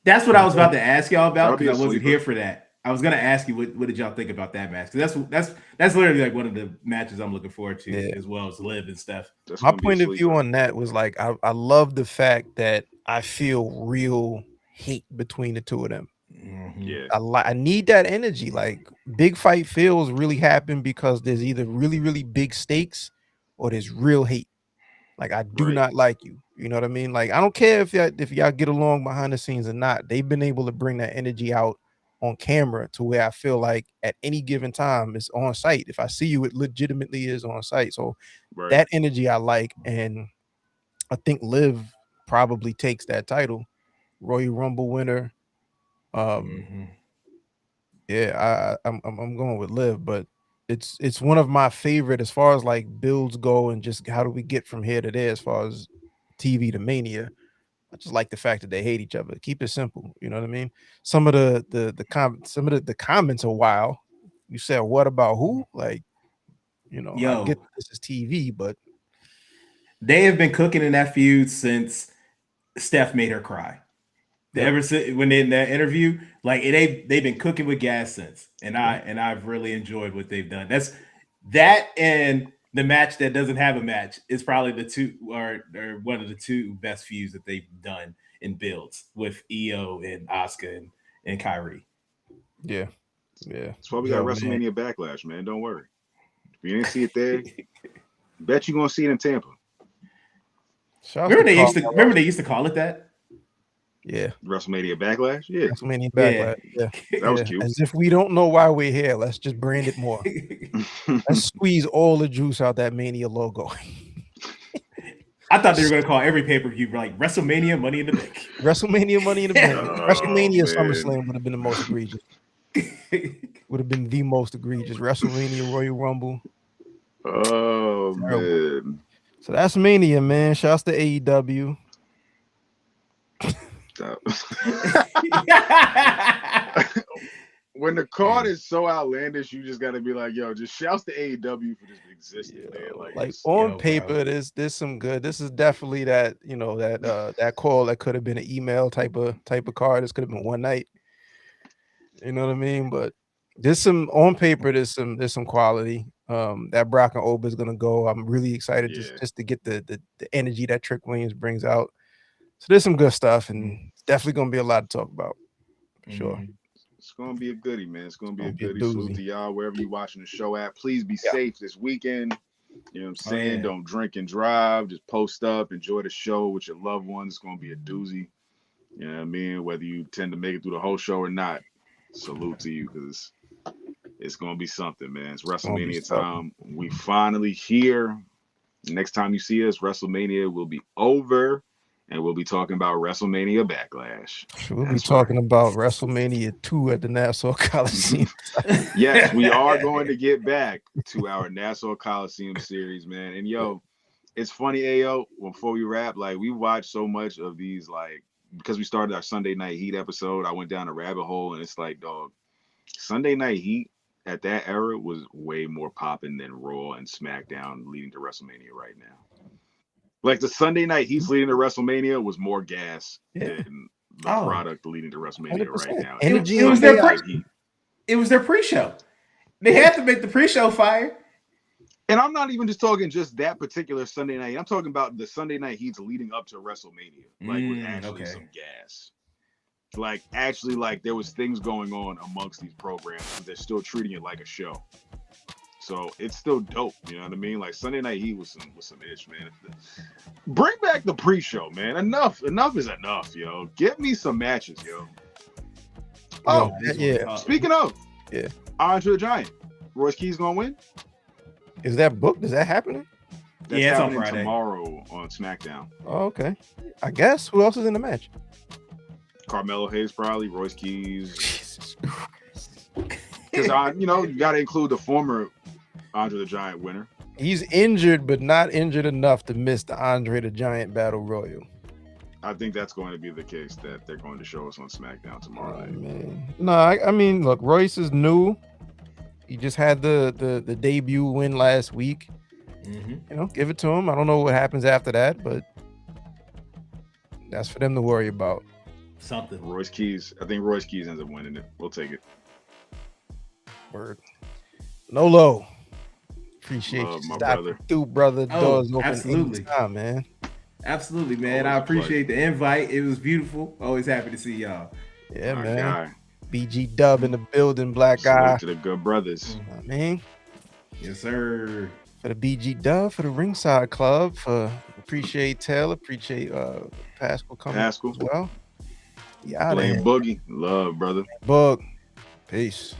that's what I was about to ask y'all about because I wasn't sleeper. here for that. I was gonna ask you what did y'all think about that match? Because that's literally like one of the matches I'm looking forward to as well as Liv and stuff. My point of view on that was like I love the fact that I feel real hate between the two of them. Mm-hmm. Yeah, I need that energy. Like big fight feels really happen because there's either really really big stakes or there's real hate. Like I do not like you. You know what I mean? Like I don't care if y'all get along behind the scenes or not. They've been able to bring that energy out on camera to where I feel like at any given time it's on site. If I see you, it legitimately is on site. So that energy I like, and I think Liv probably takes that title. Royal Rumble winner. Yeah, I'm going with Liv, but it's one of my favorite as far as like builds go and just how do we get from here to there as far as TV to Mania. I just like the fact that they hate each other. Keep it simple. You know what I mean? Some of the comments are wild. You said, what about who? Like, you know, I get this is TV, but they have been cooking in that feud since Steph made her cry. Ever since when they in that interview, like they've been cooking with gas since, and I've really enjoyed what they've done. That's that and the match that doesn't have a match is probably the two or one of the two best feuds that they've done in builds with EO and Asuka and Kyrie. Yeah. That's why we got WrestleMania Backlash, man. Don't worry. If you didn't see it there, bet you're gonna see it in Tampa. Remember they used to call it that? Yeah. WrestleMania Backlash? Yeah. WrestleMania Backlash. Yeah. That was cute. As if we don't know why we're here. Let's just brand it more. Let's squeeze all the juice out that Mania logo. I thought they were going to call every pay-per-view like WrestleMania Money in the Bank. WrestleMania Money in the Bank. WrestleMania SummerSlam would have been the most egregious. Would have been the most egregious. WrestleMania Royal Rumble. Oh, man. So that's Mania, man. Shouts to AEW. When the card is so outlandish, you just got to be like, yo, just shouts to AEW for just existing, man. Like on paper, there's some good. This is definitely that, you know, that call that could have been an email type of card. This could have been one night. You know what I mean? But there's some on paper, there's some quality. That Brock and Oba is gonna go. I'm really excited just to get the energy that Trick Williams brings out. So there's some good stuff, and it's definitely gonna be a lot to talk about. For sure. It's gonna be a goodie, man. It's gonna be a goodie. Salute to y'all wherever you're watching the show at. Please be safe this weekend. You know what I'm saying? Don't drink and drive. Just post up, enjoy the show with your loved ones. It's gonna be a doozy. You know what I mean? Whether you tend to make it through the whole show or not, salute to you because it's gonna be something, man. It's WrestleMania time. We finally here. Next time you see us, WrestleMania will be over. And we'll be talking about WrestleMania Backlash. We'll be talking about WrestleMania 2 at the Nassau Coliseum. Yes, we are going to get back to our Nassau Coliseum series, man. And yo, it's funny, Ayo, before we wrap, like we watched so much of these, like, because we started our Sunday Night Heat episode, I went down a rabbit hole, and it's like, dog, Sunday Night Heat at that era was way more popping than Raw and SmackDown leading to WrestleMania right now. Like the Sunday Night Heat's leading to WrestleMania was more gas than the product leading to WrestleMania 100%. Right now. It was their pre-show. They had to make the pre-show fire. And I'm not even just talking just that particular Sunday night. I'm talking about the Sunday Night Heats leading up to WrestleMania. Like with actually some gas. Like actually, like there was things going on amongst these programs, but they're still treating it like a show. So it's still dope, you know what I mean? Like Sunday Night Heat was some ish, man. Bring back the pre-show, man. Enough is enough, yo. Get me some matches, yo. Oh, yeah. Speaking of, Andre the Giant, Royce Keys gonna win? Is that booked? Is that happening? That's it's happening on Friday. Tomorrow on SmackDown. Oh, okay. I guess. Who else is in the match? Carmelo Hayes, probably. Royce Keys. Jesus Christ. Because you got to include the former Andre the Giant winner. He's injured, but not injured enough to miss the Andre the Giant Battle Royal. I think that's going to be the case that they're going to show us on SmackDown tomorrow night. Man. No, I mean, look, Royce is new. He just had the debut win last week. You know, give it to him. I don't know what happens after that, but that's for them to worry about. Something. Royce Keys. I think Royce Keys ends up winning it. We'll take it. Word. Nolo. Appreciate Love you my stopping brother. through, brother. Doors open absolutely. anytime, man. Absolutely, man. Always I appreciate the invite. It was beautiful. Always happy to see y'all. Yeah, My man. guy. BG Dub in the building, black guy. Salute to the good brothers. I mean, Yes, sir. for the BG Dub, for the Ringside Club, for appreciate Taylor, appreciate Pascal coming as well. Yeah, Blame Boogie. Love, brother. Bug. Peace.